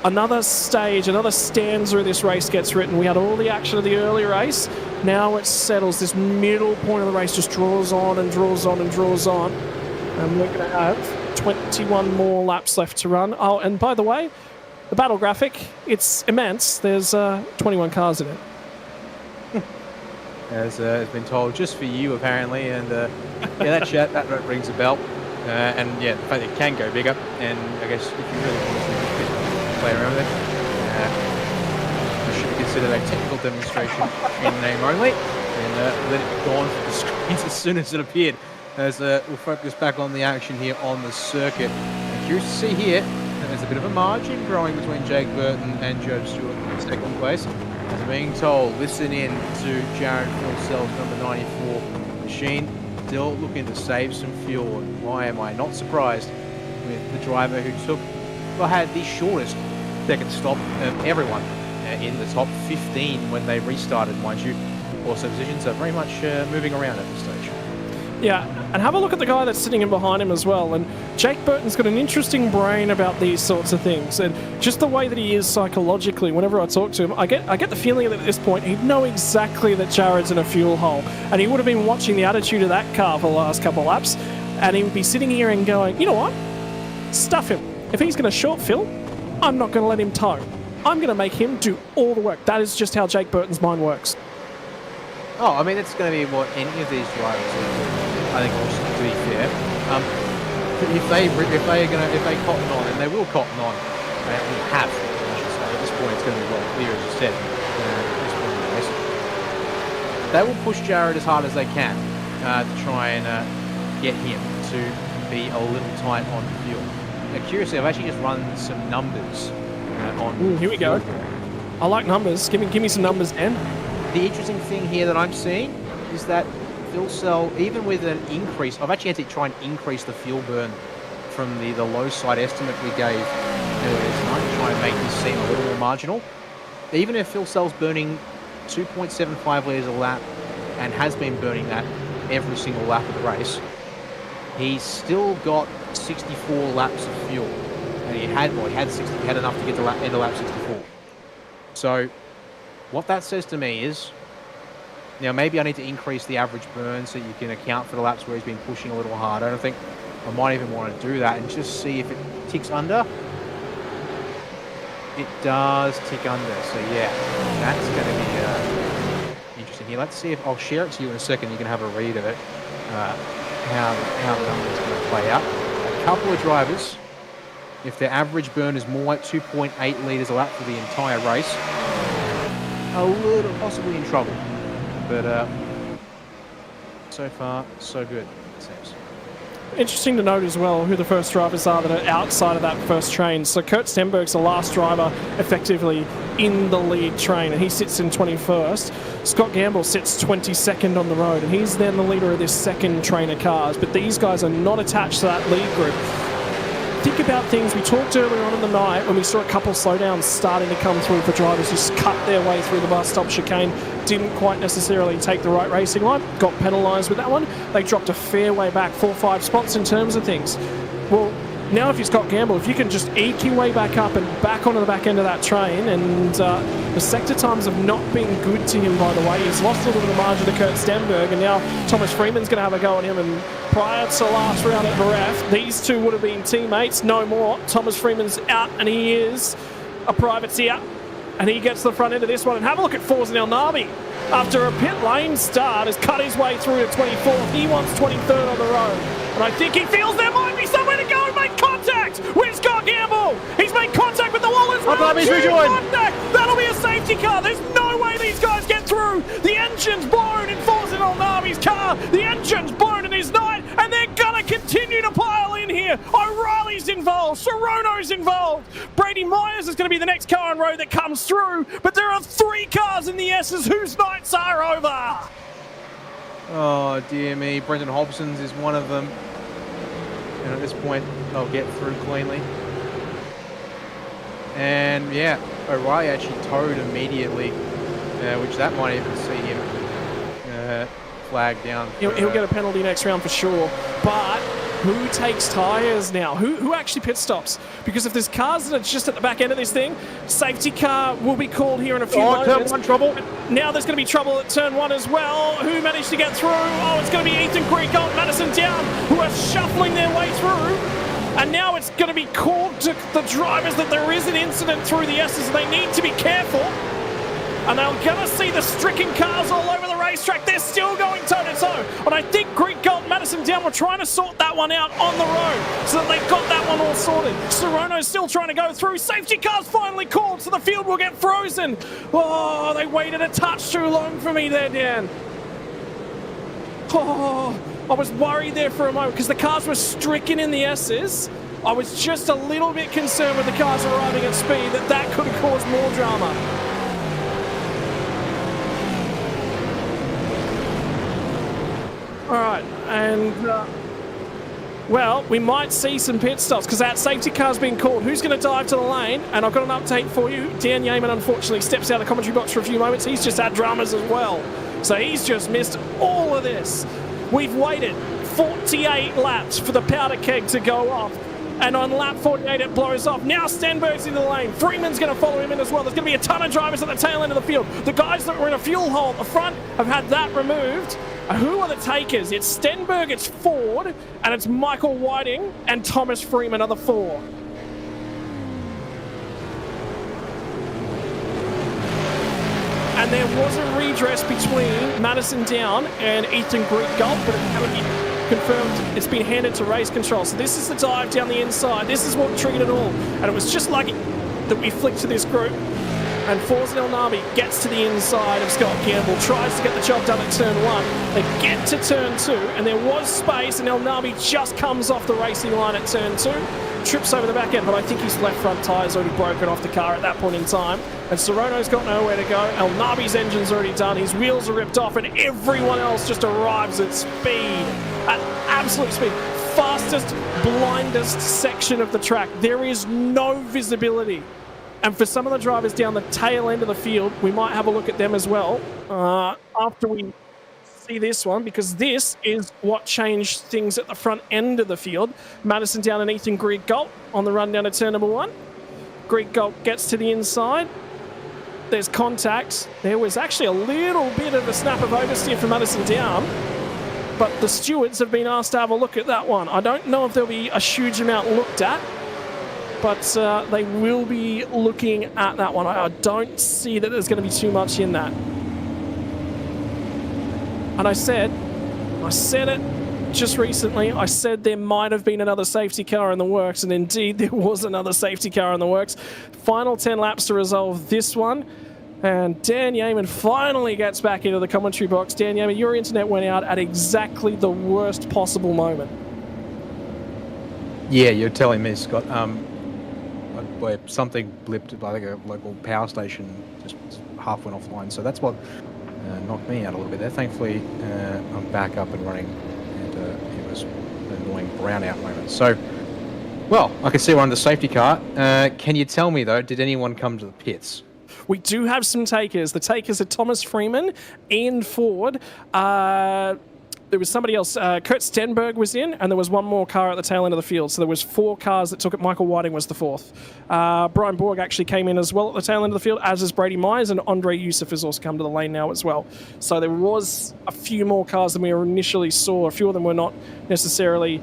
another stage, another stanza of this race gets written. We had all the action of the early race. Now it settles. This middle point of the race just draws on and draws on and draws on. And we're going to have 21 more laps left to run. Oh, and by the way, the battle graphic, it's immense. There's 21 cars in it. As has been told just for you, apparently. And that chat, that rings a bell. And the fact that it can go bigger. And I guess if you really want to play around with it, it should be considered a technical demonstration in name only. And let it be gone from the screens as soon as it appeared. As we'll focus back on the action here on the circuit. And curious to see here, there's a bit of a margin growing between Jake Burton and Joe Stewart in second place. As being told, listen in to Jared Philsell's number 94 machine. Still looking to save some fuel. And why am I not surprised with the driver who had the shortest second stop of everyone in the top 15 when they restarted, mind you. Also positions are very much moving around at this stage. Yeah, and have a look at the guy that's sitting in behind him as well. And Jake Burton's got an interesting brain about these sorts of things, and just the way that he is psychologically. Whenever I talk to him, I get the feeling that at this point he'd know exactly that Jared's in a fuel hole, and he would have been watching the attitude of that car for the last couple of laps, and he would be sitting here and going, you know what? Stuff him. If he's going to short fill, I'm not going to let him tow. I'm going to make him do all the work. That is just how Jake Burton's mind works. Oh, I mean, it's going to be what any of these drivers do. I think, also, to be fair, if they cotton on, and they will cotton on, they have, I should say. At this point, it's going to be well clear, as you said. At this point in the race, they will push Jared as hard as they can to try and get him to be a little tight on fuel. Now, curiously, I've actually just run some numbers on. Here we go. I like numbers. Give me some numbers, Dan. The interesting thing here that I'm seeing is that Philsell, even with an increase, I've actually had to try and increase the fuel burn from the low side estimate we gave earlier tonight to try and make this seem a little more marginal. Even if Philsell's burning 2.75 litres a lap and has been burning that every single lap of the race, he's still got 64 laps of fuel. And he had enough to get to end of lap 64. So what that says to me is, now maybe I need to increase the average burn so you can account for the laps where he's been pushing a little harder. I think I might even want to do that and just see if it ticks under. It does tick under, so yeah, that's going to be interesting here. Let's see if I'll share it to you in a second. You can have a read of it, how the number's going to play out. A couple of drivers, if their average burn is more like 2.8 litres a lap for the entire race, a little possibly in trouble. But so far, so good, it seems. Interesting to note as well who the first drivers are that are outside of that first train. So Kurt Stenberg's the last driver effectively in the lead train, and he sits in 21st. Scott Gamble sits 22nd on the road, and he's then the leader of this second train of cars. But these guys are not attached to that lead group. Think about things we talked earlier on in the night when we saw a couple of slowdowns starting to come through for drivers who cut their way through the bus stop chicane, didn't quite necessarily take the right racing line, got penalised with that one. They dropped a fair way back, 4-5 spots in terms of things. Well, now if you've Scott Gamble, if you can just eke your way back up and back onto the back end of that train, and the sector times have not been good to him, by the way. He's lost a little bit of margin to Kurt Stenberg, and now Thomas Freeman's going to have a go at him. And prior to last round at Baref, these two would have been teammates, no more. Thomas Freeman's out, and he is a privateer, and he gets to the front end of this one. And have a look at Forza El Nabi. After a pit lane start, has cut his way through to 24th. He wants 23rd on the road. And I think he feels there might be somewhere to go. Made contact with Scott Gamble. He's made contact with the wall as well. He's rejoined. That'll be a safety car. There's no way these guys get through. The engine's blown in Forza El Nabi's car. The engine's blown in his night. And they're going to continue to pile in here. O'Reilly's involved. Serrano's involved. Brady Myers is going to be the next car on road that comes through. But there are 3 cars in the Esses whose nights are over. Oh, dear me. Brendan Hobson's is one of them. And at this point, they'll get through cleanly. And, yeah, O'Reilly actually towed immediately, which that might even see him flag down. He'll get a penalty next round for sure. But who takes tyres now? Who actually pit stops? Because if there's cars that are just at the back end of this thing, safety car will be called here in a few moments. Turn 1 trouble. Now there's going to be trouble at turn 1 as well. Who managed to get through? Oh, it's going to be Ethan Greengold, Madison Down, who are shuffling their way through. And now it's going to be called to the drivers that there is an incident through the Esses. They need to be careful. And they're going to see the stricken cars all over the racetrack. They're still going toe-to-toe. And I think Greek Gold and Madison Down were trying to sort that one out on the road so that they've got that one all sorted. Serrano's still trying to go through. Safety car's finally called, so the field will get frozen. Oh, they waited a touch too long for me there, Dan. Oh, I was worried there for a moment because the cars were stricken in the S's. I was just a little bit concerned with the cars arriving at speed that could have caused more drama. All right, and, well, we might see some pit stops because that safety car's been called. Who's going to dive to the lane? And I've got an update for you. Dan Yeaman, unfortunately, steps out of the commentary box for a few moments. He's just had dramas as well. So he's just missed all of this. We've waited 48 laps for the powder keg to go off. And on lap 48, it blows off. Now Stenberg's in the lane. Freeman's going to follow him in as well. There's going to be a ton of drivers at the tail end of the field. The guys that were in a fuel hole at the front have had that removed. Who are the takers? It's Stenberg, it's Ford, and it's Michael Whiting and Thomas Freeman are the 4. And there was a redress between Madison Down and Ethan Greek Gulp, but it haven't been confirmed. It's been handed to race control. So this is the dive down the inside. This is what triggered it all. And it was just lucky that we flicked to this group. And Forza El Nabi gets to the inside of Scott Campbell, tries to get the job done at turn 1. They get to turn 2, and there was space, and El Nabi just comes off the racing line at turn 2, trips over the back end, but I think his left front tyre's already broken off the car at that point in time. And Serrano's got nowhere to go. El Nabi's engine's already done. His wheels are ripped off, and everyone else just arrives at speed, at absolute speed. Fastest, blindest section of the track. There is no visibility. And for some of the drivers down the tail end of the field, we might have a look at them as well after we see this one, because this is what changed things at the front end of the field. Madison Down and Ethan Greek Galt on the run down to turn number 1. Greek Galt gets to the inside. There's contact. There was actually a little bit of a snap of oversteer for Madison Down, but the stewards have been asked to have a look at that one. I don't know if there'll be a huge amount looked at, but they will be looking at that one. I don't see that there's going to be too much in that. And I said it just recently. I said there might have been another safety car in the works, and indeed there was another safety car in the works. Final 10 laps to resolve this one. And Dan Yeaman finally gets back into the commentary box. Dan Yeaman, your internet went out at exactly the worst possible moment. Yeah, you're telling me, Scott. Where something blipped by a local power station, just half went offline. So that's what knocked me out a little bit there. Thankfully, I'm back up and running, and it was an annoying brownout moment. So, well, I can see we're on the safety car. Can you tell me, though, did anyone come to the pits? We do have some takers. The takers are Thomas Freeman, Ian Ford. There was somebody else. Kurt Stenberg was in, and there was one more car at the tail end of the field. So there was 4 cars that took it. Michael Whiting was the 4th. Brian Borg actually came in as well at the tail end of the field, as is Brady Myers, and Andre Yusuf has also come to the lane now as well. So there was a few more cars than we initially saw. A few of them were not necessarily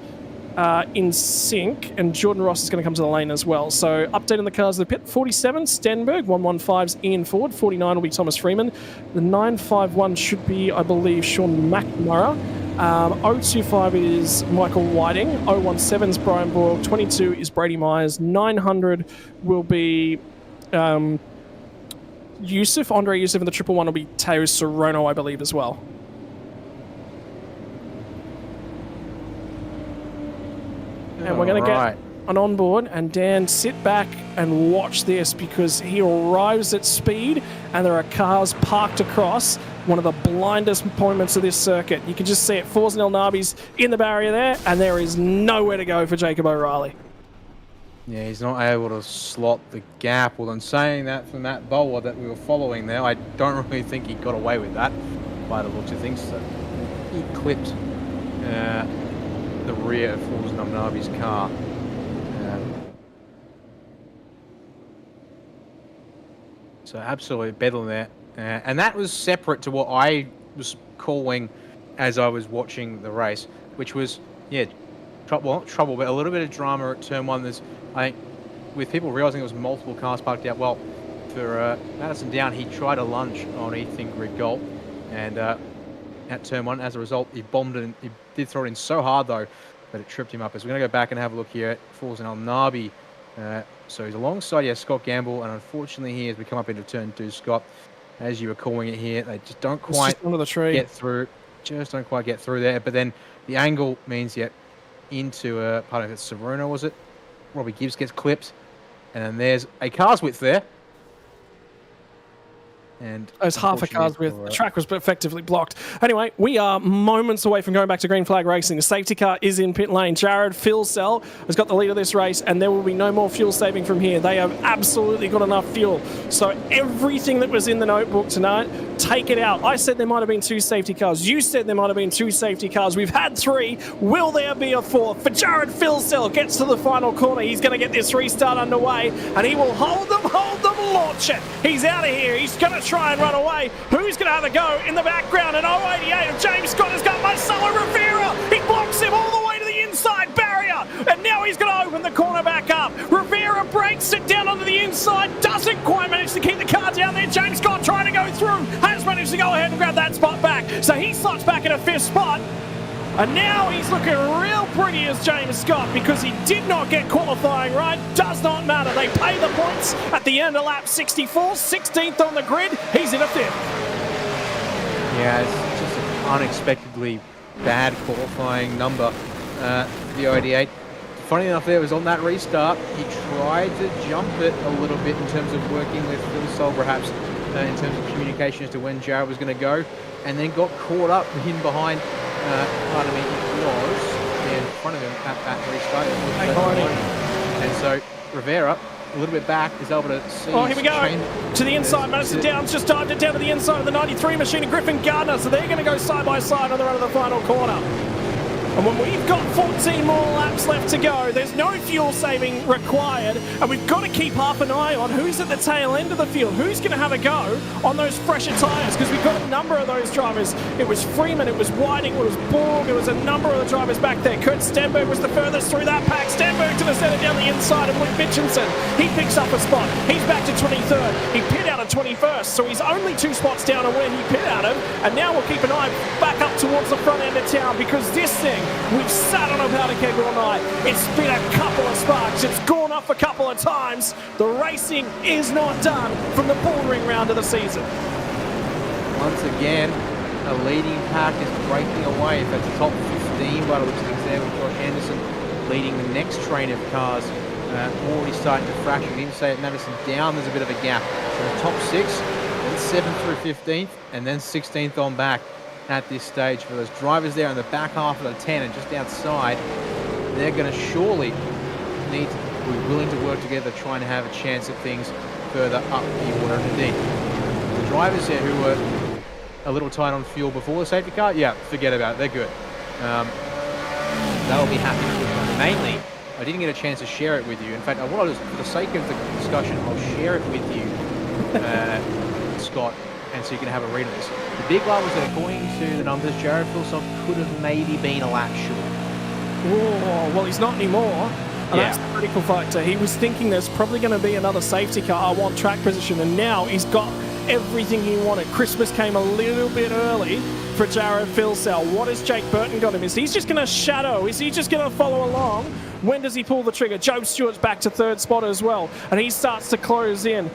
in sync, and Jordan Ross is going to come to the lane as well. So updating the cars of the pit: 47 Stenberg, 115's Ian Ford, 49 will be Thomas Freeman, the 951 should be, I believe, Sean McNamara, 025 is Michael Whiting, 017's Brian Borg, 22 is Brady Myers, 900 will be Yusuf, Andre Yusuf, and the 111 will be Teo Sorono, I believe, as well. And we're going to get an onboard, and Dan, sit back and watch this, because he arrives at speed and there are cars parked across one of the blindest moments of this circuit. You can just see it. Forza El Nabi's in the barrier there, and there is nowhere to go for Jacob O'Reilly. Yeah, he's not able to slot the gap. Well, in saying that, from that bowler that we were following there, I don't really think he got away with that by the looks of things. So he clipped the rear of Forza Nabi's car. So absolutely bedlam there. And that was separate to what I was calling as I was watching the race, which was, yeah, trouble, but a little bit of drama at turn 1. There's, I think, with people realising there was multiple cars parked out. Well, for Madison Down, he tried a lunge on Ethan Grigol, and at turn 1, as a result, he bombed it. And he did throw it in so hard, though, that it tripped him up. As we're going to go back and have a look here at Forza El Nabi. So he's alongside, Scott Gamble, and unfortunately here, as we come up into turn 2, Scott, as you were calling it here, they just don't quite get through. Just don't quite get through there. But then the angle means you get into part of it. Sorono, was it? Robbie Gibbs gets clipped, and then there's a car's width there. And there's half a car's width. The track was effectively blocked. Anyway, we are moments away from going back to green flag racing. The safety car is in pit lane. Jared Filsell has got the lead of this race, and there will be no more fuel saving from here. They have absolutely got enough fuel. So everything that was in the notebook tonight, take it out. I said there might have been 2 safety cars. You said there might have been 2 safety cars. We've had 3. Will there be a 4th? For Jared Filsell gets to the final corner. He's going to get this restart underway, and he will hold them, launch it. He's out of here. He's going to try and run away. Who's going to have a go? In the background, an 088 of James Scott has got Marcelo Rivera. He blocks him all the way to the inside barrier, and now he's going to open the corner back up. Rivera breaks it down onto the inside, doesn't quite manage to keep the car down there. James Scott trying to go through, has managed to go ahead and grab that spot back. So he slots back in a 5th spot. And now he's looking real pretty as James Scott, because he did not get qualifying right. Does not matter. They pay the points at the end of lap 64, 16th on the grid. He's in a 5th. Yeah, it's just an unexpectedly bad qualifying number. The 088. Funny enough, there was on that restart, he tried to jump it a little bit in terms of working with Phil Sol, perhaps, in terms of communication as to when Jared was going to go, and then got caught up in behind. Pardon me, it was in front of him at that restart. And so Rivera, a little bit back, is able to see. Oh, here we go. To the inside, Madison Downs just dived it down to the inside of the 93 machine and Griffin Gardner. So they're going to go side by side on the run of the final corner. And when we've got 14 more laps left to go, there's no fuel saving required, and we've got to keep half an eye on who's at the tail end of the field, who's going to have a go on those fresher tyres, because we've got a number of those drivers. It was Freeman, it was Whiting, it was Borg, it was a number of the drivers back there. Kurt Stenberg was the furthest through that pack. Stenberg to the centre down the inside of Luke Mitchinson. He picks up a spot. He's back to 23rd. He pit out of 21st, so he's only 2 spots down on where he pit out of, and now we'll keep an eye back up towards the front end of town, because this thing We've sat on a powder keg all night. It's been a couple of sparks. It's gone off a couple of times. The racing is not done from the bullring round of the season. Once again, a leading pack is breaking away. In fact, the top 15 by the looks of things there. We've got Anderson leading the next train of cars. Already starting to fraction. You can even say at Madison down, there's a bit of a gap. So the top 6, then 7th through 15th, and then 16th on back at this stage. For those drivers there in the back half of the 10 and just outside, they're going to surely need to be willing to work together, trying to have a chance at things further up the order. And indeed, the drivers here who were a little tight on fuel before the safety car, yeah, forget about it. They're good. They'll be happy. Mainly, I didn't get a chance to share it with you. In fact, I want to, for the sake of the discussion, I'll share it with you, Scott, and so you can have a read of this. The big one was that according to the numbers, Jared Philson could have maybe been a lap short. Oh, well, he's not anymore. And that's the critical factor. He was thinking there's probably going to be another safety car. I want track position. And now he's got everything he wanted. Christmas came a little bit early for Jared Philsell. What has Jake Burton got him? Is he just going to shadow? Is he just going to follow along? When does he pull the trigger? Joe Stewart's back to 3rd spot as well. And he starts to close in.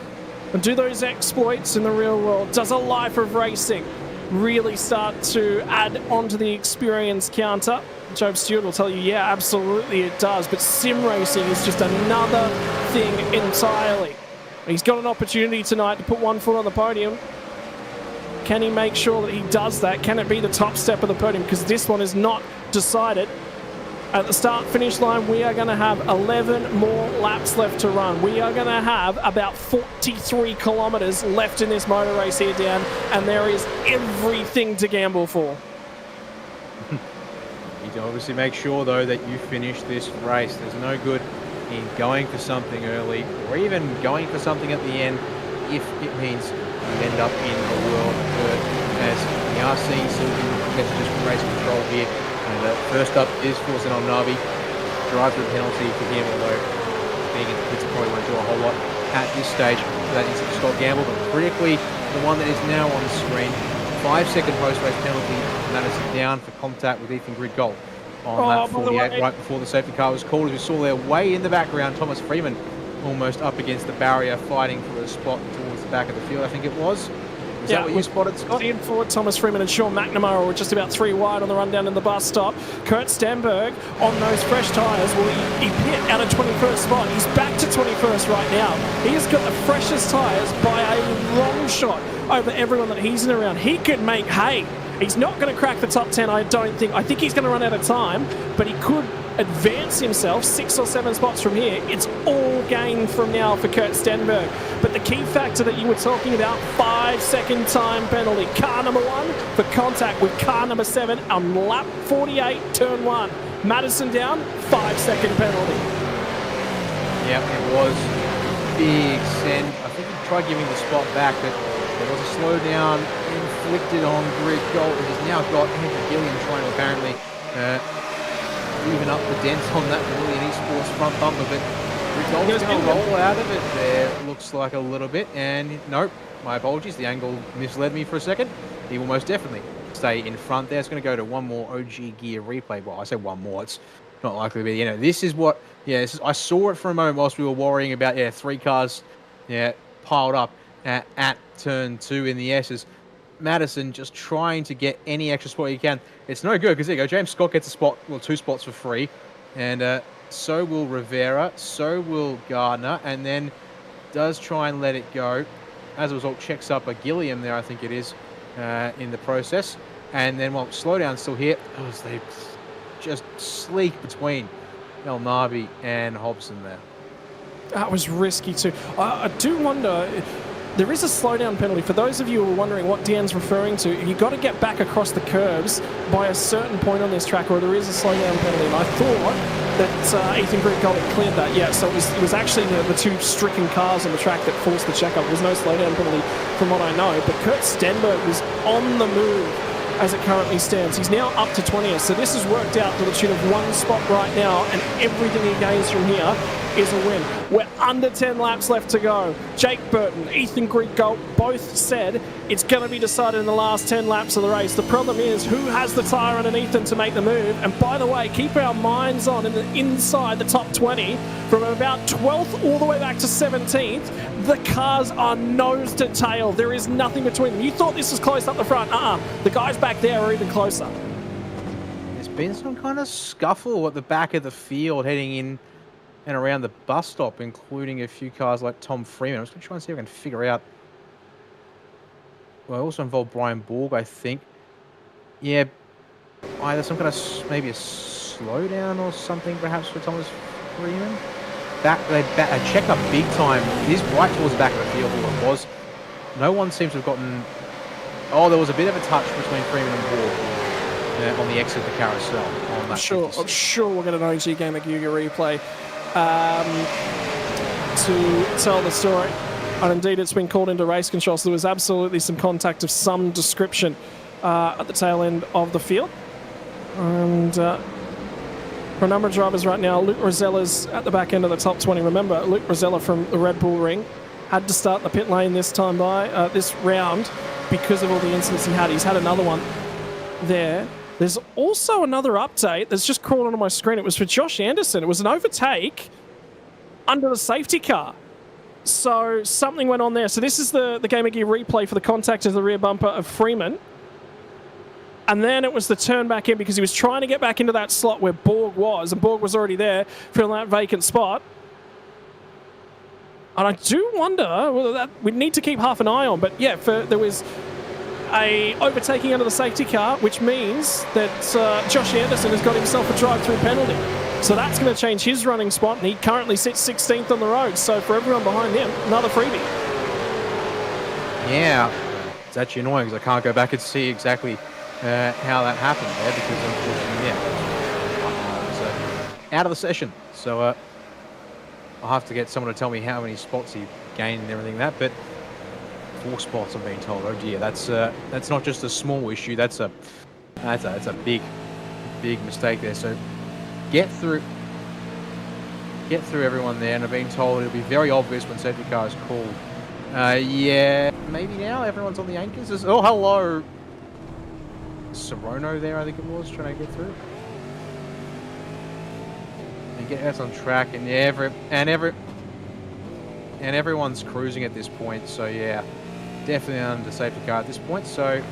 And do those exploits in the real world, does a life of racing really start to add onto the experience counter? Joe Stewart will tell you, yeah, absolutely it does. But sim racing is just another thing entirely. He's got an opportunity tonight to put one foot on the podium. Can he make sure that he does that? Can it be the top step of the podium? Because this one is not decided. At the start-finish line, we are going to have 11 more laps left to run. We are going to have about 43 kilometres left in this motor race here, Dan, and there is everything to gamble for. You need to obviously make sure, though, that you finish this race. There's no good in going for something early or even going for something at the end if it means you end up in a world of hurt, as we are seeing some messages from race control here. And first up is Fulton on Navi. Drive through penalty for him, although being in the pits probably won't do a whole lot at this stage. That is Scott Gamble, but critically, the one that is now on the screen, 5-second post-race penalty, Madison down for contact with Ethan Grid-Gold on lap 48, right before the safety car was called. As we saw there, way in the background, Thomas Freeman almost up against the barrier, fighting for a spot towards the back of the field, I think it was. Is that what you spotted, Scott? Ian Ford, Thomas Freeman and Sean McNamara were just about 3 wide on the run down in the bus stop. Kurt Stenberg on those fresh tyres. Well, he hit out of 21st spot. He's back to 21st right now. He has got the freshest tyres by a long shot over everyone that he's in around. He could make hay. He's not going to crack the top 10, I don't think. I think he's going to run out of time, but he could advance himself 6 or 7 spots from here. It's all gain from now for Kurt Stenberg. But the key factor that you were talking about, 5-second time penalty. Car number 1 for contact with car number 7 on lap 48, turn 1. Madison down, 5-second penalty. Yeah, it was big send. I think he tried giving the spot back, but there was a slowdown inflicted on Grid-Gold. He's now got Andrew Gilliam trying to apparently even up the dents on that Willian Esports front bumper, but Grid-Gold's going to roll out of it there, looks like a little bit, and nope, my apologies, the angle misled me for a second. He will most definitely stay in front there. It's going to go to one more OG Gear replay. Well, I say one more, it's not likely to be, this is what, I saw it for a moment whilst we were worrying about, 3 cars, piled up at turn 2 in the Esses. Madison just trying to get any extra spot he can. It's no good because there you go. James Scott gets a spot, 2 spots for free. And so will Rivera, so will Gardner, and then does try and let it go. As a result, checks up a Gilliam there, I think it is, in the process. And then, slowdown's still here. They just sleek between El Nabi and Hobson there. That was risky too. I do wonder... There is a slowdown penalty. For those of you who are wondering what Dan's referring to, you've got to get back across the curbs by a certain point on this track, or there is a slowdown penalty. And I thought that Ethan Grid-Gold had cleared that. So it was actually the 2 stricken cars on the track that forced the checkup. There was no slowdown penalty from what I know. But Kurt Stenberg was on the move as it currently stands. He's now up to 20th. So this has worked out to the tune of 1 spot right now, and everything he gains from here is a win. We're under 10 laps left to go. Jake Burton, Ethan Grigalt both said it's going to be decided in the last 10 laps of the race. The problem is who has the tyre underneath them to make the move. And by the way, keep our minds on inside the top 20 from about 12th all the way back to 17th. The cars are nose to tail. There is nothing between them. You thought this was close up the front. The guys back there are even closer. There's been some kind of scuffle at the back of the field heading in and around the bus stop, including a few cars like Tom Freeman. I was going to try and see if I can figure out. Well, it also involved Brian Borg, I think. Yeah, either some kind of maybe a slowdown or something, perhaps for Thomas Freeman. They check up big time. It is right towards the back of the field, all it was. No one seems to have gotten. Oh, there was a bit of a touch between Freeman and Borg on the exit of the carousel. On that I'm sure we'll get an OG Game of Yuga replay to tell the story. And indeed, it's been called into race control, so there was absolutely some contact of some description at the tail end of the field. And for a number of drivers right now, Luke Rosella's at the back end of the top 20. Remember, Luke Rosella from the Red Bull Ring had to start the pit lane this time this round because of all the incidents he had. He's had another one there. There's also another update that's just crawled onto my screen. It was for Josh Anderson. It was an overtake under the safety car. So something went on there. So this is the Game of Gear replay for the contact of the rear bumper of Freeman. And then it was the turn back in because he was trying to get back into that slot where Borg was. And Borg was already there filling that vacant spot. And I do wonder whether that we'd need to keep half an eye on. But yeah, there was a overtaking under the safety car, which means that Josh Anderson has got himself a drive-through penalty. So that's going to change his running spot, and he currently sits 16th on the road. So for everyone behind him, another freebie. Yeah, it's actually annoying because I can't go back and see exactly how that happened there because unfortunately, it was out of the session. So I'll have to get someone to tell me how many spots he gained and everything like that. But 4 spots, I'm being told. Oh dear, that's not just a small issue. That's a big mistake there. So get through everyone there, and I've been told it'll be very obvious when safety car is called. Yeah, maybe now everyone's on the anchors. Oh, hello, Sorono there, I think it was, trying to get through. And get us on track, and everyone's cruising at this point. So yeah, definitely under safety car at this point. So,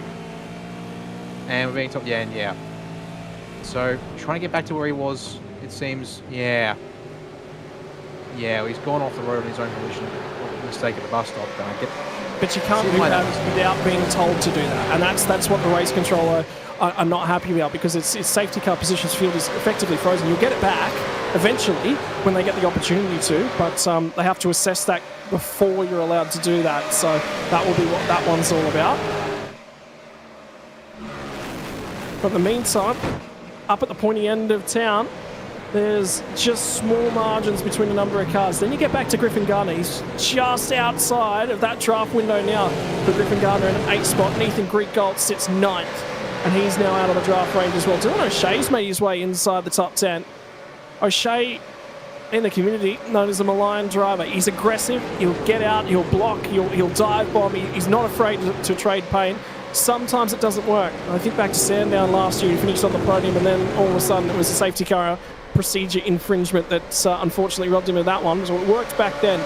and we're being told, yeah. So trying to get back to where he was, it seems. Yeah, he's gone off the road on his own volition. Mistake at the bus stop. But you can't do that without being told to do that, and that's what the race controller are not happy about, because it's safety car positions field is effectively frozen. You'll get it back eventually when they get the opportunity to, but they have to assess that before you're allowed to do that. So that will be what that one's all about. But in the meantime, up at the pointy end of town, there's just small margins between a number of cars. Then you get back to Griffin Gardner. He's just outside of that draft window now for Griffin Gardner in an 8th spot. And Ethan Grigalt sits 9th. And he's now out of the draft range as well. Dylan O'Shea's made his way inside the top 10. O'Shea, in the community, known as the Malayan driver. He's aggressive. He'll get out. He'll block. He'll dive bomb. He's not afraid to trade pain. Sometimes it doesn't work. I think back to Sandown last year. He finished on the podium, and then all of a sudden it was a safety car procedure infringement that unfortunately robbed him of that one. So it worked back then.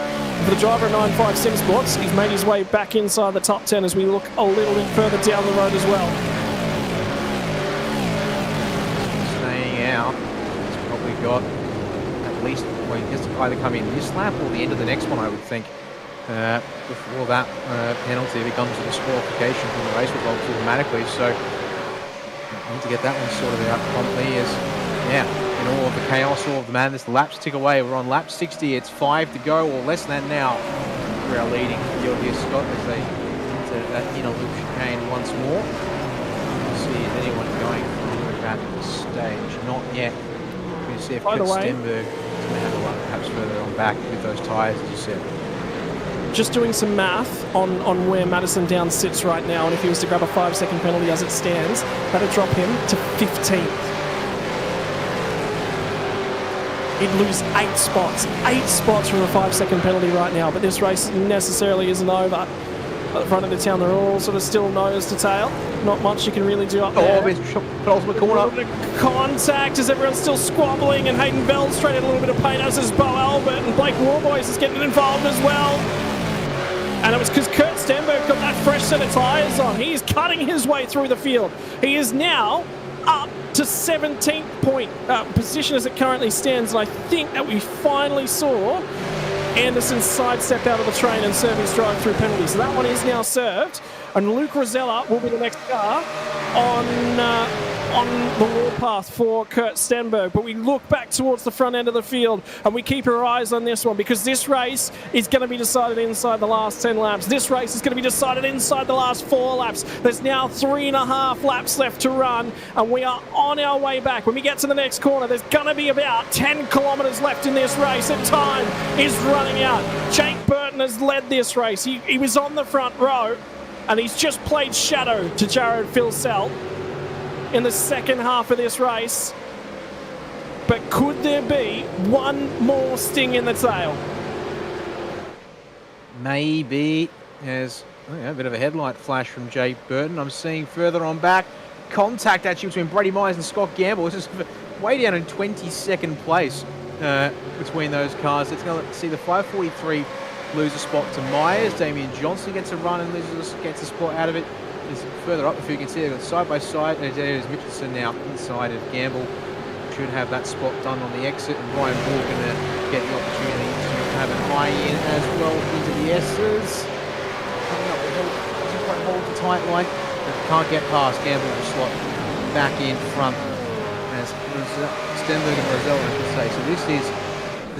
For the driver of 9.5 Sim Sports, he's made his way back inside the top 10 as we look a little bit further down the road as well. Staying out. He's probably got at least, well, he has to either come in this lap or the end of the next one, I would think. Before that penalty becomes a disqualification from the race results automatically. So we need to get that one sorted out promptly as, in all of the chaos, all of the madness, the laps tick away. We're on lap 60. It's 5 to go, or less than now, for our leading field here, Scott, as they enter that inner loop chicane once more. We'll see if anyone going through that stage. Not yet. We see if Kurt Stenberg is going to have a run perhaps further on back with those tyres, as you said. Just doing some math on where Madison Downs sits right now, and if he was to grab a 5-second penalty as it stands, that'd drop him to 15th. he'd lose 8 spots. 8 spots from a 5-second penalty right now, but this race necessarily isn't over. At the front of the town, they're all sort of still nose to tail. Not much you can really do up there. Ultimate corner. Contact as everyone's still squabbling, and Hayden Bell's straight in a little bit of pain, as is Bo Albert, and Blake Warboys is getting involved as well. And it was because Kurt Stenberg got that fresh set of tyres on. He's cutting his way through the field. He is now up to 17th position as it currently stands, and I think that we finally saw Anderson sidestep out of the train and serve his drive-through penalty. So that one is now served, and Luke Rosella will be the next car on the warpath for Kurt Stenberg. But we look back towards the front end of the field, and we keep our eyes on this one, because this race is going to be decided inside the last 10 laps. This race is going to be decided inside the last 4 laps. There's now 3.5 laps left to run, and we are on our way back. When we get to the next corner, there's going to be about 10 kilometres left in this race, and time is running out. Jake Burton has led this race. He was on the front row, and he's just played shadow to Jared Filsell in the second half of this race. But could there be one more sting in the tail? Maybe. There's a bit of a headlight flash from Jake Burton. I'm seeing further on back contact actually between Brady Myers and Scott Gamble. This is way down in 22nd place between those cars. It's going to see the 543 lose a spot to Myers. Damian Johnson gets a run and gets a spot out of it. Is further up, if you can see, they've got side by side, and there's Richardson now inside of Gamble. Should have that spot done on the exit, and Ryan Moore going to get the opportunity to have it high in as well into the Esses. Coming up the hill, doesn't quite hold the tight line, but can't get past Gamble to slot back in front as Stenberg and Rosella, I should say. So this is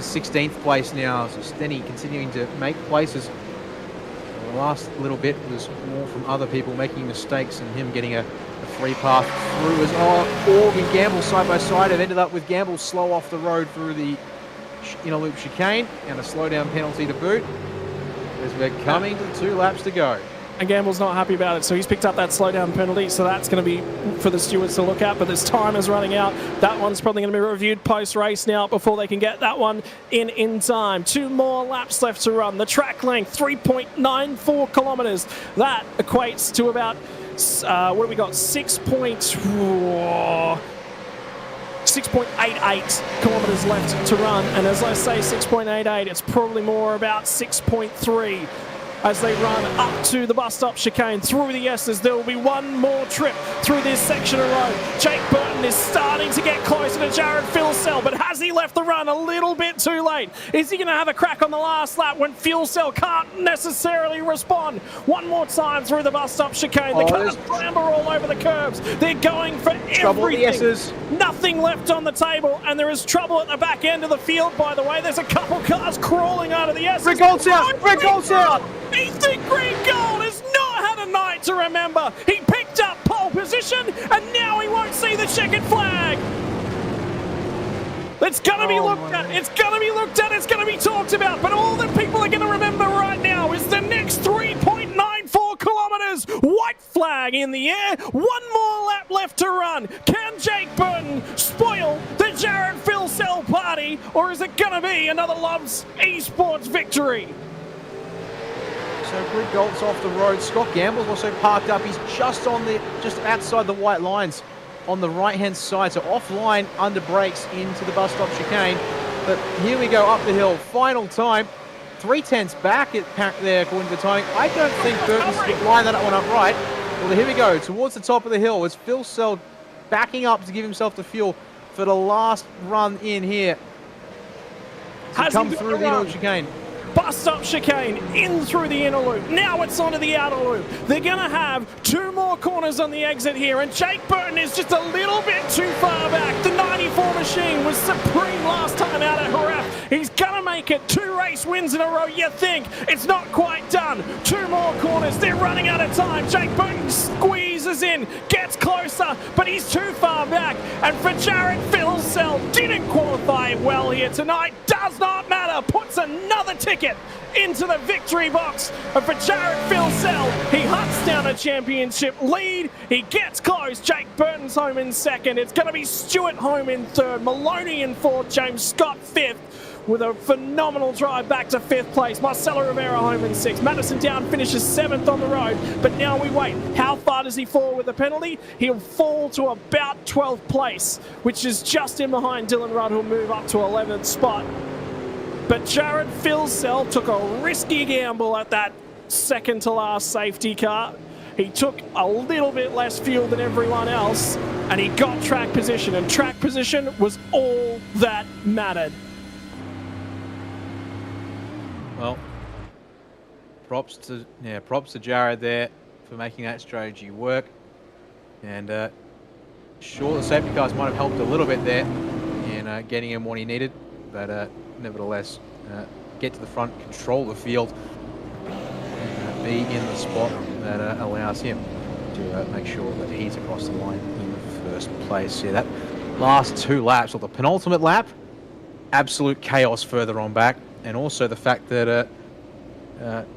the 16th place now, so Stenny continuing to make places. The last little bit was more from other people making mistakes and him getting a free path through as Org and Gamble side by side have ended up with Gamble slow off the road through the inner loop chicane and a slowdown penalty to boot as we're coming to 2 laps to go. And Gamble's not happy about it, so he's picked up that slowdown penalty, so that's going to be for the stewards to look at, but this time is running out. That one's probably going to be reviewed post-race now before they can get that one in time. 2 more laps left to run. The track length, 3.94 kilometres. That equates to about, what have we got, 6.88 kilometres left to run, and as I say 6.88, it's probably more about 6.3 as they run up to the bus stop chicane through the Esses. There will be one more trip through this section of road. Jake Burton is starting to get closer to Jared Filsell, but has he left the run a little bit too late? Is he going to have a crack on the last lap when Filsell can't necessarily respond? One more time through the bus stop chicane. The cars clamber all over the curbs. They're going for everything. Nothing left on the table, and there is trouble at the back end of the field, by the way. There's a couple cars crawling out of the Esses. Rick Holt's out! Rick Holt's out! Ethan Green-Gold has not had a night to remember. He picked up pole position, and now he won't see the checkered flag. It's going to be looked at. It's going to be looked at. It's going to be talked about. But all that people are going to remember right now is the next 3.94 kilometres. White flag in the air. One more lap left to run. Can Jake Burton spoil the Jared Filsell party, or is it going to be another Loves Esports victory? So Rick Golt's off the road. Scott Gamble's also parked up. He's just outside the white lines on the right-hand side. So offline under brakes into the bus stop chicane. But here we go up the hill. Final time. 3/10 back there according to the timing. I don't think Burton's lined that one up right. Well, here we go. Towards the top of the hill. It's Filsell backing up to give himself the fuel for the last run in here. To come through the inner chicane. Bus stop chicane in through the inner loop. Now it's onto the outer loop. They're going to have 2 more corners on the exit here, and Jake Burton is just a little bit too far back. The 94 machine was supreme last time out at Jerez. He's going to make it 2 race wins in a row. You think it's not quite done. 2 more corners. They're running out of time. Jake Burton squeezes in, gets closer, but he's too far back. And for Jared Filsell, Philsell didn't qualify well here tonight. Does not matter. Puts another ticket into the victory box. And for Jared Philsell, he hunts down a championship lead. He gets close. Jake Burton's home in second. It's going to be Stewart home in third. Maloney in fourth. James Scott fifth, with a phenomenal drive back to fifth place. Marcelo Rivera home in sixth. Madison Down finishes seventh on the road. But now we wait. How far does he fall with the penalty? He'll fall to about 12th place, which is just in behind Dylan Rudd, who'll move up to 11th spot. But Jared Philsell took a risky gamble at that second to last safety car. He took a little bit less fuel than everyone else, and he got track position. And track position was all that mattered. Well, props to Jared there for making that strategy work. And sure, the safety cars might have helped a little bit there in getting him what he needed, but nevertheless, get to the front, control the field, and be in the spot that allows him to make sure that he's across the line in the first place. Yeah, that last 2 laps, or the penultimate lap, absolute chaos further on back. And also the fact that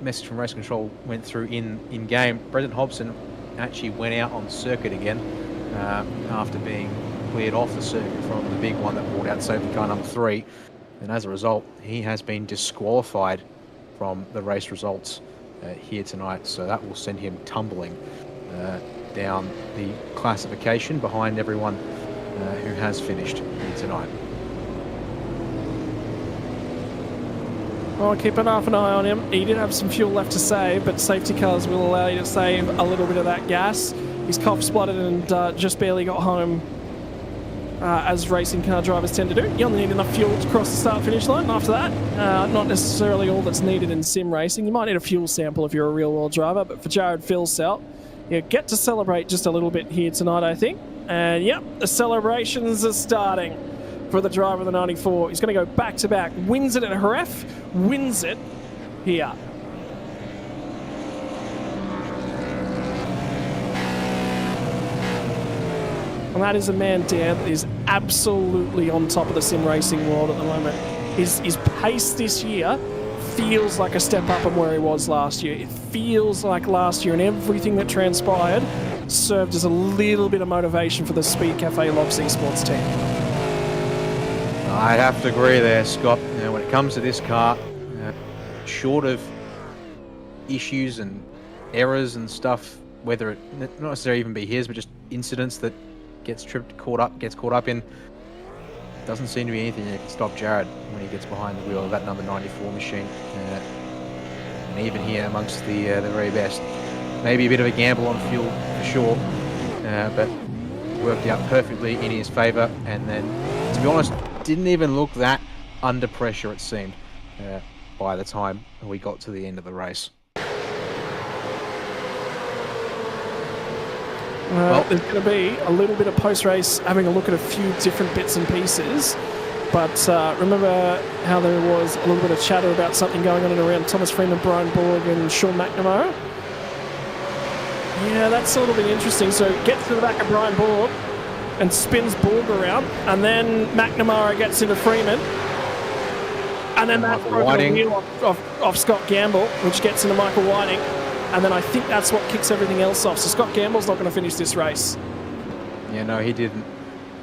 message from race control went through in game. Brendan Hobson actually went out on circuit again after being cleared off the circuit from the big one that brought out safety car number 3. And as a result, he has been disqualified from the race results here tonight. So that will send him tumbling down the classification behind everyone who has finished here tonight. Well, keep an eye on him. He did have some fuel left to save, but safety cars will allow you to save a little bit of that gas. He's cough spluttered and just barely got home, as racing car drivers tend to do. You only need enough fuel to cross the start-finish line. After that, not necessarily all that's needed in sim racing. You might need a fuel sample if you're a real-world driver, but for Jared Philsell, you get to celebrate just a little bit here tonight, I think. And yep, the celebrations are starting for the driver of the 94. He's going to go back-to-back. Wins it at Jerez, wins it here. And that is a man, Dan, that is absolutely on top of the sim racing world at the moment. His pace this year feels like a step up from where he was last year. It feels like last year, and everything that transpired served as a little bit of motivation for the Speed Cafe Logs Esports team. I'd have to agree there, Scott. When it comes to this car, short of issues and errors and stuff, whether it not necessarily even be his, but just incidents that gets caught up in, doesn't seem to be anything that can stop Jared when he gets behind the wheel of that number 94 machine. And even here amongst the very best. Maybe a bit of a gamble on fuel for sure, but worked out perfectly in his favour. And then, to be honest, didn't even look that under pressure, it seemed, by the time we got to the end of the race. There's going to be a little bit of post-race, having a look at a few different bits and pieces. But remember how there was a little bit of chatter about something going on and around Thomas Freeman, Brian Borg and Sean McNamara? Yeah, that's sort of interesting. So gets to the back of Brian Borg and spins Borg around, and then McNamara gets into Freeman, and then that's broken a wheel off Scott Gamble, which gets into Michael Whiting, and then I think that's what kicks everything else off. So Scott Gamble's not going to finish this race. Yeah, no, he didn't.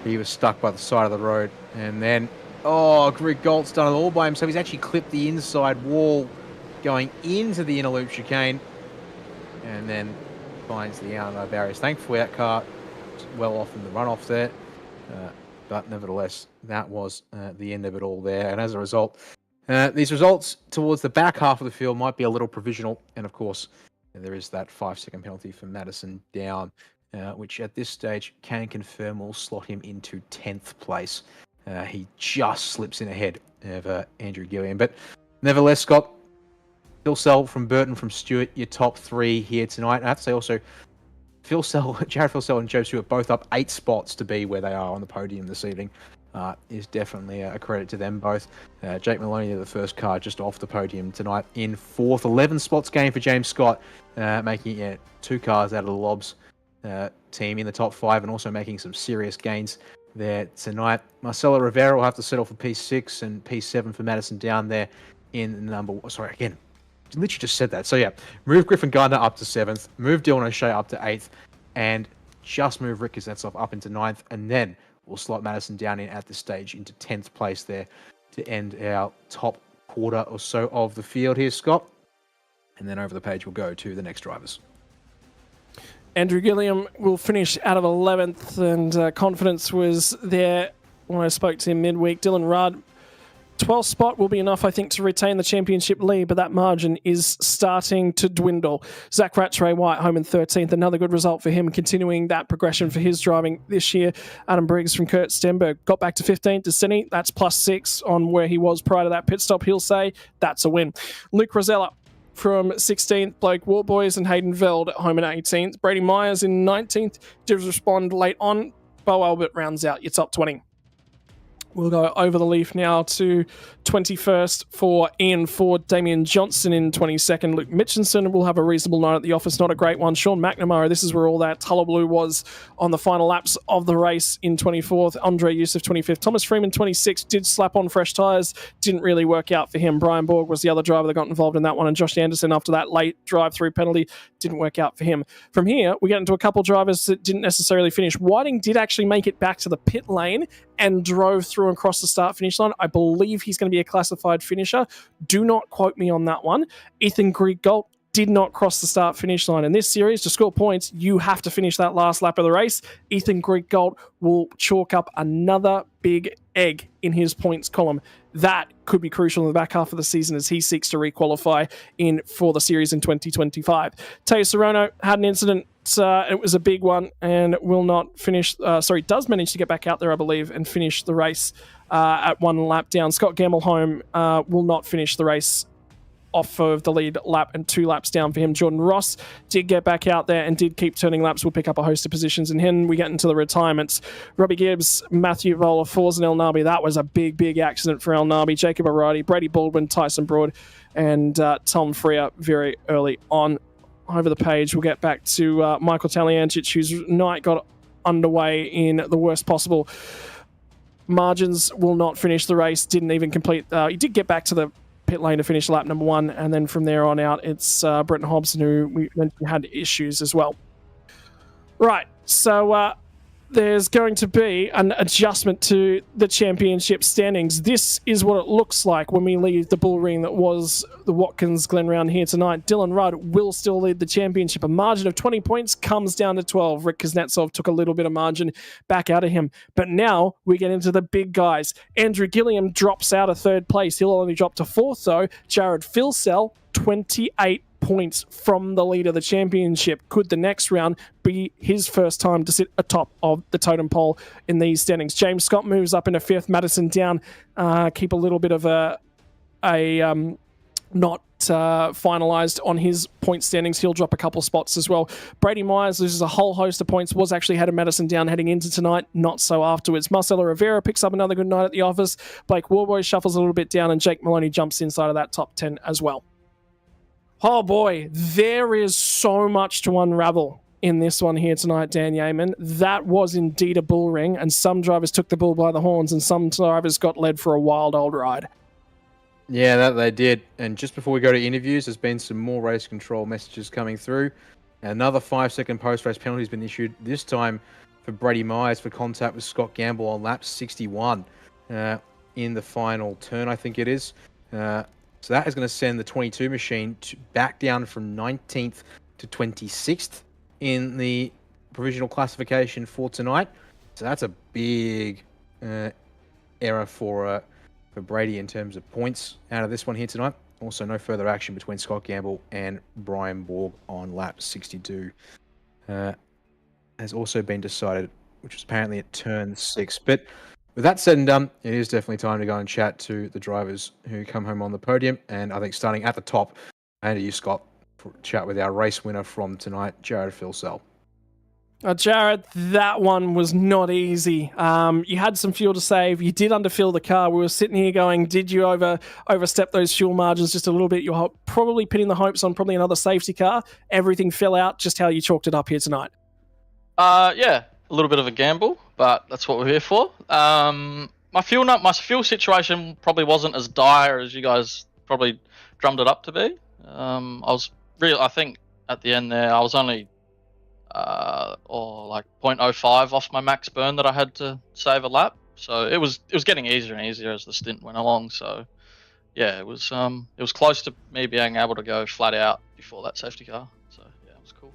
He was stuck by the side of the road, and then Greg Galt's done it all by himself. He's actually clipped the inside wall going into the inner loop chicane, and then finds the outer barriers. Thankfully, that car well off in the runoff there, but nevertheless, that was the end of it all there. And as a result, these results towards the back half of the field might be a little provisional, and of course, there is that 5-second penalty for Madison Down, which at this stage can confirm will slot him into 10th place. He just slips in ahead of Andrew Gillian, but nevertheless, Scott, Philsell from Burton, from Stewart, your top 3 here tonight. I have to say also, Jared Philsell and Joe Stewart both up 8 spots to be where they are on the podium this evening. Is definitely a credit to them both. Jake Maloney, the first car just off the podium tonight in 4th. 11 spots gain for James Scott, making it 2 cars out of the Lobs team in the top 5, and also making some serious gains there tonight. Marcelo Rivera will have to settle for P6 and P7 for Madison down there in number... Sorry, again, literally just said that. So yeah, move Griffin Gardner up to 7th, move Dylan O'Shea up to 8th, and just move Rick Kuznetsov up into 9th, and then we'll slot Madison down in at this stage into 10th place there to end our top quarter or so of the field here, Scott. And then over the page we'll go to the next drivers. Andrew Gilliam will finish out of 11th, and confidence was there when I spoke to him midweek. Dylan Rudd, 12th spot will be enough, I think, to retain the championship lead, but that margin is starting to dwindle. Zach Rattray White home in 13th, another good result for him, continuing that progression for his driving this year. Adam Briggs from Kurt Stenberg got back to 15th. Destiny, that's +6 on where he was prior to that pit stop. He'll say that's a win. Luke Rosella from 16th, Blake Warboys and Hayden Veld at home in 18th. Brady Myers in 19th did respond late on. Bo Albert rounds out your top 20. We'll go over the leaf now to 21st for Ian Ford, Damian Johnson in 22nd. Luke Mitchinson will have a reasonable night at the office, not a great one. Sean McNamara, this is where all that hullabaloo was on the final laps of the race in 24th. Andre Yusuf 25th. Thomas Freeman 26th did slap on fresh tyres, didn't really work out for him. Brian Borg was the other driver that got involved in that one, and Josh Anderson after that late drive-through penalty didn't work out for him. From here, we get into a couple drivers that didn't necessarily finish. Whiting did actually make it back to the pit lane and drove through and crossed the start-finish line. I believe he's going to be a classified finisher. Do not quote me on that one. Ethan Grieg-Galt did not cross the start-finish line. In this series, to score points, you have to finish that last lap of the race. Ethan Grieg-Galt will chalk up another big egg in his points column. That could be crucial in the back half of the season as he seeks to requalify in for the series in 2025. Teo Sorono had an incident. It was a big one and will not finish. Does manage to get back out there, I believe, and finish the race at one lap down. Scott Gammelholm will not finish the race off of the lead lap and 2 laps down for him. Jordan Ross did get back out there and did keep turning laps. We'll pick up a host of positions. And then we get into the retirements. Robbie Gibbs, Matthew Vola, Forza El Nabi. That was a big, big accident for El Nabi. Jacob O'Reilly, Brady Baldwin, Tyson Broad, and Tom Freer very early on. Over the page, we'll get back to Michael Taliancic, whose night got underway in the worst possible margins. Will not finish the race. Didn't even complete. He did get back to the pit lane to finish lap number 1, and then from there on out, it's Brenton Hobson, who we mentioned had issues as well. Right, so there's going to be an adjustment to the championship standings. This is what it looks like when we leave the bull ring that was the Watkins Glen round here tonight. Dylan Rudd will still lead the championship. A margin of 20 points comes down to 12. Rick Kuznetsov took a little bit of margin back out of him. But now we get into the big guys. Andrew Gilliam drops out of 3rd place. He'll only drop to 4th, though. Jared Filsell, 28 points from the lead of the championship. Could the next round be his first time to sit atop of the totem pole in these standings? James Scott moves up into 5th. Madison down. Keep a little bit of a not finalised on his point standings. He'll drop a couple spots as well. Brady Myers loses a whole host of points. Was actually had a Madison down heading into tonight. Not so afterwards. Marcelo Rivera picks up another good night at the office. Blake Warboy shuffles a little bit down, and Jake Maloney jumps inside of that top 10 as well. Oh boy, there is so much to unravel in this one here tonight, Dan Yeaman. That was indeed a bull ring, and some drivers took the bull by the horns, and some drivers got led for a wild old ride. Yeah, that they did. And just before we go to interviews, there's been some more race control messages coming through. Another 5-second post-race penalty has been issued, this time for Brady Myers for contact with Scott Gamble on lap 61 in the final turn, I think it is. So that is going to send the 22 machine back down from 19th to 26th in the provisional classification for tonight. So that's a big error for Brady in terms of points out of this one here tonight. Also, no further action between Scott Gamble and Brian Borg on lap 62. Has also been decided, which was apparently at turn 6. But with that said and done, it is definitely time to go and chat to the drivers who come home on the podium. And I think starting at the top, and to you, Scott, for a chat with our race winner from tonight, Jared Filsell. Jared, that one was not easy. You had some fuel to save. You did underfill the car. We were sitting here going, did you overstep those fuel margins just a little bit? You're probably pinning the hopes on probably another safety car. Everything fell out. Just how you chalked it up here tonight. Yeah, a little bit of a gamble, but that's what we're here for. My fuel situation probably wasn't as dire as you guys probably drummed it up to be. I think at the end there, I was only like 0.05 off my max burn that I had to save a lap. So it was getting easier and easier as the stint went along. So yeah, it was close to me being able to go flat out before that safety car. So yeah, it was cool.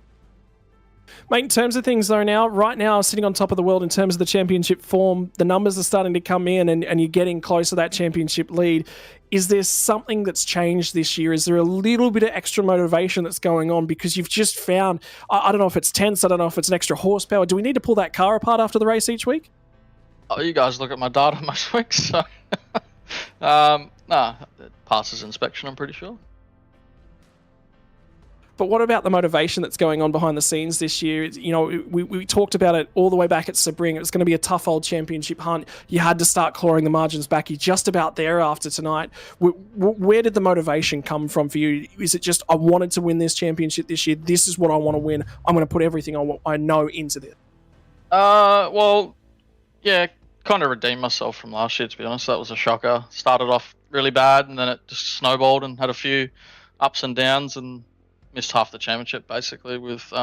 Mate, in terms of things though now, right now, sitting on top of the world in terms of the championship form, the numbers are starting to come in and you're getting close to that championship lead. Is there something that's changed this year? Is there a little bit of extra motivation that's going on because you've just found, I don't know if it's tense, I don't know if it's an extra horsepower. Do we need to pull that car apart after the race each week? Oh, you guys look at my data most weeks, so nah, it passes inspection, I'm pretty sure. But what about the motivation that's going on behind the scenes this year? You know, we talked about it all the way back at Sebring. It was going to be a tough old championship hunt. You had to start clawing the margins back. You're just about there after tonight. Where did the motivation come from for you? Is it just, I wanted to win this championship this year. This is what I want to win. I'm going to put everything I know into this. Well, yeah, kind of redeemed myself from last year, to be honest. That was a shocker. Started off really bad, and then it just snowballed and had a few ups and downs, and missed half the championship basically with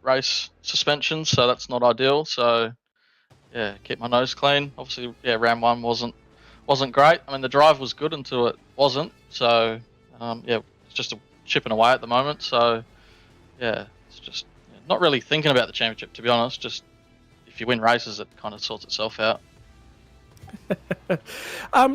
race suspensions, so that's not ideal. So yeah, keep my nose clean. Obviously, yeah, round one wasn't great. I mean, the drive was good until it wasn't. So yeah, it's just chipping away at the moment. So yeah, it's just not really thinking about the championship, to be honest. Just if you win races, it kind of sorts itself out.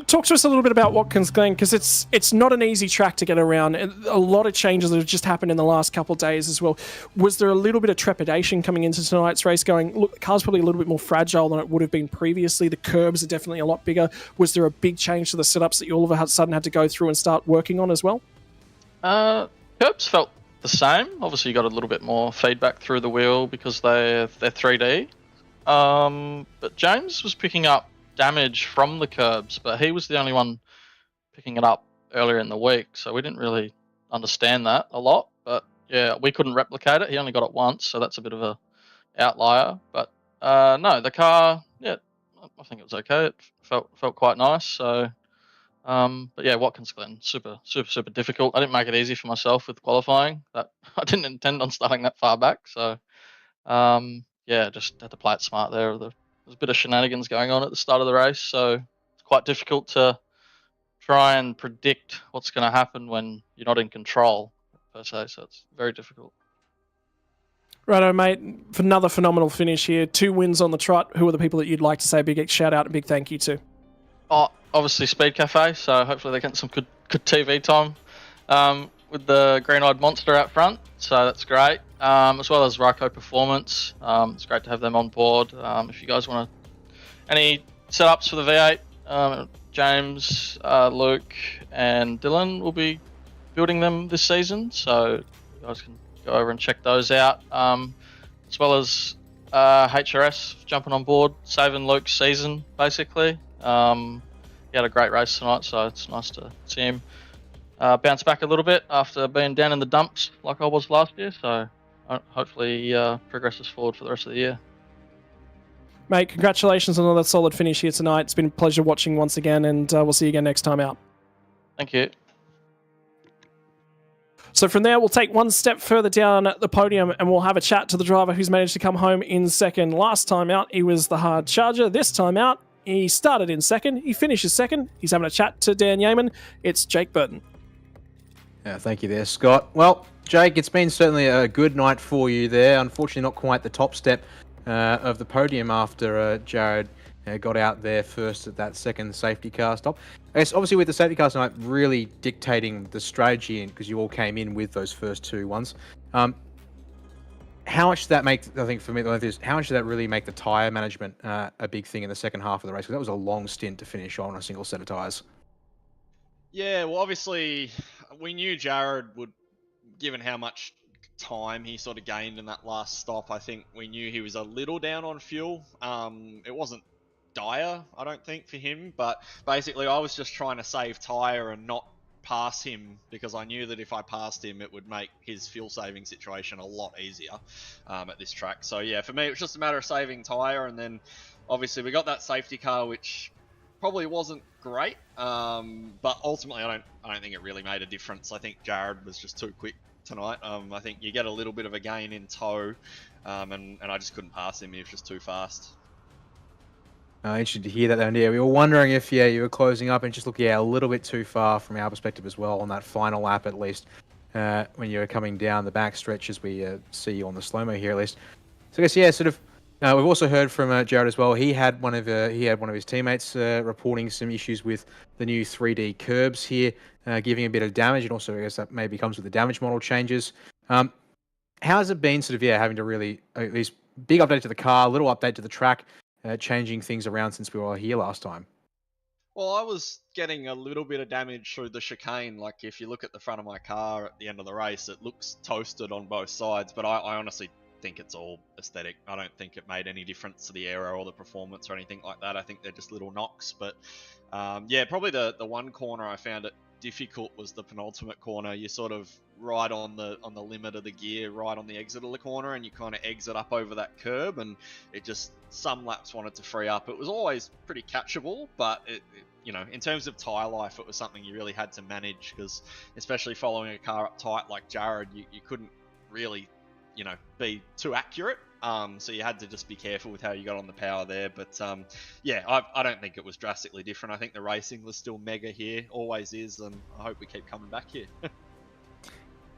Talk to us a little bit about Watkins Glen, because it's not an easy track to get around. A lot of changes that have just happened in the last couple of days as well. Was there a little bit of trepidation coming into tonight's race going, look, the car's probably a little bit more fragile than it would have been previously. The curbs are definitely a lot bigger. Was there a big change to the setups that you all of a sudden had to go through and start working on as well? Curbs felt the same. Obviously, you got a little bit more feedback through the wheel because they're 3D. But James was picking up damage from the curbs, but he was the only one picking it up earlier in the week, so we didn't really understand that a lot. But yeah, we couldn't replicate it. He only got it once, so that's a bit of a outlier. But no, the car, yeah, I think it was okay. It felt quite nice. So but yeah, Watkins Glen, super difficult. I didn't make it easy for myself with qualifying. That I didn't intend on starting that far back, so yeah, just had to play it smart there. There's a bit of shenanigans going on at the start of the race, so it's quite difficult to try and predict what's going to happen when you're not in control, per se, so it's very difficult. Righto, mate. For another phenomenal finish here. 2 wins on the trot. Who are the people that you'd like to say a big shout out and big thank you to? Oh, obviously Speed Cafe, so hopefully they get some good TV time with the green-eyed monster out front, so that's great. As well as Ryko Performance. It's great to have them on board. If you guys want any setups for the V8, James, Luke, and Dylan will be building them this season, so you guys can go over and check those out. As well as HRS jumping on board, saving Luke's season, basically. He had a great race tonight, so it's nice to see him bounce back a little bit after being down in the dumps like I was last year, so hopefully progresses forward for the rest of the year. Mate, congratulations on another solid finish here tonight. It's been a pleasure watching once again, and we'll see you again next time out. Thank you. So from there, we'll take one step further down the podium and we'll have a chat to the driver who's managed to come home in second. Last time out, he was the hard charger. This time out, he started in second. He finishes second. He's having a chat to Dan Yeaman. It's Jake Burton. Yeah, thank you there, Scott. Well, Jake, it's been certainly a good night for you there. Unfortunately, not quite the top step of the podium after Jared got out there first at that second safety car stop. I guess obviously with the safety car tonight really dictating the strategy, because you all came in with those first 2 ones. How much does that make, I think for me, how much does that really make the tyre management a big thing in the second half of the race? Because that was a long stint to finish on a single set of tyres. Yeah, well, obviously, we knew Jared would, given how much time he sort of gained in that last stop, I think we knew he was a little down on fuel. It wasn't dire, I don't think, for him, but basically I was just trying to save tyre and not pass him, because I knew that if I passed him it would make his fuel saving situation a lot easier at this track. So yeah, for me it was just a matter of saving tyre, and then obviously we got that safety car, which probably wasn't great, but ultimately I don't think it really made a difference. I think Jared was just too quick tonight. I think you get a little bit of a gain in tow, and I just couldn't pass him. He was just too fast. Interesting to hear that, though. Yeah, we were wondering if you were closing up and just look a little bit too far from our perspective as well on that final lap, at least when you were coming down the back stretch, as we see you on the slow mo here, at least. So I guess sort of. We've also heard from Jared as well. He had one of his teammates reporting some issues with the new 3D curbs here, giving a bit of damage, and also I guess that maybe comes with the damage model changes. How has it been, sort of having to really at least big update to the car, little update to the track, changing things around since we were here last time? Well, I was getting a little bit of damage through the chicane. Like, if you look at the front of my car at the end of the race, it looks toasted on both sides, but I honestly think it's all aesthetic. I don't think it made any difference to the aero or the performance or anything like that. I think they're just little knocks, but probably the one corner I found it difficult was the penultimate corner. You're sort of right on the limit of the gear, right on the exit of the corner, and you kind of exit up over that curb, and it just, some laps wanted to free up. It was always pretty catchable, but it in terms of tyre life, it was something you really had to manage, because especially following a car up tight like Jared, you couldn't really be too accurate, so you had to just be careful with how you got on the power there. But I don't think it was drastically different. I think the racing was still mega here, always is, and I hope we keep coming back here.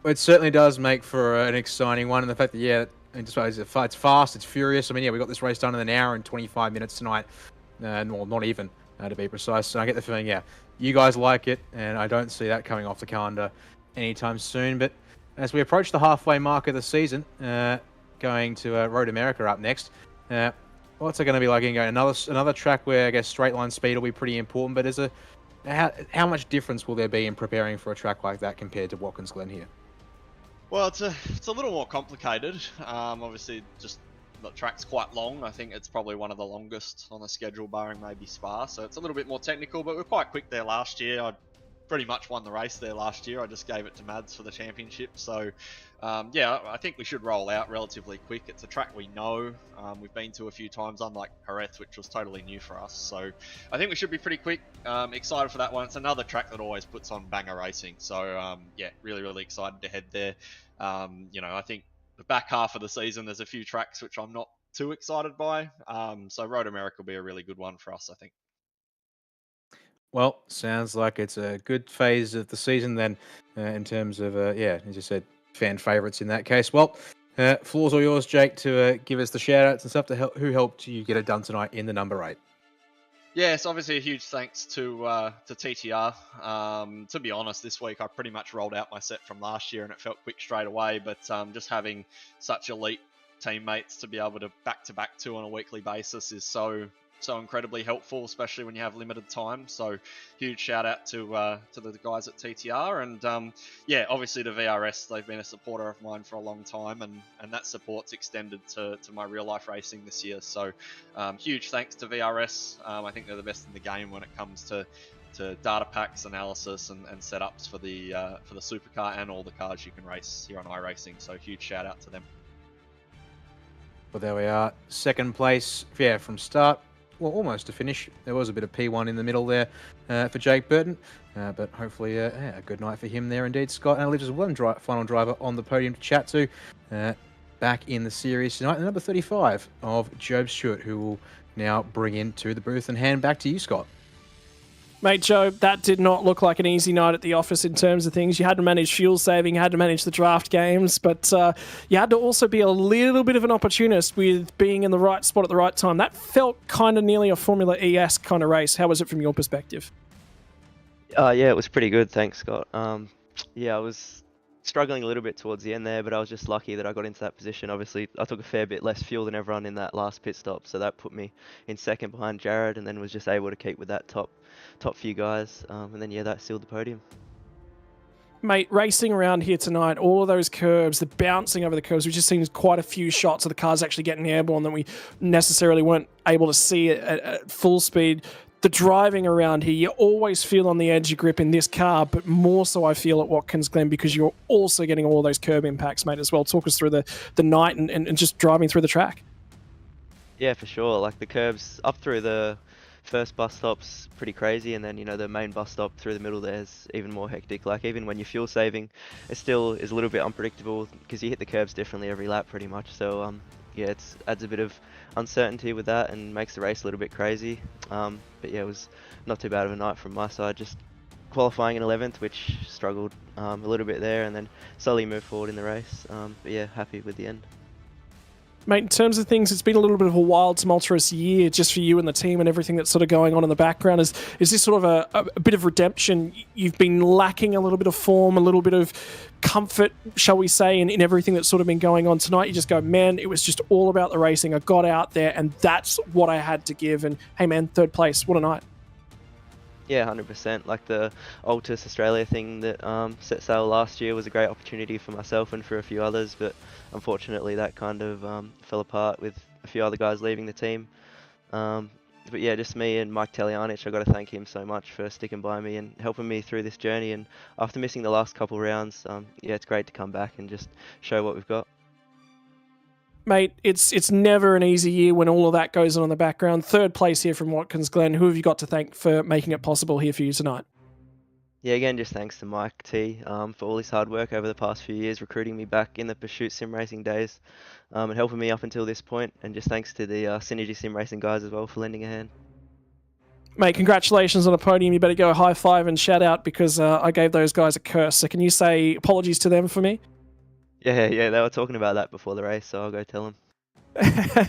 It certainly does make for an exciting one, and the fact that it's fast, it's furious. I mean, we got this race done in an hour and 25 minutes tonight, well, not even to be precise. So I get the feeling, you guys like it, and I don't see that coming off the calendar anytime soon. But as we approach the halfway mark of the season, going to Road America up next, what's it going to be like? Another track where I guess straight line speed will be pretty important, but how much difference will there be in preparing for a track like that compared to Watkins Glen here? Well, it's a little more complicated. Obviously, just the track's quite long. I think it's probably one of the longest on the schedule, barring maybe Spa. So it's a little bit more technical, but we're quite quick there last year. I pretty much won the race there last year. I just gave it to Mads for the championship. So I think we should roll out relatively quick. It's a track we know. We've been to a few times, unlike Jerez, which was totally new for us. So I think we should be pretty quick. Excited for that one. It's another track that always puts on banger racing. So really, really excited to head there. I think the back half of the season, there's a few tracks which I'm not too excited by. So Road America will be a really good one for us, I think. Well, sounds like it's a good phase of the season then, in terms of, as you said, fan favourites in that case. Well, floor's all yours, Jake, to give us the shout-outs and stuff to help. Who helped you get it done tonight in the number 8? Yes, obviously a huge thanks to TTR. To be honest, this week I pretty much rolled out my set from last year and it felt quick straight away, but just having such elite teammates to be able to back to on a weekly basis is so incredibly helpful, especially when you have limited time. So huge shout out to the guys at TTR, and obviously to VRS. They've been a supporter of mine for a long time, and that support's extended to my real life racing this year. So huge thanks to VRS. I think they're the best in the game when it comes to data packs, analysis, and setups for the supercar and all the cars you can race here on iRacing. So huge shout out to them. Well, there we are. Second place, from start. Well, almost to finish. There was a bit of P1 in the middle there for Jake Burton, but hopefully a good night for him there indeed, Scott. And it leaves us one final driver on the podium to chat to back in the series tonight, number 35 of Job Stewart, who will now bring into the booth and hand back to you, Scott. Mate, Joe, that did not look like an easy night at the office in terms of things. You had to manage fuel saving, you had to manage the draft games, but you had to also be a little bit of an opportunist with being in the right spot at the right time. That felt kind of nearly a Formula E-esque kind of race. How was it from your perspective? It was pretty good, thanks, Scott. I was struggling a little bit towards the end there, but I was just lucky that I got into that position. Obviously, I took a fair bit less fuel than everyone in that last pit stop, so that put me in second behind Jared, and then was just able to keep with that top few guys, and then that sealed the podium. Mate, racing around here tonight, all of those curbs, the bouncing over the curbs, we've just seen quite a few shots of the cars actually getting airborne that we necessarily weren't able to see at full speed. The driving around here, you always feel on the edge of grip in this car, but more so I feel at Watkins Glen because you're also getting all those curb impacts, mate, as well. Talk us through the night and just driving through the track. Yeah, for sure. Like the curves up through the first bus stop's pretty crazy, and then the main bus stop through the middle there's even more hectic. Like even when you're fuel saving, it still is a little bit unpredictable because you hit the curves differently every lap pretty much. So yeah, it adds a bit of uncertainty with that and makes the race a little bit crazy. But yeah, it was not too bad of a night from my side. Just qualifying in 11th, which struggled a little bit there, and then slowly moved forward in the race. But yeah, happy with the end. Mate, in terms of things, it's been a little bit of a wild, tumultuous year just for you and the team and everything that's sort of going on in the background. Is this sort of a bit of redemption? You've been lacking a little bit of form, a little bit of comfort, shall we say, in everything that's sort of been going on tonight. You just go, man, it was just all about the racing. I got out there and that's what I had to give. And hey, man, 3rd place. What a night. Yeah, 100%. Like the Altus Australia thing that set sail last year was a great opportunity for myself and for a few others, but unfortunately that kind of fell apart with a few other guys leaving the team. But yeah, just me and Mike Telianich, I got to thank him so much for sticking by me and helping me through this journey. And after missing the last couple rounds, yeah, it's great to come back and just show what we've got. Mate, it's never an easy year when all of that goes on in the background. 3rd place here from Watkins Glen. Who have you got to thank for making it possible here for you tonight? Yeah, again, just thanks to Mike T for all his hard work over the past few years, recruiting me back in the Pursuit Sim Racing days and helping me up until this point. And just thanks to the Synergy Sim Racing guys as well for lending a hand. Mate, congratulations on a podium. You better go high five and shout out because I gave those guys a curse. So can you say apologies to them for me? Yeah, they were talking about that before the race, so I'll go tell them.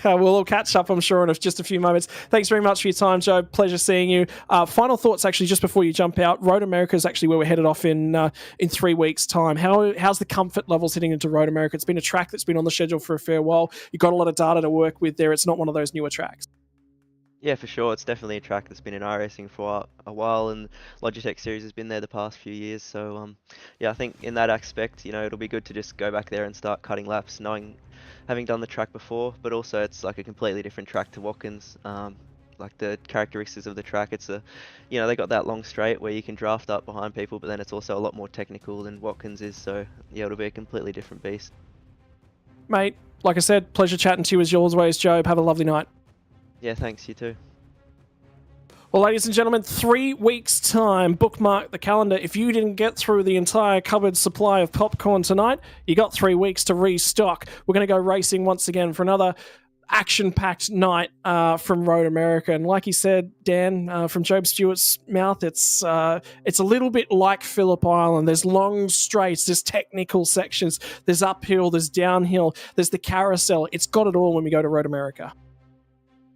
We'll all catch up, I'm sure, in just a few moments. Thanks very much for your time, Joe. Pleasure seeing you. Final thoughts, actually, just before you jump out. Road America is actually where we're headed off in 3 weeks' time. How's the comfort levels heading into Road America? It's been a track that's been on the schedule for a fair while. You've got a lot of data to work with there. It's not one of those newer tracks. Yeah, for sure. It's definitely a track that's been in iRacing for a while, and Logitech series has been there the past few years. So, yeah, I think in that aspect, it'll be good to just go back there and start cutting laps, having done the track before. But also, it's like a completely different track to Watkins. Like the characteristics of the track, it's they got that long straight where you can draft up behind people, but then it's also a lot more technical than Watkins is. So, yeah, it'll be a completely different beast. Mate, like I said, pleasure chatting to you as always, Joe. Have a lovely night. Yeah, thanks, you too. Well, ladies and gentlemen, 3 weeks' time. Bookmark the calendar. If you didn't get through the entire cupboard supply of popcorn tonight, you got 3 weeks to restock. We're going to go racing once again for another action-packed night from Road America. And like he said, Dan, from Job Stewart's mouth, it's a little bit like Phillip Island. There's long straights, there's technical sections, there's uphill, there's downhill, there's the carousel. It's got it all when we go to Road America.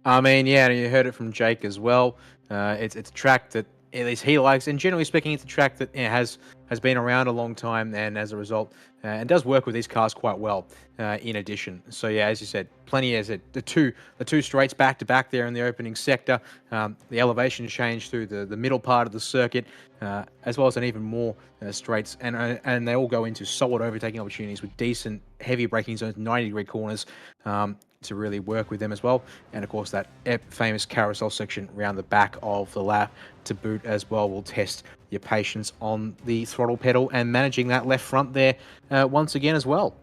I mean, yeah, you heard it from Jake as well. It's a track that at least he likes, and generally speaking, it's a track that has been around a long time, and as a result, and does work with these cars quite well. In addition, so yeah, as you said, plenty. As the two straights back to back there in the opening sector. The elevation change through the middle part of the circuit, as well as an even more straights, and they all go into solid overtaking opportunities with decent heavy braking zones, 90-degree corners. To really work with them as well, and of course that famous carousel section around the back of the lap to boot as well will test your patience on the throttle pedal and managing that left front there once again as well.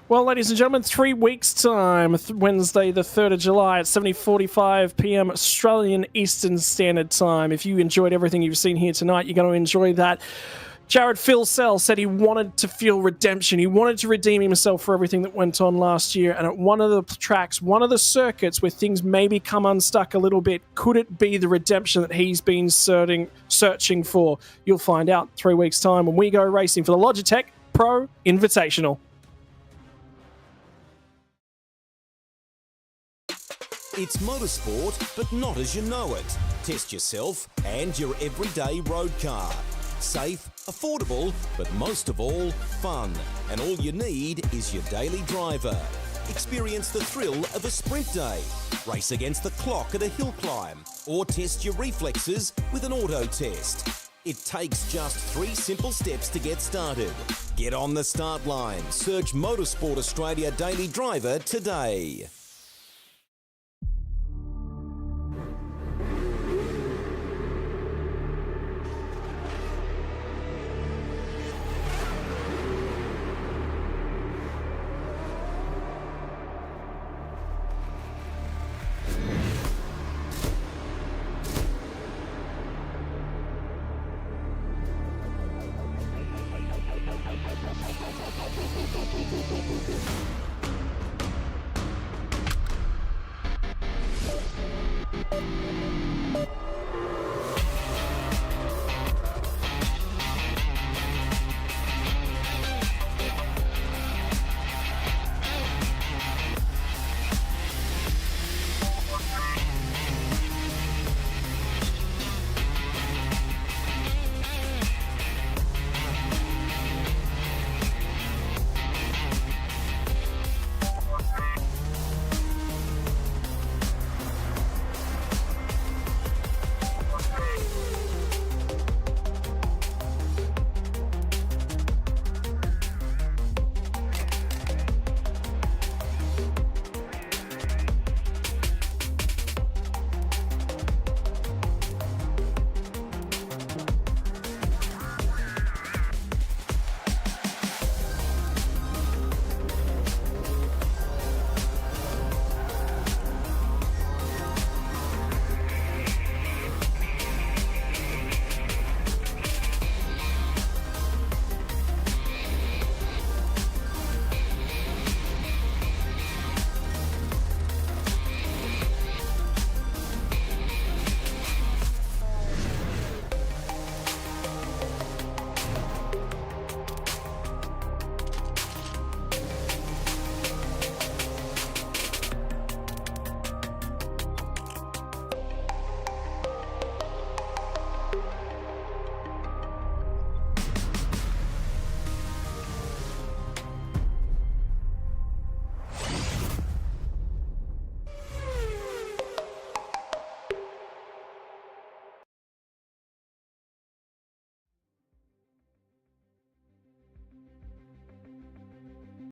Well, ladies and gentlemen, 3 weeks' time, Wednesday the 3rd of July at 7:45 p.m. Australian Eastern Standard Time. If you enjoyed everything you've seen here tonight, you're going to enjoy that. Jared Phil-Sell said he wanted to feel redemption. He wanted to redeem himself for everything that went on last year. And at one of the tracks, one of the circuits where things maybe come unstuck a little bit, could it be the redemption that he's been searching for? You'll find out 3 weeks' time when we go racing for the Logitech Pro Invitational. It's motorsport, but not as you know it. Test yourself and your everyday road car. Safe, affordable, but most of all, fun. And all you need is your daily driver. Experience the thrill of a sprint day. Race against the clock at a hill climb. Or test your reflexes with an auto test. It takes just 3 simple steps to get started. Get on the start line. Search Motorsport Australia Daily Driver today.